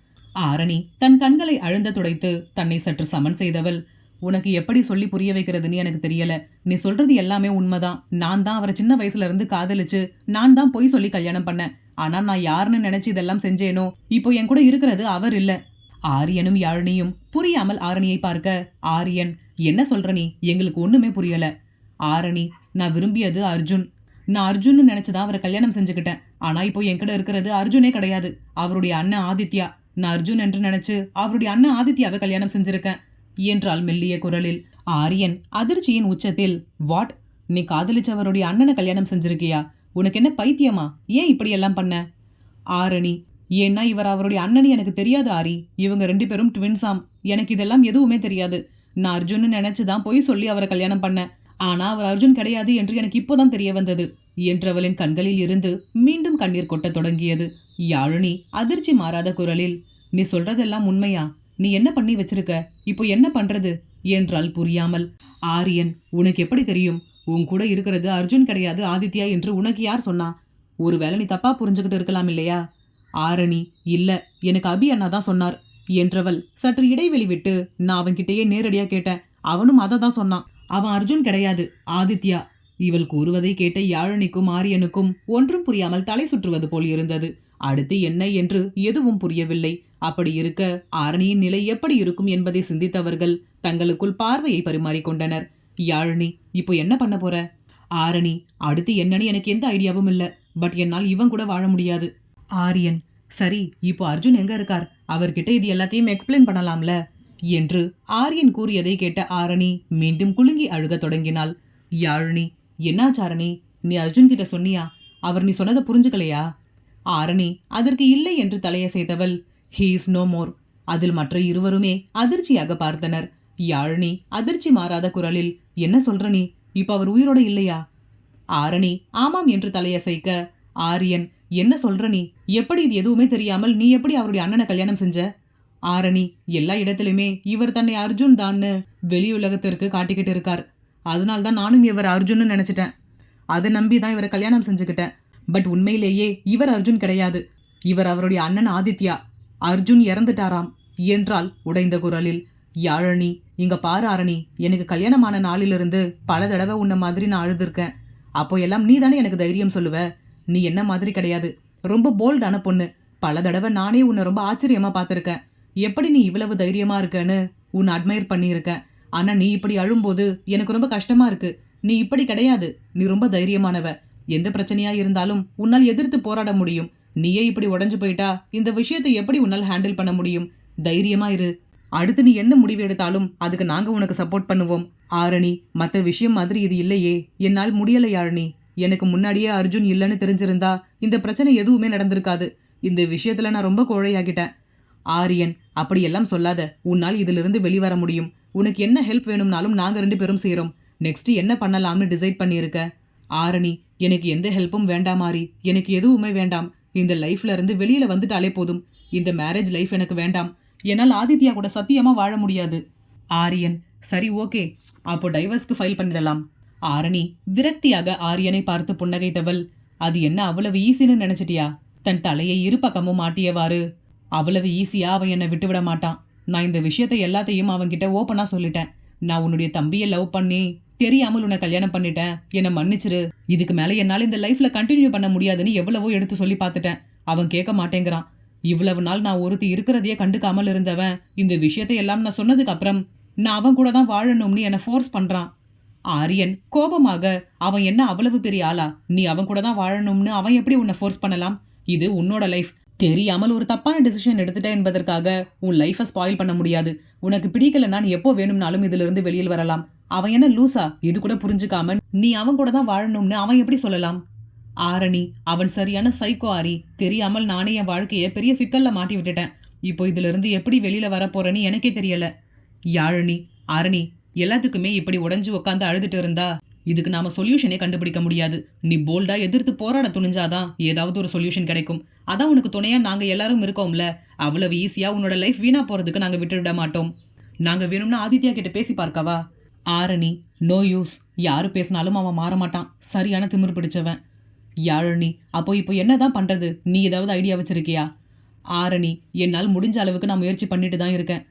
ஆரணி தன் கண்களை அழுந்த துடைத்து தன்னை சற்று சமன் செய்தவள், உனக்கு எப்படி சொல்லி புரிய வைக்கிறதுன்னு எனக்கு தெரியல. நீ சொல்றது எல்லாமே உண்மைதான். நான் தான் அவரை சின்ன வயசுல இருந்து காதலிச்சு நான் தான் பொய் சொல்லி கல்யாணம் பண்ணேன். ஆனா நான் யாருன்னு நினைச்சு இதெல்லாம் செஞ்சேனோ இப்போ என் கூட இருக்கிறது அவர் இல்ல. ஆரியனும் யாழினியும் புரியாமல் ஆரணியை பார்க்க, ஆரியன், என்ன சொல்ற நீ? எங்களுக்கு ஒண்ணுமே புரியல. ஆரணி, நான் விரும்பியது அர்ஜுன். நான் அர்ஜுன்னு நினைச்சுதான் அவரை கல்யாணம் செஞ்சுக்கிட்டேன். ஆனா இப்போ என்கிட்ட இருக்கிறது அர்ஜுனே கிடையாது, அவருடைய அண்ணன் ஆதித்யா. நான் அர்ஜுன் என்று நினைச்சு அவருடைய அண்ணன் ஆதித்யாவை கல்யாணம் செஞ்சிருக்கேன் என்றாள் மெல்லிய குரலில். ஆரியன் அதிர்ச்சியின் உச்சத்தில், வாட்? நீ காதலிச்சவருடைய அண்ணனை கல்யாணம் செஞ்சிருக்கியா? உனக்கு என்ன பைத்தியமா? ஏன் இப்படி எல்லாம் பண்ண? ஆரணி, ஏன்னா இவர் அவருடைய அண்ணனி எனக்கு தெரியாது ஆரி. இவங்க 2 பேரும் ட்வின்ஸாம். எனக்கு இதெல்லாம் எதுவுமே தெரியாது. நான் அர்ஜுன்னு நினைச்சுதான் பொய் சொல்லி அவரை கல்யாணம் பண்ணேன். ஆனா அவர் அர்ஜுன் கிடையாது என்று எனக்கு இப்போதான் தெரிய வந்தது என்றவளின் கண்களில் இருந்து மீண்டும் கண்ணீர் கொட்டத் தொடங்கியது. யாழினி அதிர்ச்சி மாறாத குரலில், நீ சொல்றதெல்லாம் உண்மையா? நீ என்ன பண்ணி வச்சிருக்க? இப்போ என்ன பண்றது என்றால் புரியாமல். ஆரியன், உனக்கு எப்படி தெரியும்? உன் கூட இருக்கிறது அர்ஜுன் கிடையாது ஆதித்யா என்று உனக்கு யார் சொன்னா? ஒருவேளை நீ தப்பா புரிஞ்சுக்கிட்டு இருக்கலாம் இல்லையா? ஆரணி, இல்ல, எனக்கு அபி அண்ணா தான் சொன்னார் என்றவள் சற்று இடைவெளி விட்டு, நான் அவன்கிட்டயே நேரடியா கேட்டேன். அவனும் அதை தான் சொன்னான். அவன் அர்ஜுன் கிடையாது, ஆதித்யா. இவள் கூறுவதை கேட்ட யாழினிக்கும் ஆரியனுக்கும் ஒன்றும் புரியாமல் தலை சுற்றுவது போல் இருந்தது. அடுத்து என்ன என்று எதுவும் புரியவில்லை. அப்படி இருக்க ஆரணியின் நிலை எப்படி இருக்கும் என்பதை சிந்தித்தவர்கள் தங்களுக்குள் பார்வையை பரிமாறிக்கொண்டனர். யாழினி, இப்போ என்ன பண்ண போற? ஆரணி, அடுத்து என்னன்னு எனக்கு எந்த ஐடியாவும் இல்ல. பட் என்னால் இவன் கூட வாழ முடியாது. ஆரியன், சரி, இப்போ அர்ஜுன் எங்க இருக்கார்? அவர்கிட்ட இது எல்லாத்தையும் எக்ஸ்பிளைன் பண்ணலாம்ல என்று ஆரியன் கூறியதை கேட்ட ஆரணி மீண்டும் குலுங்கி அழுகத் தொடங்கினாள். யாழினி, என்னாச்சாரணி? நீ அர்ஜுன் கிட்ட சொன்னியா? அவர் நீ சொன்னதை புரிஞ்சுக்கலையா? ஆரணி அதற்கு இல்லை என்று தலையசைத்தவள், ஹீ இஸ் நோ மோர். அதில் மற்ற இருவருமே அதிர்ச்சியாக பார்த்தனர். யாழினி அதிர்ச்சி மாறாத குரலில், என்ன சொல்ற நீ? இப்ப அவர் உயிரோட இல்லையா? ஆரணி ஆமாம் என்று தலையசைக்க, ஆரியன், என்ன சொல்ற நீ? எப்படி இது எதுவுமே தெரியாமல் நீ எப்படி அவருடைய அண்ணனை கல்யாணம் செஞ்ச? ஆரணி, எல்லா இடத்திலுமே இவர் தன்னை அர்ஜுன் தான்னு வெளியுலகத்திற்கு காட்டிக்கிட்டு இருக்கார். அதனால்தான் நானும் இவர் அர்ஜுன்னு நினைச்சிட்டேன். அதை நம்பி தான் இவரை கல்யாணம் செஞ்சுக்கிட்டேன். பட் உண்மையிலேயே இவர் அர்ஜுன் கிடையாது. இவர் அவருடைய அண்ணன் ஆதித்யா. அர்ஜுன் இறந்துட்டாராம் என்றால் உடைந்த குரலில். யாழினி, இங்க பாரு ஆரணி, எனக்கு கல்யாணமான நாளிலிருந்து பல தடவை உன்ன மாதிரி நான் அழுதுருக்கேன். அப்போ எல்லாம் நீ தானே எனக்கு தைரியம் சொல்லுவ. நீ என்ன மாதிரி கிடையாது, ரொம்ப போல்டான பொண்ணு. பல தடவை நானே உன்னை ரொம்ப ஆச்சரியமா பார்த்துருக்கேன். எப்படி நீ இவ்வளவு தைரியமா இருக்கன்னு உன்னை அட்மையர் பண்ணியிருக்கேன். ஆனா நீ இப்படி அழும்போது எனக்கு ரொம்ப கஷ்டமா இருக்கு. நீ இப்படி கிடையாது, நீ ரொம்ப தைரியமானவ. எந்த பிரச்சனையா இருந்தாலும் உன்னால் எதிர்த்து போராட முடியும். நீயே இப்படி உடஞ்சு போயிட்டா இந்த விஷயத்தை எப்படி உன்னால் ஹேண்டில் பண்ண முடியும்? தைரியமா இரு. அடுத்து நீ என்ன முடிவு எடுத்தாலும் அதுக்கு நாங்க உனக்கு சப்போர்ட் பண்ணுவோம். ஆரணி, மற்ற விஷயம் மாதிரி இது இல்லையே. என்னால் முடியலை யாழினி. எனக்கு முன்னாடியே அர்ஜுன் இல்லைன்னு தெரிஞ்சிருந்தா இந்த பிரச்சனை எதுவுமே நடந்திருக்காது. இந்த விஷயத்துல நான் ரொம்ப கோழையாகிட்டேன். ஆரியன், அப்படியெல்லாம் சொல்லாத. உன்னால் இதிலிருந்து வெளிவர முடியும். உனக்கு என்ன ஹெல்ப் வேணும்னாலும் நாங்க 2 பேரும் செய்றோம். நெக்ஸ்ட் என்ன பண்ணலாம்னு டிசைட் பண்ணியிருக்க? ஆரணி, எனக்கு எந்த ஹெல்ப்பும் வேண்டாம் ஆரி. எனக்கு எதுவுமே வேண்டாம். இந்த லைஃப்ல இருந்து வெளியில வந்துட்டாலே போதும். இந்த மேரேஜ் லைஃப் எனக்கு வேண்டாம். என்னால் ஆதித்யா கூட சத்தியமா வாழ முடியாது. ஆரியன், சரி, ஓகே, அப்போ டைவர்ஸ்க்கு ஃபைல் பண்ணிடலாம். ஆரணி விரக்தியாக ஆரியனை பார்த்து புன்னகைத்தவள், அது என்ன அவ்வளவு ஈஸின்னு நினைச்சிட்டியா? தன் தலையை இரு பக்கமும் மாட்டியவாறு, அவ்வளவு ஈஸியா அவன் என்னை விட்டுவிட மாட்டான். நான் இந்த விஷயத்தை எல்லாத்தையும் அவன்கிட்ட ஓப்பனா சொல்லிட்டேன். நான் உன்னுடைய தம்பியை லவ் பண்ணி தெரியாமல் உன்னை கல்யாணம் பண்ணிட்டேன், என்னை மன்னிச்சிரு. இதுக்கு மேலே என்னால் இந்த லைஃப்ல கண்டினியூ பண்ண முடியாதுன்னு எவ்வளவோ எடுத்து சொல்லி பார்த்துட்டேன். அவன் கேட்க மாட்டேங்கிறான். இவ்வளவு நாள் நான் ஒருத்தி இருக்கிறதையே கண்டுக்காமல் இருந்தவன் இந்த விஷயத்தை எல்லாம் நான் சொன்னதுக்கு அப்புறம் நான் அவன் கூட தான் வாழணும்னு என்னை ஃபோர்ஸ் பண்றான். ஆரியன் கோபமாக, அவன் என்ன அவ்வளவு பெரிய ஆளா? நீ அவன் கூட தான் வாழணும்னு அவன் எப்படி உன்னை ஃபோர்ஸ் பண்ணலாம்? இது உன்னோட லைஃப். தெரியாமல் ஒரு தப்பான டிசிஷன் எடுத்துட்ட என்பதற்காக உன் லைஃபை ஸ்பாயில் பண்ண முடியாது. உனக்கு பிடிக்கலன்னா நீ எப்போ வேணும்னாலும் இதுல இருந்து வெளியில் வரலாம். அவன் என்ன லூசா? இது கூட புரிஞ்சுக்காம நீ அவன் கூட தான் வாழணும்னு அவன் எப்படி சொல்லலாம்? ஆரணி, அவன் சரியான சைக்கோ ஆரி. தெரியாமல் நானே என் வாழ்க்கையை பெரிய சிக்கல்ல மாட்டி விட்டுட்டேன். இப்போ இதுல இருந்து எப்படி வெளியில வரப்போறேன்னு எனக்கே தெரியல. யாழினி, ஆரணி, எல்லாத்துக்குமே இப்படி உடஞ்சு உட்காந்து அழுதுட்டு இருந்தா இதுக்கு நாம சொல்யூஷனே கண்டுபிடிக்க முடியாது. நீ போல்டா எதிர்த்து போராட துணிஞ்சாதான் ஏதாவது ஒரு சொல்யூஷன் கிடைக்கும். அதான் உனக்கு துணையா நாங்க எல்லாரும் இருக்கோம்ல. அவ்வளவு ஈஸியா உன்னோட லைஃப் வீணா போறதுக்கு நாங்க விட்டுவிட மாட்டோம். நாங்க வேணும்னா ஆதித்யா கிட்ட பேசி பார்க்கவா? Arani, no use. யாரு பேசினாலும் அவன் மாற மாட்டான். சரியான திமிரு பிடிச்சவன். யாழினி, அப்போ இப்போ என்னதான் பண்றது? நீ ஏதாவது ஐடியா வச்சிருக்கியா? ஆரணி, என்னால் முடிஞ்ச அளவுக்கு நான் முயற்சி பண்ணிட்டு தான் இருக்கேன்.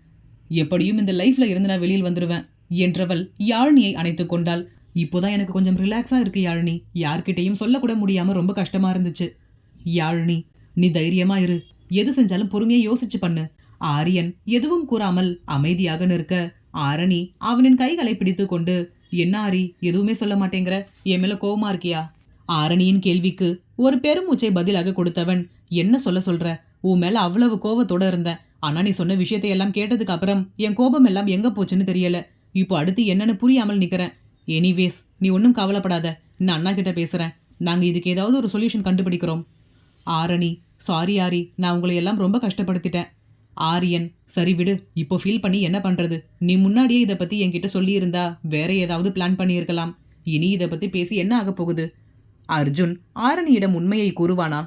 எப்படியும் இந்த லைஃப்ல இருந்து நான் வெளியில் வந்துடுவேன் என்றவள் யாழினியை அணைத்து கொண்டாள். இப்போதான் எனக்கு கொஞ்சம் ரிலாக்ஸா இருக்கு யாழினி. யார்கிட்டையும் சொல்லக்கூட முடியாம ரொம்ப கஷ்டமா இருந்துச்சு. யாழினி, நீ தைரியமா இரு. எது செஞ்சாலும் பொறுமையா யோசிச்சு பண்ணு. ஆரியன் எதுவும் கூறாமல் அமைதியாக நிற்க ஆரணி அவனின் கைகளை பிடித்து கொண்டு, என்ன ஆரி, எதுவுமே சொல்ல மாட்டேங்கிற? என் மேல கோவமா இருக்கியா? ஆரணியின் கேள்விக்கு ஒரு பெருமூச்சை பதிலாக கொடுத்தவன், என்ன சொல்ற? உன் மேல அவ்வளவு கோவத்தோட இருந்தேன். ஆனா நீ சொன்ன விஷயத்தை எல்லாம் கேட்டதுக்கு அப்புறம் என் கோபம் எல்லாம் எங்க போச்சுன்னு தெரியல. இப்போ அடுத்து என்னன்னு புரியாமல் நிக்கிறேன். எனிவேஸ், நீ ஒன்றும் கவலைப்படாத. நான் அண்ணா கிட்ட பேசுறேன். நாங்க இதுக்கு ஏதாவது ஒரு சொல்யூஷன் கண்டுபிடிக்கிறோம். ஆரணி, சாரி ஆரி, நான் உங்களை எல்லாம் ரொம்ப கஷ்டப்படுத்திட்டேன். ஆரியன், சரி விடு. இப்போ ஃபீல் பண்ணி என்ன பண்றது? நீ முன்னாடியே இதை பத்தி என்கிட்ட சொல்லியிருந்தா வேற ஏதாவது பிளான் பண்ணியிருக்கலாம். இனி இதை பத்தி பேசி என்ன ஆக போகுது? அர்ஜுன் ஆரணியிடம் உண்மையை கூறுவானா?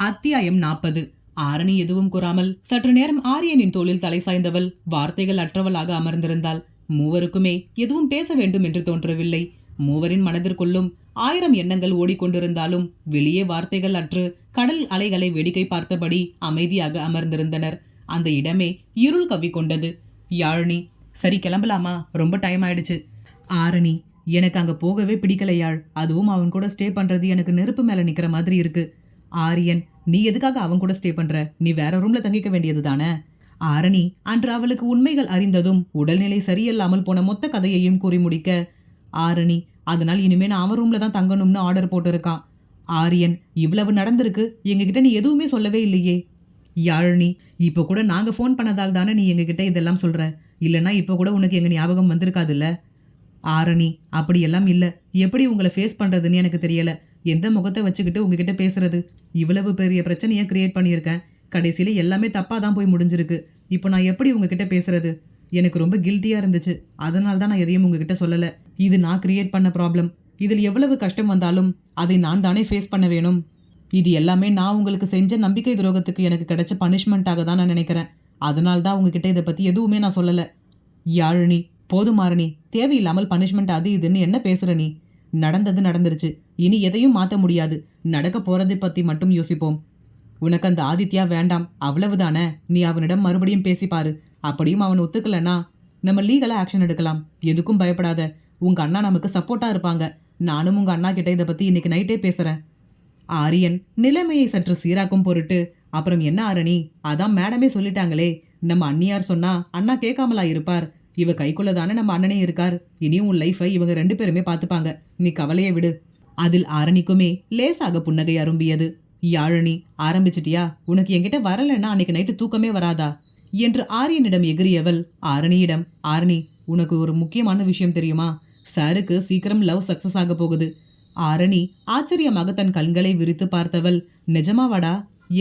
அத்தியாயம் 40. ஆரணி எதுவும் கூறாமல் சற்று நேரம் ஆரியனின் தோளில் தலை சாய்ந்தவள் வார்த்தைகள் அற்றவளாக அமர்ந்திருந்தாள். மூவருக்குமே எதுவும் பேச வேண்டும் என்று தோன்றவில்லை. மூவரின் மனதிற்குள்ளும் 1000 எண்ணங்கள் ஓடிக்கொண்டிருந்தாலும் வெளியே வார்த்தைகள் அற்று கடல் அலைகளை வேடிக்கை பார்த்தபடி அமைதியாக அமர்ந்திருந்தனர். அந்த இடமே இருள் கவ்விக்கொண்டது. யாழினி, சரி கிளம்பலாமா? ரொம்ப டைம் ஆயிடுச்சு. ஆரணி, எனக்கு அங்க போகவே பிடிக்கலையாள். அதுவும் அவன் கூட ஸ்டே பண்றது எனக்கு நெருப்பு மேல நிக்கிற மாதிரி இருக்கு. ஆரியன், நீ எதுக்காக அவன் கூட ஸ்டே பண்ற? நீ வேற ரூம்ல தங்கிக்க வேண்டியது தானே? ஆரணி அன்று அவளுக்கு உண்மைகள் அறிந்ததும் உடல்நிலை சரியில்லாமல் போன மொத்த கதையையும் கூறி முடிக்க, ஆரணி, அதனால் இனிமே நான் அவன் ரூம்ல தான் தங்கணும்னு ஆர்டர் போட்டிருக்கான். ஆரியன், இவ்வளவு நடந்திருக்கு, எங்ககிட்ட நீ எதுவுமே சொல்லவே இல்லையே. யாழினி, இப்போ கூட நாங்க ஃபோன் பண்ணதால் தானே நீ எங்ககிட்ட இதெல்லாம் சொல்ற. இல்லைன்னா இப்போ கூட உனக்கு எங்க ஞாபகம் வந்திருக்காதுல்ல. ஆரணி, அப்படியெல்லாம் இல்லை. எப்படி உங்களை ஃபேஸ் பண்ணுறதுன்னு எனக்கு தெரியலை. எந்த முகத்தை வச்சுக்கிட்டு உங்ககிட்ட பேசுறது? இவ்வளவு பெரிய பிரச்சனையை கிரியேட் பண்ணியிருக்கேன். கடைசியில் எல்லாமே தப்பாக தான் போய் முடிஞ்சிருக்கு. இப்போ நான் எப்படி உங்ககிட்ட பேசுறது? எனக்கு ரொம்ப கில்ட்டியாக இருந்துச்சு. அதனால தான் நான் எதையும் உங்ககிட்ட சொல்லலை. இது நான் கிரியேட் பண்ண ப்ராப்ளம். இதில் எவ்வளவு கஷ்டம் வந்தாலும் அதை நான் தானே ஃபேஸ் பண்ண வேணும். இது எல்லாமே நான் உங்களுக்கு செஞ்ச நம்பிக்கை துரோகத்துக்கு எனக்கு கிடைச்ச பனிஷ்மெண்ட்டாக தான் நான் நினைக்கிறேன். அதனால தான் உங்ககிட்ட இதை பற்றி எதுவுமே நான் சொல்லலை. யாழினி, போதும் ஆரணி, தேவையில்லாமல் பனிஷ்மெண்ட் அது இதுன்னு என்ன பேசுற நீ? நடந்தது நடந்துருச்சு. இனி எதையும் மாற்ற முடியாது. நடக்க போறதை பற்றி மட்டும் யோசிப்போம். உனக்கு அந்த ஆதித்யா வேண்டாம், அவ்வளவுதானே? நீ அவனிடம் மறுபடியும் பேசிப்பாரு. அப்படியும் அவன் ஒத்துக்கலன்னா நம்ம லீகலாக ஆக்ஷன் எடுக்கலாம். எதுக்கும் பயப்படாத. உங்க அண்ணா நமக்கு சப்போர்ட்டா இருப்பாங்க. நானும் உங்க அண்ணா கிட்ட இதை பற்றி இன்னைக்கு நைட்டே பேசுறேன். ஆரியன் நிலைமையை சற்று சீராக்கும் பொருட்டு, அப்புறம் என்ன ஆரணி, அதான் மேடமே சொல்லிட்டாங்களே, நம்ம அண்ணியார் சொன்னா அண்ணா கேட்காமலா இருப்பார்? இவ கைக்குள்ள தானே நம்ம அண்ணனே இருக்கார். இனியும் உன் லைஃபை இவங்க 2 பேருமே பார்த்துப்பாங்க. நீ கவலையை விடு. அதில் ஆரணிக்குமே லேசாக புன்னகை அரும்பியது. யாழினி, ஆரம்பிச்சிட்டியா? உனக்கு என்கிட்ட வரலன்னா அன்னைக்கு நைட்டு தூக்கமே வராதா என்று ஆரியனிடம் எகிரியவள் ஆரணியிடம், ஆரணி, உனக்கு ஒரு முக்கியமான விஷயம் தெரியுமா? சாருக்கு சீக்கிரம் லவ் சக்சஸ் ஆக போகுது. ஆரணி ஆச்சரியமாக தன் கண்களை விரித்து பார்த்தவள், நிஜமாவாடா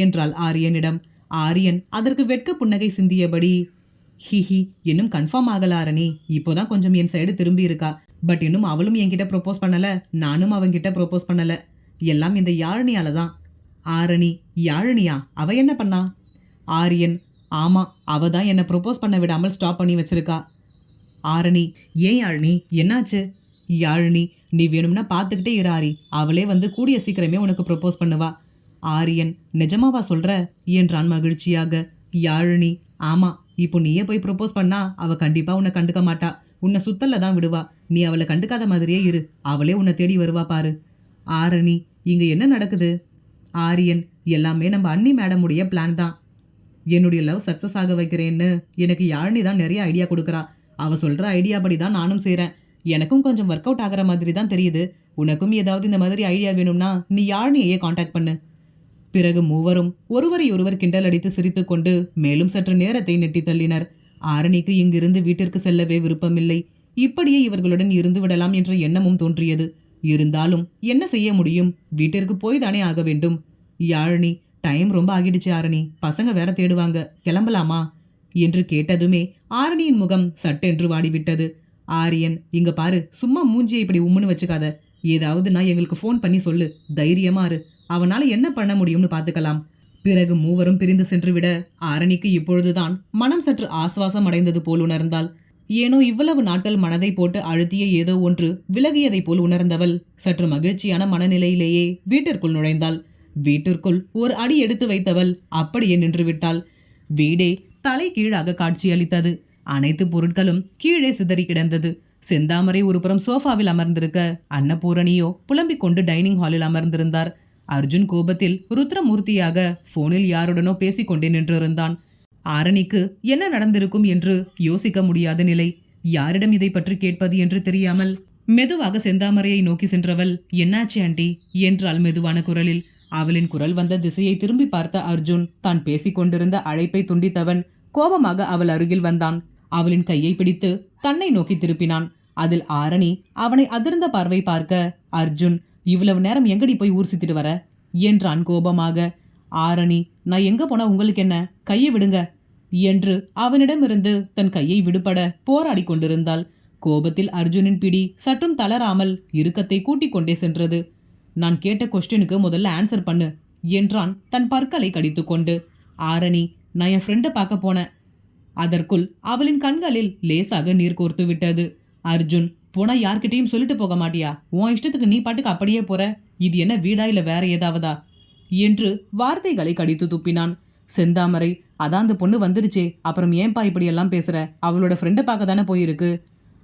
என்றாள் ஆரியனிடம். ஆரியன் அதற்கு வெட்க புன்னகை சிந்தியபடி, ஹிஹி, இன்னும் கன்ஃபார்ம் ஆகல ஆரணி. இப்போதான் கொஞ்சம் என் சைடு திரும்பி இருக்கா. பட் இன்னும் அவளும் என்கிட்ட ப்ரொப்போஸ் பண்ணல, நானும் அவன்கிட்ட ப்ரொப்போஸ் பண்ணல. எல்லாம் இந்த யாழினியால தான். ஆரணி, யாழினியா? அவ என்ன பண்ணா? ஆரியன், ஆமா, அவ தான் என்னை ப்ரொப்போஸ் பண்ண விடாமல் ஸ்டாப் பண்ணி வச்சிருக்கா. ஆரணி, ஏன் யாழினி, என்னாச்சு? யாழினி, நீ வேணும்னா பார்த்துக்கிட்டே இரு ஆரி, அவளே வந்து கூடிய சீக்கிரமே உனக்கு ப்ரொபோஸ் பண்ணுவா. ஆரியன், நிஜமாவா சொல்ற என்றான் மகிழ்ச்சியாக. யாழினி, ஆமா, இப்போ நீயே போய் ப்ரொபோஸ் பண்ணா அவ கண்டிப்பா உன்னை கண்டுக்க மாட்டா, உன்னை சுத்தல்ல தான் விடுவா. நீ அவளை கண்டுக்காத மாதிரியே இரு, அவளே உன்னை தேடி வருவா பாரு. ஆரணி, இங்க என்ன நடக்குது? ஆரியன், எல்லாமே நம்ம அண்ணி மேடமுடைய பிளான் தான். என்னுடைய லவ் சக்ஸஸ் ஆக வைக்கிறேன்னு எனக்கு யாழினி தான் நிறைய ஐடியா கொடுக்குறா. அவ சொல்ற ஐடியா படி தான் நானும் செய்கிறேன். எனக்கும் கொஞ்சம் ஒர்க் அவுட் ஆகிற மாதிரி தான் தெரியுது. உனக்கும் ஏதாவது இந்த மாதிரி ஐடியா வேணும்னா நீ யாழினியையே காண்டாக்ட் பண்ணு. பிறகு மூவரும் ஒருவரை ஒருவர் கிண்டல் அடித்து சிரித்துக்கொண்டு மேலும் சற்று நேரத்தை நெட்டி தள்ளினர். ஆரணிக்கு இங்கிருந்து வீட்டிற்கு செல்லவே விருப்பமில்லை. இப்படியே இவர்களுடன் இருந்து விடலாம் என்ற எண்ணமும் தோன்றியது. இருந்தாலும் என்ன செய்ய முடியும்? வீட்டிற்கு போய் தானே ஆக வேண்டும். யாழினி, டைம் ரொம்ப ஆகிடுச்சு ஆரணி, பசங்க வேற தேடுவாங்க, கிளம்பலாமா என்று கேட்டதுமே ஆரணியின் முகம் சட்டென்று வாடிவிட்டது. ஆரியன், இங்க பாரு, சும்மா மூஞ்சியை இப்படி உம்முன்னு வச்சுக்காத. ஏதாவது நான் எங்களுக்கு ஃபோன் பண்ணி சொல்லு, தைரியமா இரு, அவனால என்ன பண்ண முடியும்னு பார்த்துக்கலாம். பிறகு மூவரும் பிரிந்து சென்றுவிட ஆரணிக்கு இப்பொழுதுதான் மனம் சற்று ஆசுவாசம் அடைந்தது போல் உணர்ந்தாள். ஏனோ இவ்வளவு நாட்கள் மனதை போட்டு அழுத்திய ஏதோ ஒன்று விலகியதை போல் உணர்ந்தவள் சற்று மகிழ்ச்சியான மனநிலையிலேயே வீட்டிற்குள் நுழைந்தாள். வீட்டிற்குள் ஒரு அடி எடுத்து வைத்தவள் அப்படியே நின்றுவிட்டாள். வீடே தலை கீழாக காட்சியளித்தது. அனைத்து பொருட்களும் கீழே சிதறி கிடந்தது. செந்தாமரை ஒரு புறம் சோஃபாவில் அமர்ந்திருக்க, அன்னபூரணியோ புலம்பிக் கொண்டு டைனிங் ஹாலில் அமர்ந்திருந்தார். அர்ஜுன் கோபத்தில் ருத்ரமூர்த்தியாக போனில் யாருடனோ பேசிக்கொண்டே நின்றிருந்தான். ஆரணிக்கு என்ன நடந்திருக்கும் என்று யோசிக்க முடியாத நிலை. யாரிடம் இதை பற்றி கேட்பது என்று தெரியாமல் மெதுவாக செந்தாமரையை நோக்கி சென்றவள், என்னாச்சு ஆண்டி என்றாள் மெதுவான குரலில். அவளின் குரல் வந்த திசையை திரும்பி பார்த்த அர்ஜுன் தான் பேசிக் கொண்டிருந்த அழைப்பை துண்டித்தவன் கோபமாக அவள் அருகில் வந்தான். அவளின் கையை பிடித்து தன்னை நோக்கி திருப்பினான். அதில் ஆரணி அவனை அதிர்ந்த பார்வை பார்க்க, அர்ஜுன், இவ்வளவு நேரம் எங்கடி போய் ஊர் சுத்திட்டு வர என்றான் கோபமாக. ஆரணி, நான் எங்க போனா உங்களுக்கு என்ன, கையை விடுங்க என்று அவனிடமிருந்து தன் கையை விடுபட போராடி கொண்டிருந்தாள். கோபத்தில் அர்ஜுனின் பிடி சற்றும் தளராமல் இறுக்கத்தை கூட்டிக் கொண்டே சென்றது. நான் கேட்ட கொஸ்டினுக்கு முதல்ல ஆன்சர் பண்ணு என்றான் தன் பற்களை கடித்துக்கொண்டு. ஆரணி, நான் என் ஃப்ரெண்டை பார்க்க போனேன். அதற்குள் அவளின் கண்களில் லேசாக நீர் கோர்த்து விட்டது. அர்ஜுன், போனா யார்கிட்டையும் சொல்லிட்டு போக மாட்டியா? உன் இஷ்டத்துக்கு நீ பாட்டுக்கு அப்படியே போற. இது என்ன வீடா இல்ல வேற ஏதாவதா என்று வார்த்தைகளை கடித்து துப்பினான். செந்தாமரை, அதான் அந்த பொண்ணு வந்துருச்சே, அப்புறம் ஏன்பா இப்படியெல்லாம் பேசுற? அவளோட ஃப்ரெண்டை பார்க்க தானே போயிருக்கு.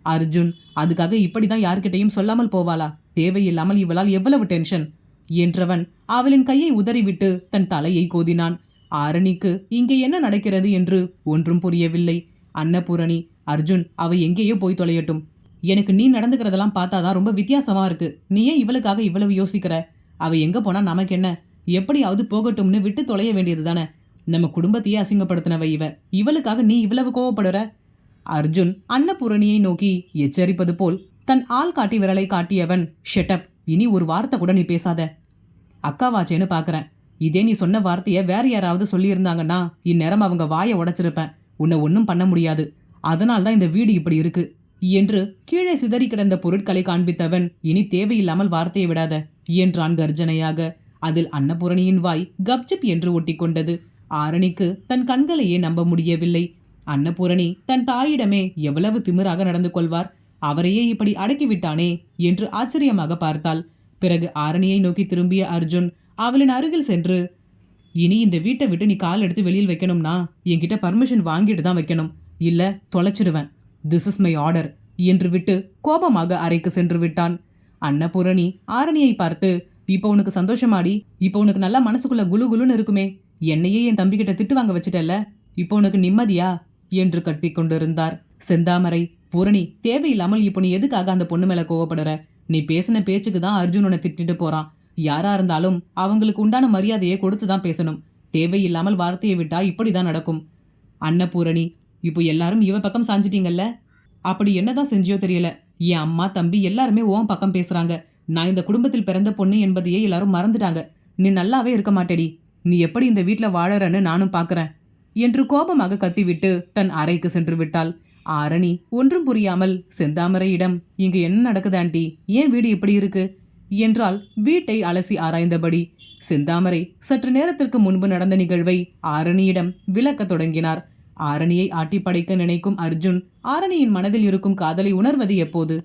அர்ஜுன், அதுக்காக இப்படிதான் யார்கிட்டையும் சொல்லாமல் போவாளா? தேவையில்லாமல் இவளால் எவ்வளவு டென்ஷன் என்றவன் அவளின் கையை உதறிவிட்டு தன் தலையை கோதினான். ஆரணிக்கு இங்கே என்ன நடக்கிறது என்று ஒன்றும் புரியவில்லை. அன்னபூரணி, அர்ஜுன், அவ எங்கேயோ போய் தொலையட்டும். எனக்கு நீ நடந்துக்கிறதெல்லாம் பார்த்தாதான் ரொம்ப வித்தியாசமா இருக்கு. நீ ஏன் இவளுக்காக இவ்வளவு யோசிக்கிற? அவ எங்க போனா நமக்கு என்ன? எப்படியாவது போகட்டும்னு விட்டு தொலைய வேண்டியது தானே. நம்ம குடும்பத்தையே அசிங்கப்படுத்தினவ இவ, இவளுக்காக நீ இவ்வளவு கோவப்படுற? அர்ஜுன் அன்னபூரணியை நோக்கி எச்சரிப்பது போல் தன் ஆள் காட்டி விரலை காட்டியவன், ஷெட்டப், இனி ஒரு வார்த்தை கூட நீ பேசாத. அக்காவாச்சேன்னு பார்க்குறேன். இதே நீ சொன்ன வார்த்தையை வேற யாராவது சொல்லியிருந்தாங்கன்னா இந்நேரம் அவங்க வாயை உடைச்சிருப்பேன். உன்னை ஒன்றும் பண்ண முடியாது. அதனால்தான் இந்த வீடு இப்படி இருக்கு என்று கீழே சிதறி கிடந்த பொருட்களை காண்பித்தவன், இனி தேவையில்லாமல் வார்த்தையை விடாத என்றான் கர்ஜனையாக. அதில் அன்னபூரணியின் வாய் கப்சிப் என்று ஒட்டி கொண்டது. ஆரணிக்கு தன் கண்களையே நம்ப முடியவில்லை. அன்னபூரணி தன் தாயிடமே எவ்வளவு திமிராக நடந்து கொள்வார், அவரையே இப்படி அடக்கிவிட்டானே என்று ஆச்சரியமாக பார்த்தாள். பிறகு ஆரணியை நோக்கி திரும்பிய அர்ஜுன் அவளின் அருகில் சென்று, இனி இந்த வீட்டை விட்டு நீ கால் எடுத்து வெளியில் வைக்கணும்னா என்கிட்ட பர்மிஷன் வாங்கிட்டு தான் வைக்கணும், இல்ல தொலைச்சிடுவேன். திஸ் இஸ் மை ஆர்டர் என்று விட்டு கோபமாக அறைக்கு சென்று விட்டான். அன்னபூரணி ஆரணியை பார்த்து, இப்போ உனக்கு சந்தோஷமாடி? இப்போ உனக்கு நல்லா மனசுக்குள்ள குலு குலுன்னு இருக்குமே. என்னையே என் தம்பிக்கிட்ட திட்டு வாங்க வச்சுட்டல்ல, இப்போ உனக்கு நிம்மதியா என்று கட்டி கொண்டிருந்தார். செந்தாமரை, பூரணி, தேவையில்லாமல் இப்போ நீ எதுக்காக அந்த பொண்ணு மேல கோவப்படுற? நீ பேசின பேச்சுக்கு தான் அர்ஜுன் உன்னை திட்டிட்டு போறான். யாரா இருந்தாலும் அவங்களுக்கு உண்டான மரியாதையை கொடுத்து தான் பேசணும். தேவையில்லாமல் வார்த்தையை விட்டா இப்படிதான் நடக்கும். அன்னபூரணி, இப்போ எல்லாரும் இவ பக்கம் சாஞ்சிட்டீங்கல்ல? அப்படி என்னதான் செஞ்சியோ தெரியல, என் அம்மா தம்பி எல்லாருமே உன் பக்கம் பேசுறாங்க. நான் இந்த குடும்பத்தில் பிறந்த பொண்ணு என்பதையே எல்லாரும் மறந்துட்டாங்க. நீ நல்லாவே இருக்க மாட்டேடி. நீ எப்படி இந்த வீட்டில் வாழறன்னு நானும் பார்க்குறேன் என்று கோபமாக கத்திவிட்டு தன் அறைக்கு சென்று விட்டாள். ஆரணி ஒன்றும் புரியாமல் செந்தாமரையிடம், இங்கு என்ன நடக்குது ஆண்டி? ஏன் வீடு இப்படி இருக்கு என்றால் வீட்டை அலசி ஆராய்ந்தபடி. செந்தாமரை சற்று நேரத்திற்கு முன்பு நடந்த நிகழ்வை ஆரணியிடம் விளக்கத் தொடங்கினார். ஆரணியை ஆட்டி படைக்க நினைக்கும் அர்ஜுன் ஆரணியின் மனதில் இருக்கும் காதலை உணர்வது எப்போது?